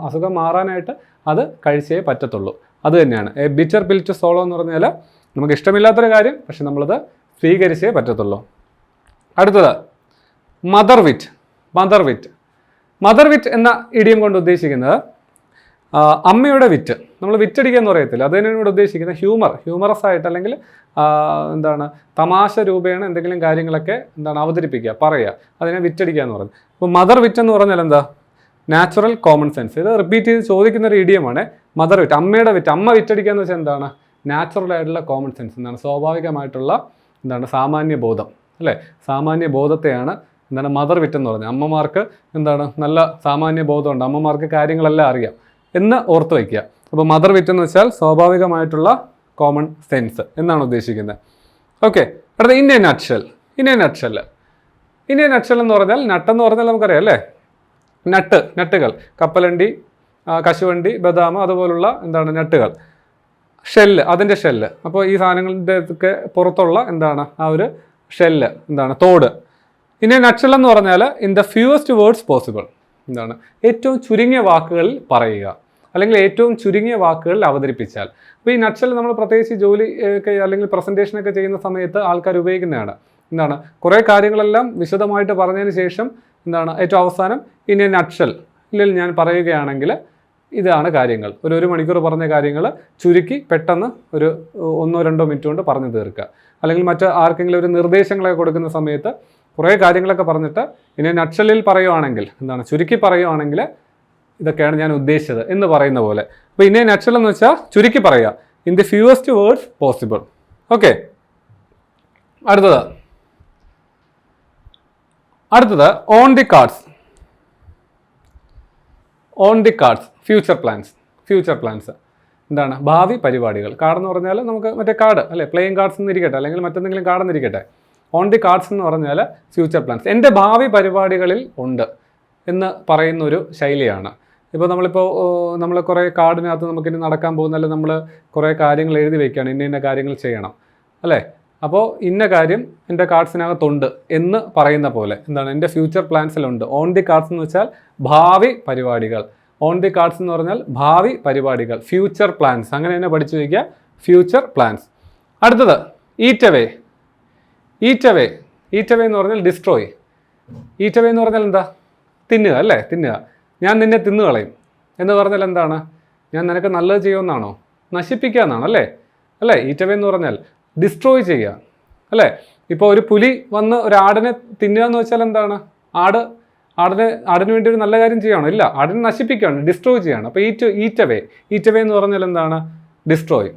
അസുഖം മാറാനായിട്ട് അത് കഴിച്ചേ പറ്റത്തുള്ളൂ. അത് തന്നെയാണ് a bitter pill to swallow എന്ന് പറഞ്ഞാൽ നമുക്ക് ഇഷ്ടമില്ലാത്തൊരു കാര്യം, പക്ഷെ നമ്മളത് സ്വീകരിച്ചേ പറ്റത്തുള്ളൂ. അടുത്തത് മദർ വിറ്റ്. മദർ വിറ്റ്. മദർ വിറ്റ് എന്ന ഇഡിയം കൊണ്ട് ഉദ്ദേശിക്കുന്നത് അമ്മയുടെ വിറ്റ്, നമ്മൾ വിറ്റടിക്കുക എന്ന് പറയത്തില്ല, അതിനാണ് ഇവിടെ ഉദ്ദേശിക്കുന്നത് ഹ്യൂമറസ് ആയിട്ട്, അല്ലെങ്കിൽ എന്താണ് തമാശ രൂപേണ എന്തെങ്കിലും കാര്യങ്ങളൊക്കെ എന്താണ് അവതരിപ്പിക്കുക, പറയുക, അതിനെ വിറ്റടിക്കുക എന്ന് പറയുന്നത്. അപ്പോൾ മദർ വിറ്റ് എന്ന് പറഞ്ഞാൽ എന്താ? Natural common sense. ഇത് റിപ്പീറ്റ് ചെയ്ത് ചോദിക്കുന്ന ഒരു ഇഡിയമാണ് മദർ വിറ്റ്. അമ്മയുടെ വിറ്റ്, അമ്മ വിറ്റടിക്കുക എന്ന് വെച്ചാൽ എന്താണ്? നാച്ചുറൽ ആയിട്ടുള്ള കോമൺ സെൻസ്, എന്താണ് സ്വാഭാവികമായിട്ടുള്ള എന്താണ് സാമാന്യ ബോധം, അല്ലേ? സാമാന്യ ബോധത്തെയാണ് എന്താണ് മദർ വിറ്റ് എന്ന് പറഞ്ഞത്. അമ്മമാർക്ക് എന്താണ് നല്ല സാമാന്യ ബോധമുണ്ട്, അമ്മമാർക്ക് കാര്യങ്ങളെല്ലാം അറിയാം എന്ന് ഓർത്ത് വയ്ക്കുക. അപ്പോൾ മദർ വിറ്റ് എന്ന് വെച്ചാൽ സ്വാഭാവികമായിട്ടുള്ള കോമൺ സെൻസ് എന്നാണ് ഉദ്ദേശിക്കുന്നത്. ഓക്കെ, അടുത്ത ഇൻ എ നട്ട്ഷെൽ. എന്ന് പറഞ്ഞാൽ നട്ടെന്ന് പറഞ്ഞാൽ നമുക്കറിയാം അല്ലേ? നട്ടുകൾ, കപ്പലണ്ടി, കശുവണ്ടി, ബദാം, അതുപോലുള്ള എന്താണ് നട്ടുകൾ. ഷെല്ല്, അതിൻ്റെ ഷെല്ല്. അപ്പോൾ ഈ സാധനങ്ങളുടെ ഒക്കെ പുറത്തുള്ള എന്താണ് ആ ഒരു ഷെല്ല്, എന്താണ് തോട്. ഇൻ എ നട്ട്ഷെൽ എന്ന് പറഞ്ഞാൽ ഇൻ ദ ഫ്യൂവസ്റ്റ് വേർഡ്സ് പോസിബിൾ, എന്താണ് ഏറ്റവും ചുരുങ്ങിയ വാക്കുകളിൽ പറയുക, അല്ലെങ്കിൽ ഏറ്റവും ചുരുങ്ങിയ വാക്കുകളിൽ അവതരിപ്പിച്ചാൽ. അപ്പോൾ ഈ നട്ട്ഷെൽ നമ്മൾ പ്രത്യേകിച്ച് ജോലി ഒക്കെ അല്ലെങ്കിൽ പ്രസൻറ്റേഷനൊക്കെ ചെയ്യുന്ന സമയത്ത് ആൾക്കാർ ഉപയോഗിക്കുന്നതാണ്. എന്താണ് കുറേ കാര്യങ്ങളെല്ലാം വിശദമായിട്ട് പറഞ്ഞതിന് ശേഷം എന്താണ് ഏറ്റവും അവസാനം ഇൻ എ നട്ട്ഷെൽ ഞാൻ പറയുകയാണെങ്കിൽ ഇതാണ് കാര്യങ്ങൾ. ഒരു മണിക്കൂർ പറഞ്ഞ കാര്യങ്ങൾ ചുരുക്കി പെട്ടെന്ന് ഒരു 1-2 മിനിറ്റ് കൊണ്ട് പറഞ്ഞു തീർക്കുക. അല്ലെങ്കിൽ മറ്റ് ആർക്കെങ്കിലും ഒരു നിർദ്ദേശങ്ങളൊക്കെ കൊടുക്കുന്ന സമയത്ത് കുറേ കാര്യങ്ങളൊക്കെ പറഞ്ഞിട്ട് ഇനി നട്ട്ഷെല്ലിൽ പറയുവാണെങ്കിൽ, എന്താണ് ചുരുക്കി പറയുവാണെങ്കിൽ ഇതൊക്കെയാണ് ഞാൻ ഉദ്ദേശിച്ചത് എന്ന് പറയുന്ന പോലെ. അപ്പോൾ ഇനി നട്ട്ഷെൽ എന്ന് വെച്ചാൽ ചുരുക്കി പറയുക, in the fewest words possible. Okay, അടുത്തത് on the cards. Future plans എന്താണ്? ഭാവി പരിപാടികൾ. കാർഡ് എന്ന് പറഞ്ഞാൽ നമുക്ക് മറ്റേ കാർഡ് അല്ലേ, പ്ലേയിങ് കാർഡ്സ് എന്നിരിക്കട്ടെ, അല്ലെങ്കിൽ മറ്റെന്തെങ്കിലും കാർഡ് എന്നിരിക്കട്ടെ. ഓൺ ദി കാർഡ്സ് എന്ന് പറഞ്ഞാൽ ഫ്യൂച്ചർ പ്ലാൻസ്, എൻ്റെ ഭാവി പരിപാടികളിൽ ഉണ്ട് എന്ന് പറയുന്നൊരു ശൈലിയാണ്. ഇപ്പോൾ നമ്മൾ കുറേ കാർഡിനകത്ത് നമുക്കിനി നടക്കാൻ പോകുന്നതല്ല, നമ്മൾ കുറേ കാര്യങ്ങൾ എഴുതി വയ്ക്കുകയാണ്, ഇന്ന കാര്യങ്ങൾ ചെയ്യണം അല്ലേ. അപ്പോൾ ഇന്ന കാര്യം എൻ്റെ കാർഡ്സിനകത്തുണ്ട് എന്ന് പറയുന്ന പോലെ എന്താണ് എൻ്റെ ഫ്യൂച്ചർ പ്ലാൻസിലുണ്ട്. ഓൺ ദി കാർഡ്സ് എന്ന് വെച്ചാൽ ഭാവി പരിപാടികൾ. ഓൺ ദി കാർഡ്സ് എന്ന് പറഞ്ഞാൽ ഭാവി പരിപാടികൾ, ഫ്യൂച്ചർ പ്ലാൻസ്. അങ്ങനെ തന്നെ പഠിച്ചു വയ്ക്കുക, ഫ്യൂച്ചർ പ്ലാൻസ്. അടുത്തത് ഈറ്റ് അവേ എന്ന് പറഞ്ഞാൽ ഡിസ്ട്രോയ്. ഈറ്റ് അവേ എന്ന് പറഞ്ഞാൽ എന്താ? തിന്നുക അല്ലേ, തിന്നുക. ഞാൻ നിന്നെ തിന്നുകളയും എന്ന് പറഞ്ഞാൽ എന്താണ്? ഞാൻ നിനക്ക് നല്ലത് ചെയ്യുമെന്നാണോ? നശിപ്പിക്കുക എന്നാണ് അല്ലേ. ഈറ്റ് അവേ എന്ന് പറഞ്ഞാൽ ഡിസ്ട്രോയ് ചെയ്യുക അല്ലേ. ഇപ്പോൾ ഒരു പുലി വന്ന് ഒരു ആടിനെ തിന്നുക എന്ന് വെച്ചാൽ എന്താണ്? ആടിന് വേണ്ടി ഒരു നല്ല കാര്യം ചെയ്യുകയാണോ? ഇല്ല, ആടിനെ നശിപ്പിക്കുകയാണ്, ഡിസ്ട്രോയ് ചെയ്യുകയാണ്. അപ്പോൾ ഈറ്റ് അവേ എന്ന് പറഞ്ഞാൽ എന്താണ്? ഡിസ്ട്രോയ്.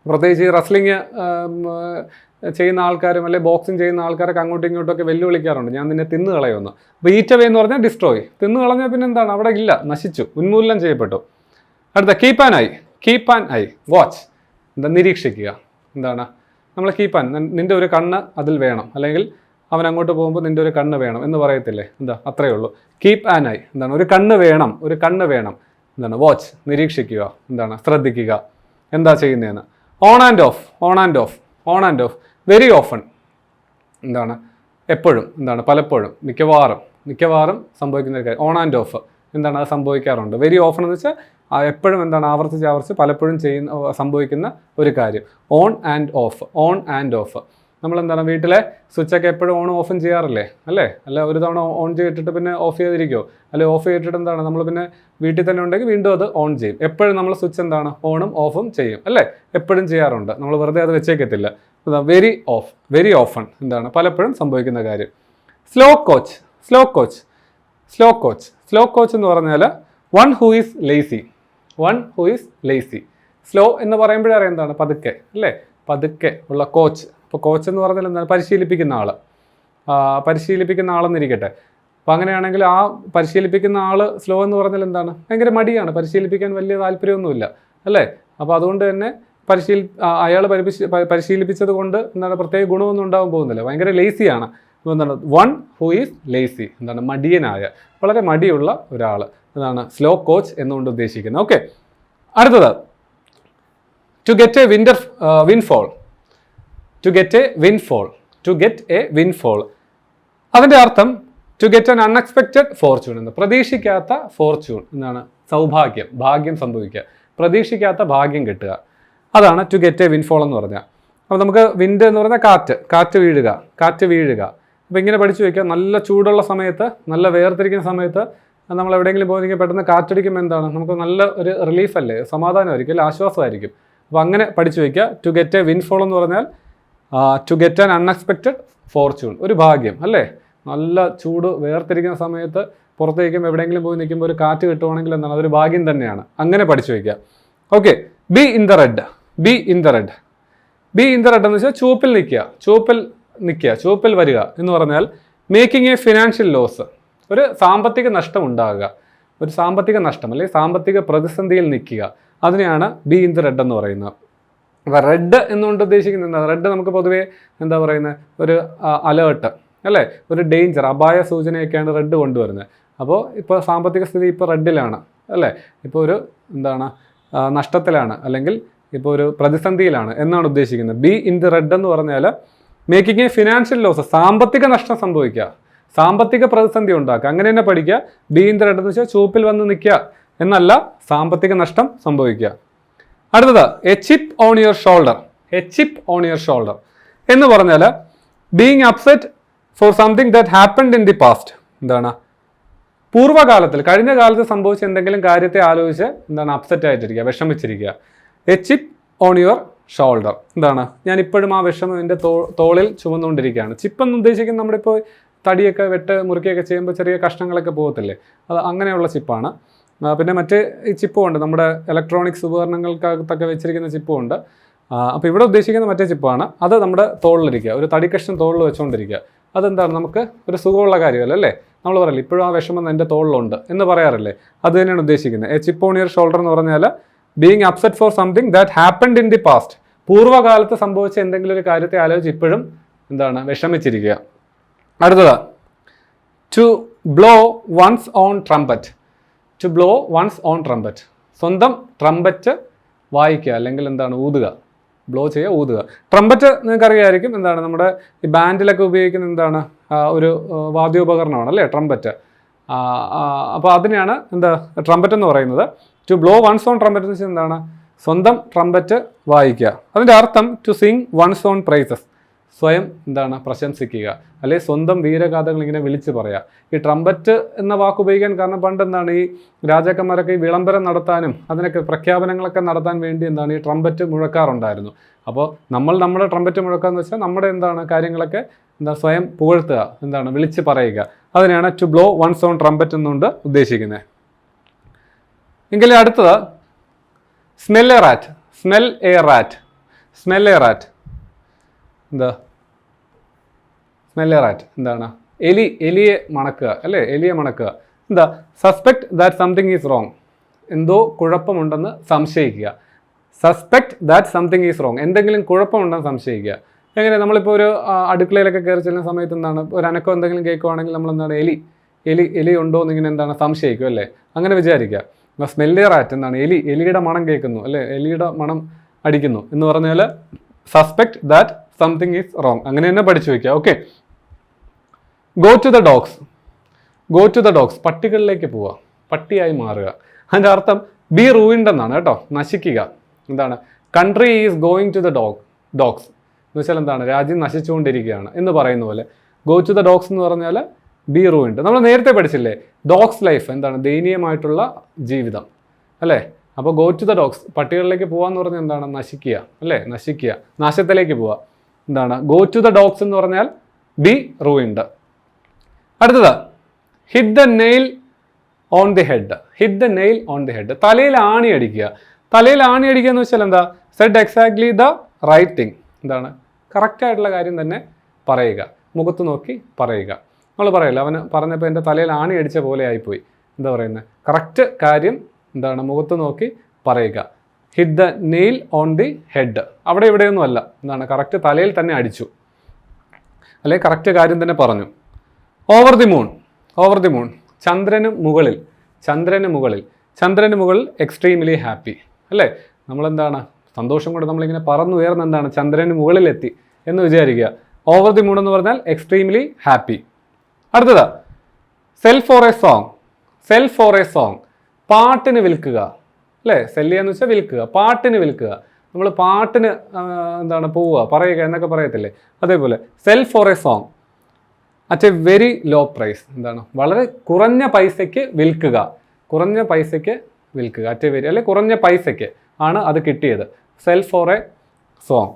പ്രത്യേകിച്ച് റസ്ലിംഗ് ചെയ്യുന്ന ആൾക്കാരും അല്ലെങ്കിൽ ബോക്സിങ് ചെയ്യുന്ന ആൾക്കാരൊക്കെ അങ്ങോട്ടും ഇങ്ങോട്ടൊക്കെ വെല്ലുവിളിക്കാറുണ്ട്, ഞാൻ നിന്നെ തിന്നു കളയുമെന്ന്. അപ്പോൾ ഈറ്റ് അവേ എന്ന് പറഞ്ഞാൽ ഡിസ്ട്രോയ്. തിന്നു കളഞ്ഞാൽ പിന്നെ എന്താണ്? അവിടെ ഇല്ല, നശിച്ചു, ഉന്മൂലനം ചെയ്യപ്പെട്ടു. അടുത്ത കീപ്പ് ആൻ ഐ, വാച്ച്. എന്താ? നിരീക്ഷിക്കുക. എന്താണ്? നമ്മൾ കീപ്പ് ആൻ, നിൻ്റെ ഒരു കണ്ണ് അതിൽ വേണം, അല്ലെങ്കിൽ അവൻ അങ്ങോട്ട് പോകുമ്പോൾ നിൻ്റെ ഒരു കണ്ണ് വേണം എന്ന് പറയത്തില്ലേ, എന്താ? അത്രയേ ഉള്ളൂ. കീപ്പ് ആൻ ഐ എന്താണ്? ഒരു കണ്ണ് വേണം. എന്താണ്? വാച്ച്, നിരീക്ഷിക്കുക, എന്താണ്? ശ്രദ്ധിക്കുക എന്താ ചെയ്യുന്നതെന്ന്. On and of very often, എന്താണ്? എപ്പോഴും, എന്താണ്? പലപ്പോഴും, മിക്കവാറും സംഭവിക്കുന്ന ഒരു കാര്യം. ഓൺ ആൻഡ് ഓഫ് എന്താണ്? അത് സംഭവിക്കാറുണ്ട്. വെരി ഓഫൺ എന്ന് വെച്ചാൽ എപ്പോഴും എന്താണ്? ആവർത്തിച്ച് പലപ്പോഴും സംഭവിക്കുന്ന ഒരു കാര്യം. ഓൺ ആൻഡ് ഓഫ് നമ്മളെന്താണ് വീട്ടിലെ സ്വിച്ചൊക്കെ എപ്പോഴും ഓണും ഓഫും ചെയ്യാറില്ലേ അല്ലേ? ഒരു തവണ ഓൺ ചെയ്തിട്ട് പിന്നെ ഓഫ് ചെയ്തിരിക്കുമോ? അല്ലെങ്കിൽ ഓഫ് ചെയ്തിട്ട് എന്താണ് നമ്മൾ പിന്നെ വീട്ടിൽ തന്നെ ഉണ്ടെങ്കിൽ വീണ്ടും അത് ഓൺ ചെയ്യും. എപ്പോഴും നമ്മൾ സ്വിച്ച് എന്താണ്? ഓണും ഓഫും ചെയ്യും അല്ലേ? എപ്പോഴും ചെയ്യാറുണ്ട്, നമ്മൾ വെറുതെ അത് വെച്ചേക്കത്തില്ല. വെരി ഓഫൺ എന്താണ്? പലപ്പോഴും സംഭവിക്കുന്ന കാര്യം. സ്ലോ കോച്ച് എന്ന് പറഞ്ഞാൽ one who is lazy. Slow എന്ന് പറയുമ്പോഴേ എന്താണ്? പതുക്കെ അല്ലേ, പതുക്കെ ഉള്ള കോച്ച്. ഇപ്പോൾ കോച്ച് എന്ന് പറഞ്ഞാൽ എന്താണ്? പരിശീലിപ്പിക്കുന്ന ആളെന്നിരിക്കട്ടെ. അപ്പോൾ അങ്ങനെയാണെങ്കിൽ ആ പരിശീലിപ്പിക്കുന്ന ആൾ സ്ലോ എന്ന് പറഞ്ഞാൽ എന്താണ്? ഭയങ്കര മടിയാണ്, പരിശീലിപ്പിക്കാൻ വലിയ താല്പര്യമൊന്നുമില്ല അല്ലേ. അപ്പോൾ അതുകൊണ്ട് തന്നെ അയാൾ പരിശീലിപ്പിച്ചത് കൊണ്ട് എന്താണ്? പ്രത്യേക ഗുണമൊന്നും ഉണ്ടാകാൻ പോകുന്നില്ല, ഭയങ്കര ലേസിയാണ്. അപ്പോൾ എന്താണ്? വൺ ഹൂ ഈസ് ലേസി, എന്താണ്? മടിയനായ, വളരെ മടിയുള്ള ഒരാൾ, അതാണ് സ്ലോ കോച്ച് എന്നുകൊണ്ട് ഉദ്ദേശിക്കുന്നത്. ഓക്കെ, അടുത്തത് ടു ഗെറ്റ് എ വിൻഫോൾ. അതിൻ്റെ അർത്ഥം to get an unexpected fortune എന്ന്. പ്രതീക്ഷിക്കാത്ത ഫോർച്യൂൺ എന്താണ്? സൗഭാഗ്യം, ഭാഗ്യം സംഭവിക്കുക, പ്രതീക്ഷിക്കാത്ത ഭാഗ്യം കിട്ടുക, അതാണ് ടു ഗെറ്റ് എ വിൻഫോൾ എന്ന് പറഞ്ഞാൽ. അപ്പോൾ നമുക്ക് വിൻഡ് എന്ന് പറഞ്ഞാൽ കാറ്റ് വീഴുക. അപ്പോൾ ഇങ്ങനെ പഠിച്ചു വയ്ക്കുക, നല്ല ചൂടുള്ള സമയത്ത്, നല്ല വേർതിരിക്കുന്ന സമയത്ത് നമ്മൾ എവിടെയെങ്കിലും പോയി പെട്ടെന്ന് കാറ്റടിക്കുമ്പോൾ എന്താണ് നമുക്ക് നല്ല ഒരു റിലീഫ് അല്ലേ, സമാധാനമായിരിക്കും അല്ലെ, ആശ്വാസമായിരിക്കും. അപ്പോൾ അങ്ങനെ പഠിച്ചു വയ്ക്കുക. ടു ഗെറ്റ് എ വിൻഫോൾ എന്ന് പറഞ്ഞാൽ to get an unexpected fortune, ഒരു ഭാഗ്യം അല്ലേ. നല്ല ചൂട് വേർതിരിക്കുന്ന സമയത്ത് പുറത്തേക്കും എവിടെയെങ്കിലും പോയി നിൽക്കുമ്പോൾ ഒരു കാറ്റ് കിട്ടുവാണെങ്കിൽ എന്താണ്, അതൊരു ഭാഗ്യം തന്നെയാണ്. അങ്ങനെ പഠിച്ചു വയ്ക്കുക. Okay, be in the red. Be in the red. Be in the red എന്ന് വെച്ചാൽ ചുവപ്പിൽ നിൽക്കുക, ചുവപ്പിൽ വരിക എന്ന് പറഞ്ഞാൽ മേക്കിംഗ് എ ഫിനാൻഷ്യൽ ലോസ്, ഒരു സാമ്പത്തിക നഷ്ടം ഉണ്ടാകുക, ഒരു സാമ്പത്തിക നഷ്ടം അല്ലെങ്കിൽ സാമ്പത്തിക പ്രതിസന്ധിയിൽ നിൽക്കുക, അതിനെയാണ് ബി ഇൻ ദ റെഡ് എന്ന് പറയുന്നത്. അപ്പോൾ റെഡ് എന്നുകൊണ്ട് ഉദ്ദേശിക്കുന്നത് എന്താ? റെഡ് നമുക്ക് പൊതുവേ എന്താ പറയുന്നത്, ഒരു അലേർട്ട് അല്ലേ, ഒരു ഡേഞ്ചർ, അപായ സൂചനയൊക്കെയാണ് റെഡ് കൊണ്ടുവരുന്നത്. അപ്പോൾ ഇപ്പോൾ സാമ്പത്തിക സ്ഥിതി ഇപ്പോൾ റെഡിലാണ് അല്ലേ, ഇപ്പോൾ ഒരു എന്താണ് നഷ്ടത്തിലാണ് അല്ലെങ്കിൽ ഇപ്പോൾ ഒരു പ്രതിസന്ധിയിലാണ് എന്നാണ് ഉദ്ദേശിക്കുന്നത്. ബി ഇൻ ദി റെഡ് എന്ന് പറഞ്ഞാൽ മേക്കിംഗ് എ ഫിനാൻഷ്യൽ ലോസ്, സാമ്പത്തിക നഷ്ടം സംഭവിക്കുക, സാമ്പത്തിക പ്രതിസന്ധി ഉണ്ടാക്കുക, അങ്ങനെ തന്നെ പഠിക്കുക. ബി ഇൻ ദി റെഡ് എന്ന് വെച്ചാൽ ചുവപ്പിൽ വന്ന് നിൽക്കുക എന്നല്ല, സാമ്പത്തിക നഷ്ടം സംഭവിക്കുക. അടുത്തത് a chip on your shoulder. A chip on your shoulder എന്ന് പറഞ്ഞാൽ being upset for something that happened in the past. എന്താണ്, പൂർവ്വകാലത്തിൽ കഴിഞ്ഞ കാലത്ത് സംഭവിച്ച എന്തെങ്കിലും കാര്യത്തെ ആലോചിച്ച് എന്താണ് അപ്സെറ്റ് ആയിട്ടിരിക്കുക, വിഷമിച്ചിരിക്കുക. A chip on your shoulder എന്താണ്, ഞാൻ ഇപ്പോഴും ആ വിഷമം എൻ്റെ തോളിൽ ചുമന്നുകൊണ്ടിരിക്കുകയാണ്. ചിപ്പ് എന്ന് ഉദ്ദേശിക്കുന്നത് നമ്മുടെ ഇപ്പോൾ തടിയൊക്കെ മുറിക്കുകയൊക്കെ ചെയ്യുമ്പോൾ ചെറിയ കഷ്ണങ്ങളൊക്കെ പോകത്തില്ലേ, അത് അങ്ങനെയുള്ള ചിപ്പാണ്. പിന്നെ മറ്റ് ഈ ചിപ്പും ഉണ്ട്, നമ്മുടെ ഇലക്ട്രോണിക്സ് ഉപകരണങ്ങൾക്കകത്തൊക്കെ വെച്ചിരിക്കുന്ന ചിപ്പും ഉണ്ട്. അപ്പോൾ ഇവിടെ ഉദ്ദേശിക്കുന്ന മറ്റേ ചിപ്പാണ്, അത് നമ്മുടെ തോളിലിരിക്കുക, ഒരു തടി കഷ്ണം തോളിൽ വെച്ചുകൊണ്ടിരിക്കുക. അതെന്താണ്, നമുക്ക് ഒരു സുഖമുള്ള കാര്യമല്ല അല്ലേ, നമ്മൾ പറയില്ല ഇപ്പോഴും ആ വിഷമം എൻ്റെ തോളിലുണ്ട് എന്ന് പറയാറില്ലേ, അത് തന്നെയാണ് ഉദ്ദേശിക്കുന്നത്. A chip on your shoulder എന്ന് പറഞ്ഞാൽ being upset for something that happened in the past, പൂർവ്വകാലത്ത് സംഭവിച്ച എന്തെങ്കിലും ഒരു കാര്യത്തെ ആലോചിച്ച് ഇപ്പോഴും എന്താണ് വിഷമിച്ചിരിക്കുക. അടുത്തത് to blow one's own trumpet. To blow one's own trumpet, സ്വന്തം ട്രംപറ്റ് വായിക്കുക അല്ലെങ്കിൽ എന്താണ് ഊതുക, ബ്ലോ ചെയ്യുക, ഊതുക. ട്രംപറ്റ് നിങ്ങൾക്ക് അറിയാമായിരിക്കും, എന്താണ് നമ്മുടെ ഈ ബാൻഡിലൊക്കെ ഉപയോഗിക്കുന്ന എന്താണ് ഒരു വാദ്യോപകരണമാണ് അല്ലേ ട്രംപറ്റ്. അപ്പോൾ അതിനെയാണ് എന്താ ട്രംപറ്റ് എന്ന് പറയുന്നത്. To blow one's own trumpet എന്ന് വെച്ചാൽ എന്താണ്, സ്വന്തം ട്രംപറ്റ് വായിക്കുക. അതിൻ്റെ അർത്ഥം to sing one's own praises, സ്വയം എന്താണ് പ്രശംസിക്കുക, അല്ലെ സ്വന്തം വീരഗാഥകൾ ഇങ്ങനെ വിളിച്ച് പറയുക. ഈ ട്രംപറ്റ് എന്ന വാക്ക് ഉപയോഗിക്കാൻ കാരണം പണ്ട് എന്താണ് ഈ രാജാക്കന്മാരൊക്കെ ഈ വിളംബരം നടത്താനും അതിനൊക്കെ പ്രഖ്യാപനങ്ങളൊക്കെ നടത്താൻ വേണ്ടി എന്താണ് ഈ ട്രംപറ്റ് മുഴക്കാറുണ്ടായിരുന്നു. അപ്പോൾ നമ്മുടെ ട്രംപറ്റ് മുഴക്കാന്ന് വെച്ചാൽ നമ്മുടെ എന്താണ് കാര്യങ്ങളൊക്കെ സ്വയം പുകഴ്ത്തുക, എന്താണ് വിളിച്ച് പറയുക. അതിനെയാണ് to blow one's own trumpet എന്നുകൊണ്ട് ഉദ്ദേശിക്കുന്നത്. എങ്കിലും അടുത്തത് smell a rat. Smell a rat. Smell a rat എന്താ, സ്മെൽ എ റാറ്റ് എന്താണ്, എലിയെ മണക്കുക അല്ലേ, എലിയെ മണക്കുക. എന്താ, suspect that something is wrong, എന്തോ കുഴപ്പമുണ്ടെന്ന് സംശയിക്കുക. Suspect that something is wrong, എന്തെങ്കിലും കുഴപ്പമുണ്ടെന്ന് സംശയിക്കുക. എങ്ങനെ, നമ്മളിപ്പോൾ ഒരു അടുക്കളയിലൊക്കെ കയറി ചെല്ലുന്ന സമയത്ത് എന്താണ് ഒരു അനക്കം എന്തെങ്കിലും കേൾക്കുവാണെങ്കിൽ നമ്മൾ എന്താണ് എലി ഉണ്ടോ എന്നിങ്ങനെ എന്താണ് സംശയിക്കും അല്ലേ, അങ്ങനെ വിചാരിക്കുക. സ്മെല്ല് റാറ്റ് എന്താണ്, എലിയുടെ മണം കേൾക്കുന്നു അല്ലേ, എലിയുടെ മണം അടിക്കുന്നു എന്ന് പറഞ്ഞാൽ suspect that something is wrong, അങ്ങനെ തന്നെ പഠിച്ചു വയ്ക്കുക. Okay, go to the dogs. Go to the dogs, പട്ടികളിലേക്ക് പോവുക, പട്ടിയായി മാറുക. അതിൻ്റെ അർത്ഥം ബി റൂയിൻഡ് എന്നാണ് കേട്ടോ, നശിക്കുക. എന്താണ്, country is going to the dogs എന്ന് വെച്ചാൽ എന്താണ്, രാജ്യം നശിച്ചുകൊണ്ടിരിക്കുകയാണ് എന്ന് പറയുന്ന പോലെ. ഗോ ടു ദ ഡോഗ്സ് എന്ന് പറഞ്ഞാൽ ബി റൂയിൻഡ്. നമ്മൾ നേരത്തെ പഠിച്ചില്ലേ ഡോഗ്സ് ലൈഫ്, എന്താണ് ദയനീയമായിട്ടുള്ള ജീവിതം അല്ലേ. അപ്പോൾ ഗോ ടു ദ ഡോഗ്സ്, പട്ടികളിലേക്ക് പോകാന്ന് പറഞ്ഞാൽ എന്താണ്, നശിക്കുക അല്ലേ, നശിക്കുക, നാശത്തിലേക്ക് പോവുക. എന്താണ്, ഗോ ടു ദ ഡോഗ്സ് എന്ന് പറഞ്ഞാൽ ബി റൂയിൻഡ്. അടുത്തത് hit the nail on the head. Hit the nail on the head, തലയിൽ ആണി അടിക്കുക. തലയിൽ ആണി അടിക്കുക എന്ന് വെച്ചാൽ എന്താ, said exactly the right thing, എന്താണ് കറക്റ്റായിട്ടുള്ള കാര്യം തന്നെ പറയുക, മുഖത്ത് നോക്കി പറയുക. നമ്മൾ പറയില്ല അവന് പറഞ്ഞപ്പോൾ എൻ്റെ തലയിൽ ആണി അടിച്ച പോലെ ആയിപ്പോയി, എന്താ പറയുന്നത്, കറക്റ്റ് കാര്യം എന്താണ് മുഖത്ത് നോക്കി പറയുക. Hit the nail on the head, അവിടെ ഇവിടെയൊന്നും അല്ല, എന്താണ് കറക്റ്റ് തലയിൽ തന്നെ അടിച്ചു, അല്ലെ കറക്റ്റ് കാര്യം തന്നെ പറഞ്ഞു. Over the moon. Over the moon, ചന്ദ്രന് മുകളിൽ. ചന്ദ്രന് മുകളിൽ എക്സ്ട്രീംലി ഹാപ്പി അല്ലേ, നമ്മളെന്താണ് സന്തോഷം കൊണ്ട് നമ്മളിങ്ങനെ പറന്നുയർന്ന് എന്താണ് ചന്ദ്രന് മുകളിലെത്തി എന്ന് വിചാരിക്കുക. ഓവർ ദി മൂൺ എന്ന് പറഞ്ഞാൽ എക്സ്ട്രീംലി ഹാപ്പി. അടുത്തത് sell for a song. Sell for a song, പാട്ടിന് വിൽക്കുക അല്ലേ, സെൽ ചെയ്യാന്ന് വെച്ചാൽ വിൽക്കുക, പാട്ടിന് വിൽക്കുക. നമ്മൾ പാട്ടിന് എന്താണ് പോവുക, പറയുക എന്നൊക്കെ പറയത്തില്ലേ, അതേപോലെ sell for a song. At a very low price. എന്താണ്? വളരെ കുറഞ്ഞ പൈസയ്ക്ക് വിൽക്കുക. കുറഞ്ഞ പൈസയ്ക്ക് വിൽക്കുക. അറ്റ് എ വെരി, അല്ലെ കുറഞ്ഞ പൈസയ്ക്ക് ആണ് അത് കിട്ടിയത്. Sell for a song.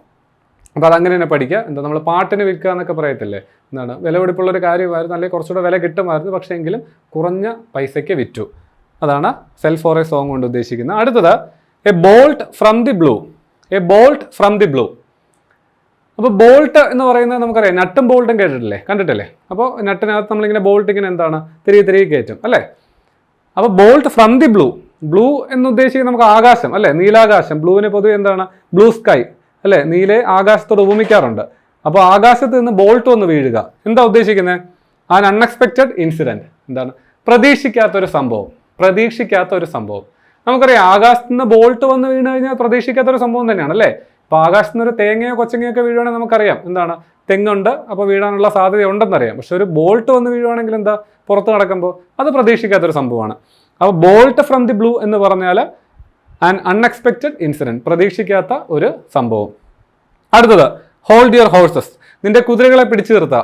അപ്പോൾ അതങ്ങനെ തന്നെ പഠിക്കുക. എന്താ നമ്മൾ പാട്ടിന് വിൽക്കുക എന്നൊക്കെ പറയത്തില്ലേ? എന്താണ്? വിലപിടിപ്പുള്ളൊരു കാര്യമായിരുന്നു, അല്ലെങ്കിൽ കുറച്ചുകൂടെ വില കിട്ടുമായിരുന്നു, പക്ഷേ എങ്കിലും കുറഞ്ഞ പൈസയ്ക്ക് വിറ്റു. അതാണ് സെൽ ഫോർ എ സോങ് കൊണ്ട് ഉദ്ദേശിക്കുന്നത്. അടുത്തത് A bolt from the blue. A bolt from the blue. അപ്പോൾ ബോൾട്ട് എന്ന് പറയുന്നത് നമുക്കറിയാം, നട്ടും ബോൾട്ടും കേട്ടിട്ടില്ലേ, കണ്ടിട്ടില്ലേ? അപ്പോൾ നട്ടിനകത്ത് നമ്മളിങ്ങനെ ബോൾട്ട് ഇങ്ങനെ എന്താണ് തിരികെ കയറ്റും അല്ലേ? അപ്പോൾ bolt from the blue. Blue എന്ന് ഉദ്ദേശിക്കുന്നത് നമുക്ക് ആകാശം അല്ലേ, നീലാകാശം. ബ്ലൂവിന് പൊതുവെ എന്താണ്? ബ്ലൂ സ്കൈ അല്ലേ, നീലെ ആകാശത്തോട് ഉപമിക്കാറുണ്ട്. അപ്പോൾ ആകാശത്ത് നിന്ന് ബോൾട്ട് വന്ന് വീഴുക. എന്താ ഉദ്ദേശിക്കുന്നത്? An unexpected incident. എന്താണ്? പ്രതീക്ഷിക്കാത്തൊരു സംഭവം. പ്രതീക്ഷിക്കാത്തൊരു സംഭവം. നമുക്കറിയാം ആകാശത്ത് നിന്ന് ബോൾട്ട് വന്ന് വീണ് കഴിഞ്ഞാൽ പ്രതീക്ഷിക്കാത്തൊരു സംഭവം തന്നെയാണ് അല്ലേ? അപ്പോൾ ആകാശത്ത് നിന്ന് ഒരു തേങ്ങയോ കൊച്ചങ്ങയോ ഒക്കെ വീഴുവാണെങ്കിൽ നമുക്കറിയാം എന്താണ്, തെങ്ങുണ്ട്, അപ്പോൾ വീഴാനുള്ള സാധ്യത ഉണ്ടെന്നറിയാം. പക്ഷെ ഒരു ബോൾട്ട് വന്ന് വീഴുവാണെങ്കിൽ എന്താ, പുറത്ത് നടക്കുമ്പോൾ അത് പ്രതീക്ഷിക്കാത്തൊരു സംഭവമാണ്. അപ്പോൾ ബോൾട്ട് ഫ്രം ദി ബ്ലൂ എന്ന് പറഞ്ഞാൽ ആൻ അൺഎക്സ്പെക്റ്റഡ് ഇൻസിഡൻറ്റ്, പ്രതീക്ഷിക്കാത്ത ഒരു സംഭവം. അടുത്തത് ഹോൾഡ് യുവർ ഹോഴ്സസ്. നിന്റെ കുതിരകളെ പിടിച്ചു നിർത്തുക.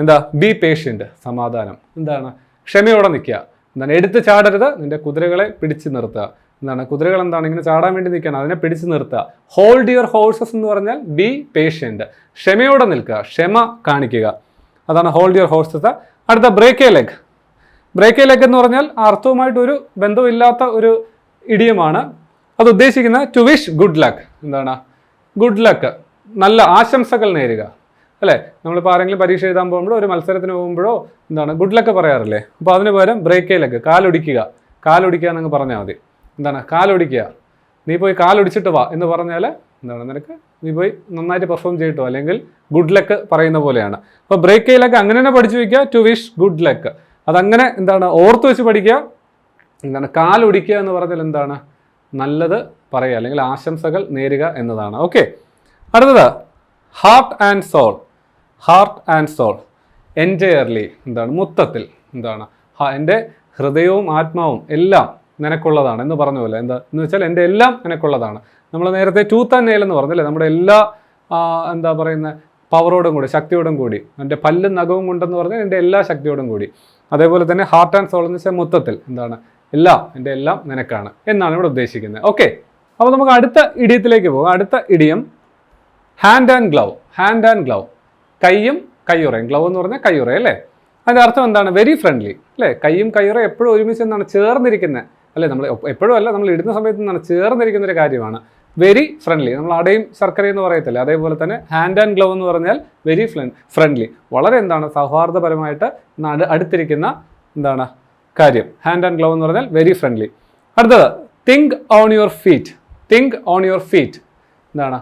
എന്താ? ബി പേഷ്യൻ്റ്, സമാധാനം. എന്താണ്? ക്ഷമയോടെ നിൽക്കുക. എന്താണ്? എടുത്ത് ചാടരുത്, നിന്റെ കുതിരകളെ പിടിച്ചു നിർത്തുക. എന്താണ്? കുതിരകൾ എന്താണ് ഇങ്ങനെ ചാടാൻ വേണ്ടി നിൽക്കണം, അതിനെ പിടിച്ചു നിർത്തുക. ഹോൾഡ് യുവർ ഹോഴ്സസ് എന്ന് പറഞ്ഞാൽ ബി പേഷ്യൻ്റ്, ക്ഷമയോടെ നിൽക്കുക, ക്ഷമ കാണിക്കുക. അതാണ് ഹോൾഡ് യുവർ ഹോഴ്സസ്. അടുത്ത break a leg. Break a leg എന്ന് പറഞ്ഞാൽ അർത്ഥവുമായിട്ടൊരു ബന്ധമില്ലാത്ത ഒരു ഇഡിയമാണ്. അത് ഉദ്ദേശിക്കുന്നത് ടു വിഷ് ഗുഡ് ലക്ക്. എന്താണ്? ഗുഡ് ലക്ക്, നല്ല ആശംസകൾ നേരുക അല്ലേ? നമ്മളിപ്പോൾ ആരെങ്കിലും പരീക്ഷ എഴുതാൻ പോകുമ്പോഴോ ഒരു മത്സരത്തിന് പോകുമ്പോഴോ എന്താണ് ഗുഡ് ലക്ക് പറയാറില്ലേ? അപ്പോൾ അതിന് പകരം ബ്രേക്ക് എ ലെഗ്, കാലൊടിക്കുക. കാലൊടിക്കുക എന്നങ്ങ് പറഞ്ഞാൽ മതി. എന്താണ്? കാലൊടിക്കുക. നീ പോയി കാലൊടിച്ചിട്ട് വാ എന്ന് പറഞ്ഞാൽ എന്താണ്, നിനക്ക് നീ പോയി നന്നായിട്ട് പെർഫോം ചെയ്തിട്ടോ, അല്ലെങ്കിൽ ഗുഡ് ലക്ക് പറയുന്ന പോലെയാണ്. അപ്പോൾ ബ്രേക്ക് എ ലെഗ് അങ്ങനെ തന്നെ പഠിച്ചു വയ്ക്കുക, ടു വിഷ് ഗുഡ് ലക്ക്. അതങ്ങനെ എന്താണ് ഓർത്ത് വെച്ച് പഠിക്കുക. എന്താണ്? കാലൊടിക്കുക എന്ന് പറഞ്ഞാൽ എന്താണ്? നല്ലത് പറയുക, അല്ലെങ്കിൽ ആശംസകൾ നേരുക എന്നതാണ്. ഓക്കെ. അടുത്തത് heart and soul. Heart and soul entirely. എന്താണ്? മൊത്തത്തിൽ. എന്താണ്? എൻ്റെ ഹൃദയവും ആത്മാവും എല്ലാം നിനക്കുള്ളതാണ് എന്ന് പറഞ്ഞ പോലെ. എന്താ എന്ന് വെച്ചാൽ എൻ്റെ എല്ലാം നിനക്കുള്ളതാണ്. നമ്മൾ നേരത്തെ ടൂത്ത് ആൻഡ് നെയിൽ എന്ന് പറഞ്ഞല്ലേ, നമ്മുടെ എല്ലാ എന്താ പറയുന്ന പവറോടും കൂടി, ശക്തിയോടും കൂടി, എൻ്റെ പല്ലും നഖവും കൊണ്ടെന്ന് പറഞ്ഞാൽ എൻ്റെ എല്ലാ ശക്തിയോടും കൂടി. അതേപോലെ തന്നെ ഹാർട്ട് ആൻഡ് സോൾ എന്ന് വെച്ചാൽ മൊത്തത്തിൽ. എന്താണ്? എല്ലാം, എൻ്റെ എല്ലാം നിനക്കാണ് എന്നാണ് ഇവിടെ ഉദ്ദേശിക്കുന്നത്. ഓക്കെ. അപ്പോൾ നമുക്ക് അടുത്ത ഇഡിയത്തിലേക്ക് പോകാം. അടുത്ത idiom hand and glove. Hand and glove, കൈയും കയ്യുറയും. ഗ്ലൗ എന്ന് പറഞ്ഞാൽ കയ്യുറ അല്ലേ? അതിൻ്റെ അർത്ഥം എന്താണ്? വെരി ഫ്രണ്ട്ലി അല്ലേ? കൈയും കയ്യുറയും എപ്പോഴും ഒരുമിച്ച് എന്താണ് ചേർന്നിരിക്കുന്നത് അല്ലേ? നമ്മൾ എപ്പോഴും അല്ല, നമ്മൾ ഇടുന്ന സമയത്ത് എന്താണ് ചേർന്നിരിക്കുന്ന ഒരു കാര്യമാണ്. Very friendly. നമ്മൾ അടയും ശർക്കരയും എന്ന് പറയത്തില്ല, അതേപോലെ തന്നെ ഹാൻഡ് ആൻഡ് ഗ്ലൗ എന്ന് പറഞ്ഞാൽ വെരി ഫ്രണ്ട്ലി, വളരെ എന്താണ് സൗഹാർദ്ദപരമായിട്ട് അടുത്തിരിക്കുന്ന എന്താണ് കാര്യം. ഹാൻഡ് ആൻഡ് ഗ്ലൗ എന്ന് പറഞ്ഞാൽ വെരി ഫ്രണ്ട്ലി. അടുത്തത് think on your feet. Think on your feet. എന്താണ്?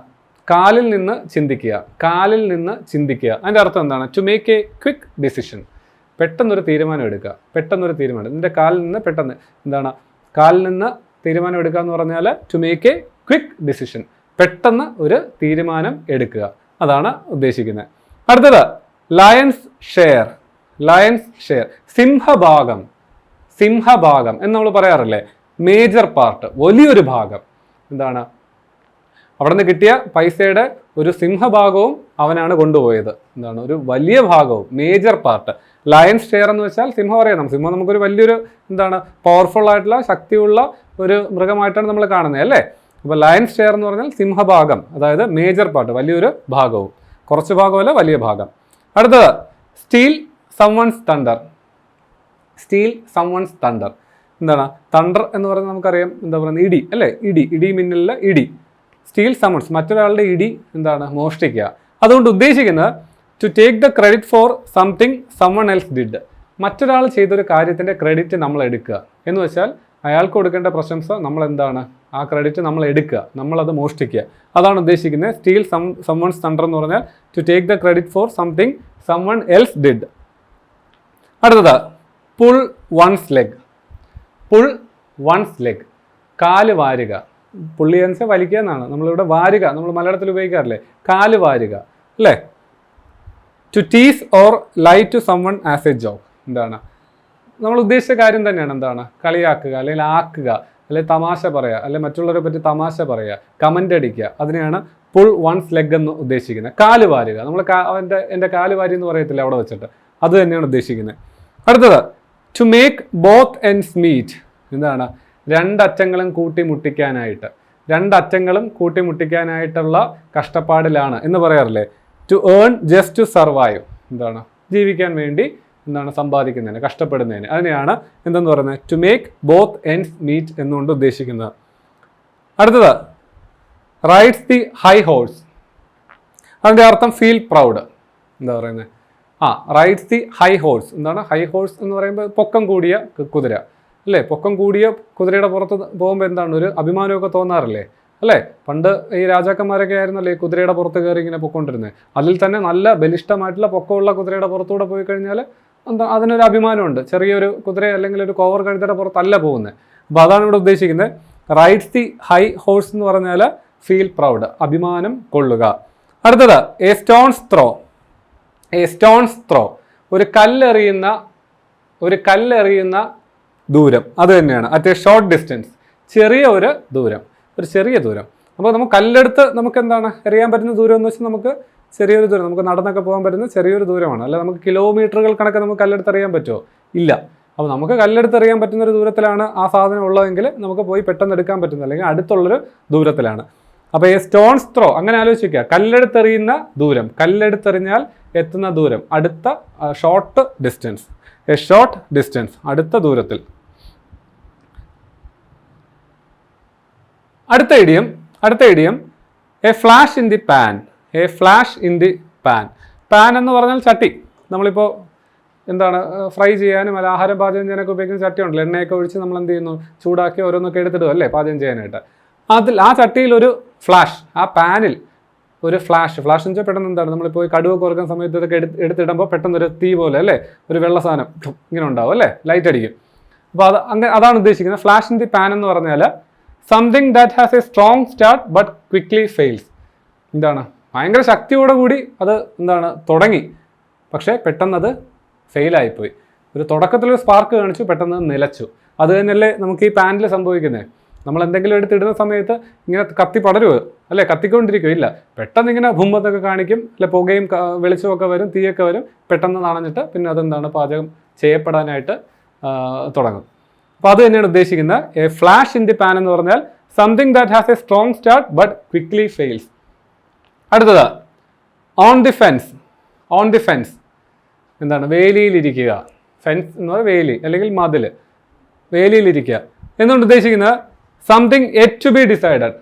കാലിൽ നിന്ന് ചിന്തിക്കുക. കാലിൽ നിന്ന് ചിന്തിക്കുക. അതിൻ്റെ അർത്ഥം എന്താണ്? To make a quick decision. പെട്ടെന്നൊരു തീരുമാനം എടുക്കുക. പെട്ടെന്നൊരു തീരുമാനം. ഇതിൻ്റെ കാലിൽ നിന്ന് പെട്ടെന്ന് എന്താണ്? കാലിൽ നിന്ന് തീരുമാനം എടുക്കുക എന്ന് പറഞ്ഞാൽ to make a quick decision, പെട്ടെന്ന് ഒരു തീരുമാനം എടുക്കുക. അതാണ് ഉദ്ദേശിക്കുന്നത്. അടുത്തത് ലയൺസ് ഷെയർ. ലയൺസ് ഷെയർ, സിംഹഭാഗം. സിംഹഭാഗം എന്ന് നമ്മൾ പറയാറില്ലേ? മേജർ പാർട്ട്, വലിയൊരു ഭാഗം. എന്താണ്? അവിടെ നിന്ന് കിട്ടിയ പൈസയുടെ ഒരു സിംഹഭാഗവും അവനാണ് കൊണ്ടുപോയത്. എന്താണ്? ഒരു വലിയ ഭാഗവും, മേജർ പാർട്ട്. ലയൺസ് ഷെയർ എന്ന് വെച്ചാൽ സിംഹം അറിയണം. സിംഹം നമുക്കൊരു വലിയൊരു എന്താണ് പവർഫുൾ ആയിട്ടുള്ള ശക്തിയുള്ള ഒരു മൃഗമായിട്ടാണ് നമ്മൾ കാണുന്നത് അല്ലേ? അപ്പോൾ ലയൺസ് ഷെയർ എന്ന് പറഞ്ഞാൽ സിംഹഭാഗം, അതായത് മേജർ പാർട്ട്, വലിയൊരു ഭാഗവും. കുറച്ച് ഭാഗമല്ല, വലിയ ഭാഗം. അടുത്തത് steel someone's thunder. Steel someone's thunder. എന്താണ്? തണ്ടർ എന്ന് പറയുന്നത് നമുക്കറിയാം, എന്താ പറയുന്നത്? ഇടി അല്ലേ? ഇടി മിന്നലിലെ ഇടി. സ്റ്റീൽ സമൺസ്, മറ്റൊരാളുടെ ഇടി എന്താണ്? മോഷ്ടിക്കുക. അതുകൊണ്ട് ഉദ്ദേശിക്കുന്നത് to take the credit for something someone else did. മറ്റൊരാൾ ചെയ്തൊരു കാര്യത്തിൻ്റെ ക്രെഡിറ്റ് നമ്മൾ എടുക്കുക എന്ന് വെച്ചാൽ അയാൾക്ക് കൊടുക്കേണ്ട പ്രശംസ നമ്മൾ എന്താണ്? ആ ക്രെഡിറ്റ് നമ്മൾ എടുക്കുക, നമ്മളത് മോഷ്ടിക്കുക. അതാണ് ഉദ്ദേശിക്കുന്നത്. സ്റ്റീൽ സംവൺസ് തണ്ടർ എന്ന് പറഞ്ഞാൽ to take the credit for something someone else did. അടുത്തത് pull one's leg. Pull one's leg, കാല് വാരുക. പുള്ളിയൻസ് വലിക്കുക എന്നാണ്. നമ്മളിവിടെ വാരുക, നമ്മൾ മലയാളത്തിൽ ഉപയോഗിക്കാറില്ലേ? കാല് വാരുക അല്ലേ? To tease or lie to someone as a joke. എന്താണ്? നമ്മൾ ഉദ്ദേശിച്ച കാര്യം തന്നെയാണ്. എന്താണ്? കളിയാക്കുക, അല്ലെങ്കിൽ ആക്കുക, അല്ലെങ്കിൽ തമാശ പറയുക, അല്ലെങ്കിൽ മറ്റുള്ളവരെ പറ്റി തമാശ പറയുക, കമൻ്റ് അടിക്കുക. അതിനെയാണ് പുൾ വൺസ് ലെഗ് എന്ന് ഉദ്ദേശിക്കുന്നത്. കാല് വാരുക. നമ്മൾ എൻ്റെ കാല് വാരി എന്ന് പറയത്തില്ല അവിടെ വെച്ചിട്ട്, അത് തന്നെയാണ് ഉദ്ദേശിക്കുന്നത്. അടുത്തത് to make both ends meet. എന്താണ്? രണ്ടറ്റങ്ങളും കൂട്ടിമുട്ടിക്കാനായിട്ടുള്ള കഷ്ടപ്പാടിലാണ് എന്ന് പറയാറില്ലേ? To earn just to survive. എന്താണ്? ജീവിക്കാൻ വേണ്ടി എന്താണ് സമ്പാദിക്കുന്നതിന്, കഷ്ടപ്പെടുന്നതിന്. അതിനെയാണ് എന്തെന്ന് പറയുന്നത്? To make both ends meet എന്നുകൊണ്ട് ഉദ്ദേശിക്കുന്നത്. അടുത്തത് റൈഡ്സ് ദി ഹൈ ഹോഴ്സ്. അതിൻ്റെ അർത്ഥം ഫീൽ പ്രൗഡ്. എന്താ പറയുന്നത്? Rides the high horse. എന്താണ് ഹൈ ഹോഴ്സ് എന്ന് പറയുമ്പോൾ? പൊക്കം കൂടിയ കുതിര അല്ലേ? പൊക്കം കൂടിയ കുതിരയുടെ പുറത്ത് പോകുമ്പോൾ എന്താണ് ഒരു അഭിമാനമൊക്കെ തോന്നാറില്ലേ അല്ലേ? പണ്ട് ഈ രാജാക്കന്മാരൊക്കെ ആയിരുന്നല്ലേ ഈ കുതിരയുടെ പുറത്ത് കയറി ഇങ്ങനെ പൊക്കോണ്ടിരുന്നത്. അതിൽ തന്നെ നല്ല ബലിഷ്ഠമായിട്ടുള്ള പൊക്കമുള്ള കുതിരയുടെ പുറത്തൂടെ പോയി കഴിഞ്ഞാൽ എന്താ അതിനൊരു അഭിമാനമുണ്ട്. ചെറിയൊരു കുതിര അല്ലെങ്കിൽ ഒരു കോവർ കഴുതയുടെ പുറത്തല്ല പോകുന്നത്. അപ്പോൾ അതാണ് ഇവിടെ ഉദ്ദേശിക്കുന്നത്. റൈഡ്സ് ദി ഹൈ ഹോഴ്സ് എന്ന് പറഞ്ഞാൽ ഫീൽ പ്രൗഡ്, അഭിമാനം കൊള്ളുക. അടുത്തത് എ സ്റ്റോൺസ് ത്രോ. ഒരു കല്ലെറിയുന്ന ദൂരം. അത് തന്നെയാണ് അറ്റ് എ ഷോർട്ട് ഡിസ്റ്റൻസ്. ഒരു ചെറിയ ദൂരം. അപ്പോൾ നമുക്ക് കല്ലെടുത്ത് നമുക്ക് എന്താണ് എറിയാൻ പറ്റുന്ന ദൂരം എന്ന് വെച്ചാൽ നമുക്ക് ചെറിയൊരു ദൂരം, നമുക്ക് നടന്നൊക്കെ പോകാൻ പറ്റുന്ന ചെറിയൊരു ദൂരമാണ്. അല്ല നമുക്ക് കിലോമീറ്ററുകൾ കണക്കെ നമുക്ക് കല്ലെടുത്ത് എറിയാൻ പറ്റുമോ? ഇല്ല. അപ്പോൾ നമുക്ക് കല്ലെടുത്ത് എറിയാൻ പറ്റുന്ന ഒരു ദൂരത്തിലാണ് ആ സാധനം ഉള്ളതെങ്കിൽ നമുക്ക് പോയി പെട്ടെന്ന് എടുക്കാൻ പറ്റുന്നത്, അല്ലെങ്കിൽ അടുത്തുള്ളൊരു ദൂരത്തിലാണ്. അപ്പോൾ ഈ സ്റ്റോൺസ് ത്രോ അങ്ങനെ ആലോചിക്കുക. കല്ലെടുത്തെറിയുന്ന ദൂരം, കല്ലെടുത്തെറിഞ്ഞാൽ എത്തുന്ന ദൂരം, അടുത്ത short distance, A short distance, അടുത്ത ദൂരത്തിൽ. അടുത്ത idiom A flash in the pan. Pan എന്ന് പറഞ്ഞാൽ ചട്ടി. നമ്മളിപ്പോൾ എന്താണ് ഫ്രൈ ചെയ്യാനും അല്ല ആഹാരം പാചകം ചെയ്യാനൊക്കെ ഉപയോഗിക്കുന്ന ചട്ടി ഉണ്ടല്ലോ, എണ്ണയൊക്കെ ഒഴിച്ച് നമ്മൾ എന്ത് ചെയ്യുന്നു, ചൂടാക്കി ഓരോന്നൊക്കെ എടുത്തിടും അല്ലേ പാചകം ചെയ്യാനായിട്ട്. ആ ചട്ടിയിൽ ഒരു ഫ്ലാഷ്, ആ പാനിൽ ഒരു ഫ്ലാഷ് എന്ന് വെച്ചാൽ പെട്ടെന്ന് എന്താണ് നമ്മളിപ്പോൾ കടുവൊക്കെ ഓർക്കുന്ന സമയത്ത് ഇതൊക്കെ എടുത്തിടുമ്പോൾ പെട്ടെന്നൊരു തീ പോലെ അല്ലേ, ഒരു വെള്ള സാധനം ഇങ്ങനെ ഉണ്ടാവും അല്ലേ, ലൈറ്റ് അടിക്കും. അപ്പോൾ അതാണ് ഉദ്ദേശിക്കുന്നത്. ഫ്ലാഷ് ഇൻ ദി പാൻ എന്ന് പറഞ്ഞാൽ something that has A strong start but quickly fails. എന്താണ് ഭയങ്കര ശക്തിയോടുകൂടി അത് എന്താണ് തുടങ്ങി, പക്ഷേ പെട്ടെന്നത് ഫെയിലായിപ്പോയി. ഒരു തുടക്കത്തിലൊരു സ്പാർക്ക് കാണിച്ചു, പെട്ടെന്ന് നിലച്ചു. അത് തന്നെയല്ലേ നമുക്ക് ഈ പാനിൽ സംഭവിക്കുന്നത്. നമ്മൾ എന്തെങ്കിലും എടുത്തിടുന്ന സമയത്ത് ഇങ്ങനെ കത്തി പടരുമോ അല്ലേ, കത്തിക്കൊണ്ടിരിക്കും ഇല്ല, പെട്ടെന്ന് ഇങ്ങനെ ഭൂമത്തൊക്കെ കാണിക്കും അല്ലെ, പുകയും വെളിച്ചമൊക്കെ വരും, തീയൊക്കെ വരും, പെട്ടെന്ന് നനഞ്ഞിട്ട് പിന്നെ അതെന്താണ് പാചകം ചെയ്യപ്പെടാനായിട്ട് തുടങ്ങും. അപ്പോൾ അത് തന്നെയാണ് ഉദ്ദേശിക്കുന്നത്. A flash in the pan എന്ന് പറഞ്ഞാൽ something that has A strong start but quickly fails. അടുത്തത് ഓൺ ദി ഫെൻസ്. എന്താണ് വേലിയിലിരിക്കുക. ഫെൻസ് എന്ന് പറഞ്ഞാൽ വേലി അല്ലെങ്കിൽ മതിൽ, വേലിയിലിരിക്കുക എന്നുകൊണ്ട് ഉദ്ദേശിക്കുന്നത് something yet to be decided.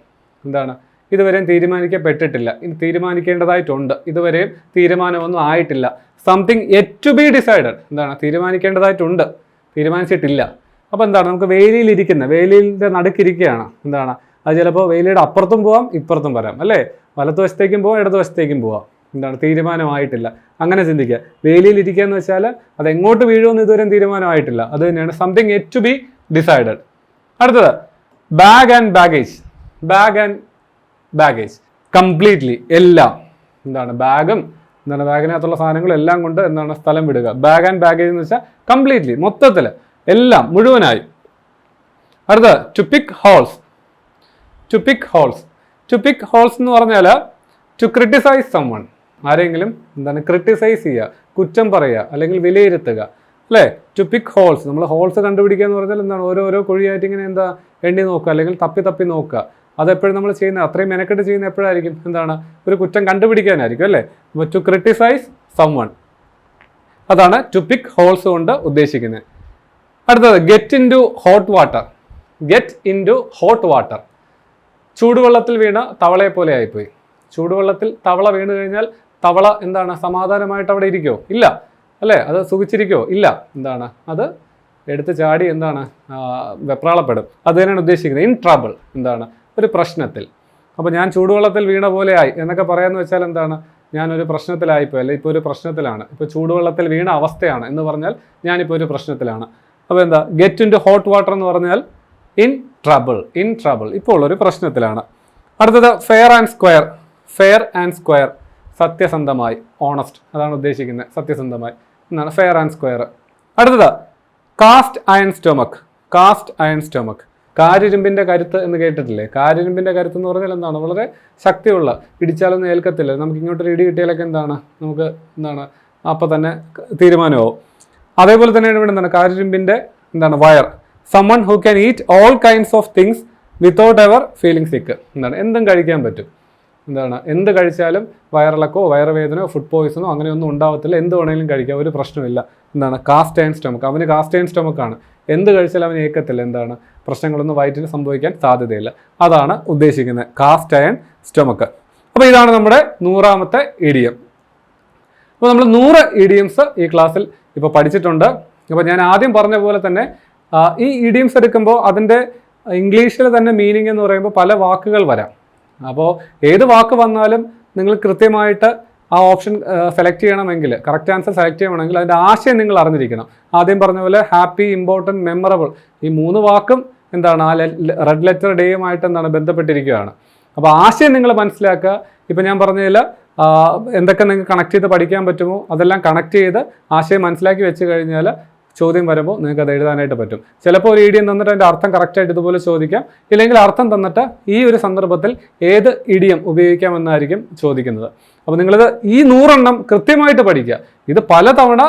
എന്താണ് ഇതുവരെയും തീരുമാനിക്കപ്പെട്ടിട്ടില്ല, ഇനി തീരുമാനിക്കേണ്ടതായിട്ടുണ്ട്, ഇതുവരെയും തീരുമാനമൊന്നും ആയിട്ടില്ല. Something yet to be decided. എന്താണ് തീരുമാനിക്കേണ്ടതായിട്ടുണ്ട്, തീരുമാനിച്ചിട്ടില്ല. അപ്പോൾ എന്താണ് നമുക്ക് വേലിയിലിൻ്റെ നടുക്കിരിക്കുകയാണ്. എന്താണ് അത് ചിലപ്പോൾ വേലിയുടെ അപ്പുറത്തും പോവാം ഇപ്പുറത്തും വരാം അല്ലേ, വലത്തുവശത്തേക്കും പോവാം ഇടതുവശത്തേക്കും പോവാം. എന്താണ് തീരുമാനമായിട്ടില്ല, അങ്ങനെ ചിന്തിക്കുക. വേലിയിലിരിക്കുക എന്ന് വെച്ചാൽ അത് എങ്ങോട്ട് വീഴുമെന്ന് ഇതുവരെയും തീരുമാനമായിട്ടില്ല. അത് തന്നെയാണ് something yet to be decided. അടുത്തത് ബാഗ് ആൻഡ് ബാഗേജ്. കംപ്ലീറ്റ്ലി എല്ലാം. എന്താണ് ബാഗിനകത്തുള്ള സാധനങ്ങളും എല്ലാം കൊണ്ട് എന്താണ് സ്ഥലം വിടുക. ബാഗ് ആൻഡ് ബാഗേജ് എന്ന് വെച്ചാൽ കംപ്ലീറ്റ്ലി മൊത്തത്തിൽ എല്ലാം മുഴുവനായി. അടുത്തത് ടു പിക്ക് ഹോൾസ് എന്ന് പറഞ്ഞാൽ ടു ക്രിട്ടിസൈസ് സംവൺ. ആരെങ്കിലും എന്താണ് ക്രിട്ടിസൈസ് ചെയ്യുക, കുറ്റം പറയുക അല്ലെങ്കിൽ വിലയിരുത്തുക അല്ലേ. ടു പിക്ക് ഹോൾസ്, നമ്മൾ ഹോൾസ് കണ്ടുപിടിക്കുക എന്ന് പറഞ്ഞാൽ എന്താണ് ഓരോ കുഴിയായിട്ട് ഇങ്ങനെ എണ്ണി നോക്കുക അല്ലെങ്കിൽ തപ്പി നോക്കുക. അതെപ്പോഴും നമ്മൾ ചെയ്യുന്നത് അത്രയും മെനക്കെട്ട് ചെയ്യുന്ന എപ്പോഴായിരിക്കും, എന്താണ് ഒരു കുറ്റം കണ്ടുപിടിക്കാനായിരിക്കും അല്ലേ. അപ്പോൾ ടു ക്രിട്ടിസൈസ് സംവൺ, അതാണ് ടു പിക്ക് ഹോൾസ് കൊണ്ട് ഉദ്ദേശിക്കുന്നത്. അടുത്തത് get into hot water. ചൂടുവെള്ളത്തിൽ വീണ തവളയെ പോലെ ആയിപ്പോയി. ചൂടുവെള്ളത്തിൽ തവള വീണ് കഴിഞ്ഞാൽ തവള എന്താണ് സമാധാനമായിട്ട് അവിടെ ഇരിക്കുമോ? ഇല്ല അല്ലേ. അത് സുഖിച്ചിരിക്കുമോ? ഇല്ല. എന്താണ് അത് എടുത്ത് ചാടി എന്താണ് വെപ്രാളപ്പെടും. അത് തന്നെയാണ് ഉദ്ദേശിക്കുന്നത്. ഇൻ ട്രബിൾ, എന്താണ് ഒരു പ്രശ്നത്തിൽ. അപ്പോൾ ഞാൻ ചൂടുവെള്ളത്തിൽ വീണ പോലെ ആയി എന്നൊക്കെ പറയാമെന്ന് വെച്ചാൽ എന്താണ് ഞാനൊരു പ്രശ്നത്തിലായിപ്പോയി, അല്ലെ ഇപ്പോൾ ഒരു പ്രശ്നത്തിലാണ്, ഇപ്പോൾ ചൂടുവെള്ളത്തിൽ വീണ അവസ്ഥയാണ് എന്ന് പറഞ്ഞാൽ ഞാനിപ്പോൾ ഒരു പ്രശ്നത്തിലാണ്. അപ്പോൾ എന്താ get into hot water എന്ന് പറഞ്ഞാൽ ഇൻ ട്രബിൾ, ഇപ്പോൾ ഉള്ളൊരു പ്രശ്നത്തിലാണ്. അടുത്തത് ഫെയർ ആൻഡ് സ്ക്വയർ, സത്യസന്ധമായി, ഓണസ്റ്റ്, അതാണ് ഉദ്ദേശിക്കുന്നത്. സത്യസന്ധമായി എന്നാണ് ഫെയർ ആൻഡ് സ്ക്വയർ. അടുത്തത് കാസ്റ്റ് അയൺ സ്റ്റൊമക്ക്. കാരിരുമ്പിൻ്റെ കരുത്ത് എന്ന് കേട്ടിട്ടില്ലേ? കാരിരുമ്പിൻ്റെ കരുത്ത് എന്ന് പറഞ്ഞാൽ എന്താണ് വളരെ ശക്തിയുള്ള, ഇടിച്ചാലൊന്നും ഏൽക്കത്തില്ല. നമുക്ക് ഇങ്ങോട്ടൊരു ഇടി കിട്ടിയാലൊക്കെ എന്താണ് നമുക്ക് എന്താണ് അപ്പോൾ തന്നെ തീരുമാനമാവും. അതേപോലെ തന്നെയാണ് ഇവിടെ എന്താണ് കാരിരുമ്പിൻ്റെ എന്താണ് wire, someone who can eat all kinds of things without ever feeling sick. എന്താണ് എന്തും കഴിക്കാൻ പറ്റും, എന്താണ് എന്ത് കഴിച്ചാലും വയറിളക്കോ വയറുവേദനയോ ഫുഡ് പോയിസണോ അങ്ങനെയൊന്നും ഉണ്ടാവത്തില്ല, എന്ത് വേണമെങ്കിലും കഴിക്കാം, ഒരു പ്രശ്നമില്ല. എന്താണ് കാസ്റ്റ് അയൺ സ്റ്റൊമക്ക്, അവന് കാസ്റ്റ് അയൺ സ്റ്റൊമക്കാണ്, എന്ത് കഴിച്ചാലും അവന് ഏക്കത്തില്ല, എന്താണ് പ്രശ്നങ്ങളൊന്നും വയറ്റിന് സംഭവിക്കാൻ സാധ്യതയില്ല. അതാണ് ഉദ്ദേശിക്കുന്നത് കാസ്റ്റ് അയൺ സ്റ്റൊമക്ക്. അപ്പോൾ ഇതാണ് നമ്മുടെ 100ാമത്തെ ഇഡിയം. അപ്പോൾ നമ്മൾ 100 ഇഡിയംസ് ഈ ക്ലാസ്സിൽ ഇപ്പോൾ പഠിച്ചിട്ടുണ്ട്. അപ്പോൾ ഞാൻ ആദ്യം പറഞ്ഞ പോലെ തന്നെ ഈ ഇഡിയംസ് എടുക്കുമ്പോൾ അതിൻ്റെ ഇംഗ്ലീഷിൽ തന്നെ മീനിങ് എന്ന് പറയുമ്പോൾ പല വാക്കുകൾ വരാം. അപ്പോൾ ഏത് വാക്ക് വന്നാലും നിങ്ങൾ കൃത്യമായിട്ട് ആ ഓപ്ഷൻ സെലക്ട് ചെയ്യണമെങ്കിൽ, കറക്റ്റ് ആൻസർ സെലക്ട് ചെയ്യണമെങ്കിൽ അതിൻ്റെ ആശയം നിങ്ങൾ അറിഞ്ഞിരിക്കണം. ആദ്യം പറഞ്ഞ പോലെ ഹാപ്പി, ഇമ്പോർട്ടൻറ്റ്, മെമ്മറബിൾ, ഈ 3 വാക്കും എന്താണ് ആ റെഡ് ലെറ്റർ ഡേയുമായിട്ട് എന്താണ് ബന്ധപ്പെട്ടിരിക്കുകയാണ്. അപ്പോൾ ആശയം നിങ്ങൾ മനസ്സിലാക്കുക. ഇപ്പം ഞാൻ പറഞ്ഞതിൽ എന്തൊക്കെ നിങ്ങൾക്ക് കണക്ട് ചെയ്ത് പഠിക്കാൻ പറ്റുമോ അതെല്ലാം കണക്ട് ചെയ്ത് ആശയം മനസ്സിലാക്കി വെച്ച് കഴിഞ്ഞാൽ ചോദ്യം വരുമ്പോൾ നിങ്ങൾക്ക് അത് എഴുതാനായിട്ട് പറ്റും. ചിലപ്പോൾ ഒരു ഇഡിയം തന്നിട്ട് അതിൻ്റെ അർത്ഥം കറക്റ്റായിട്ട് ഇതുപോലെ ചോദിക്കാം, ഇല്ലെങ്കിൽ അർത്ഥം തന്നിട്ട് ഈ ഒരു സന്ദർഭത്തിൽ ഏത് ഇഡിയം ഉപയോഗിക്കാമെന്നായിരിക്കും ചോദിക്കുന്നത്. അപ്പോൾ നിങ്ങളിത് ഈ 100 എണ്ണം കൃത്യമായിട്ട് പഠിക്കുക. ഇത് പലതവണ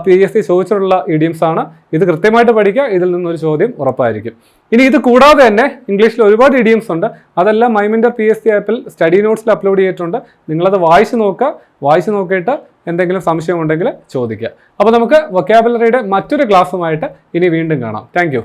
PSC ചോദിച്ചിട്ടുള്ള ഇഡിയംസ് ആണ്. ഇത് കൃത്യമായിട്ട് പഠിക്കുക, ഇതിൽ നിന്നൊരു ചോദ്യം ഉറപ്പായിരിക്കും. ഇനി ഇത് കൂടാതെ തന്നെ ഇംഗ്ലീഷിൽ ഒരുപാട് ഇഡിയംസ് ഉണ്ട്. അതെല്ലാം മൈമിൻറ്റർ PSC ആപ്പിൽ സ്റ്റഡി നോട്ട്സിൽ അപ്ലോഡ് ചെയ്തിട്ടുണ്ട്. നിങ്ങളത് വായിച്ച് നോക്കുക. വായിച്ച് നോക്കിയിട്ട് എന്തെങ്കിലും സംശയമുണ്ടെങ്കിൽ ചോദിക്കുക. അപ്പോൾ നമുക്ക് വൊക്കാബുലറിയുടെ മറ്റൊരു ക്ലാസ്സുമായിട്ട് ഇനി വീണ്ടും കാണാം. താങ്ക്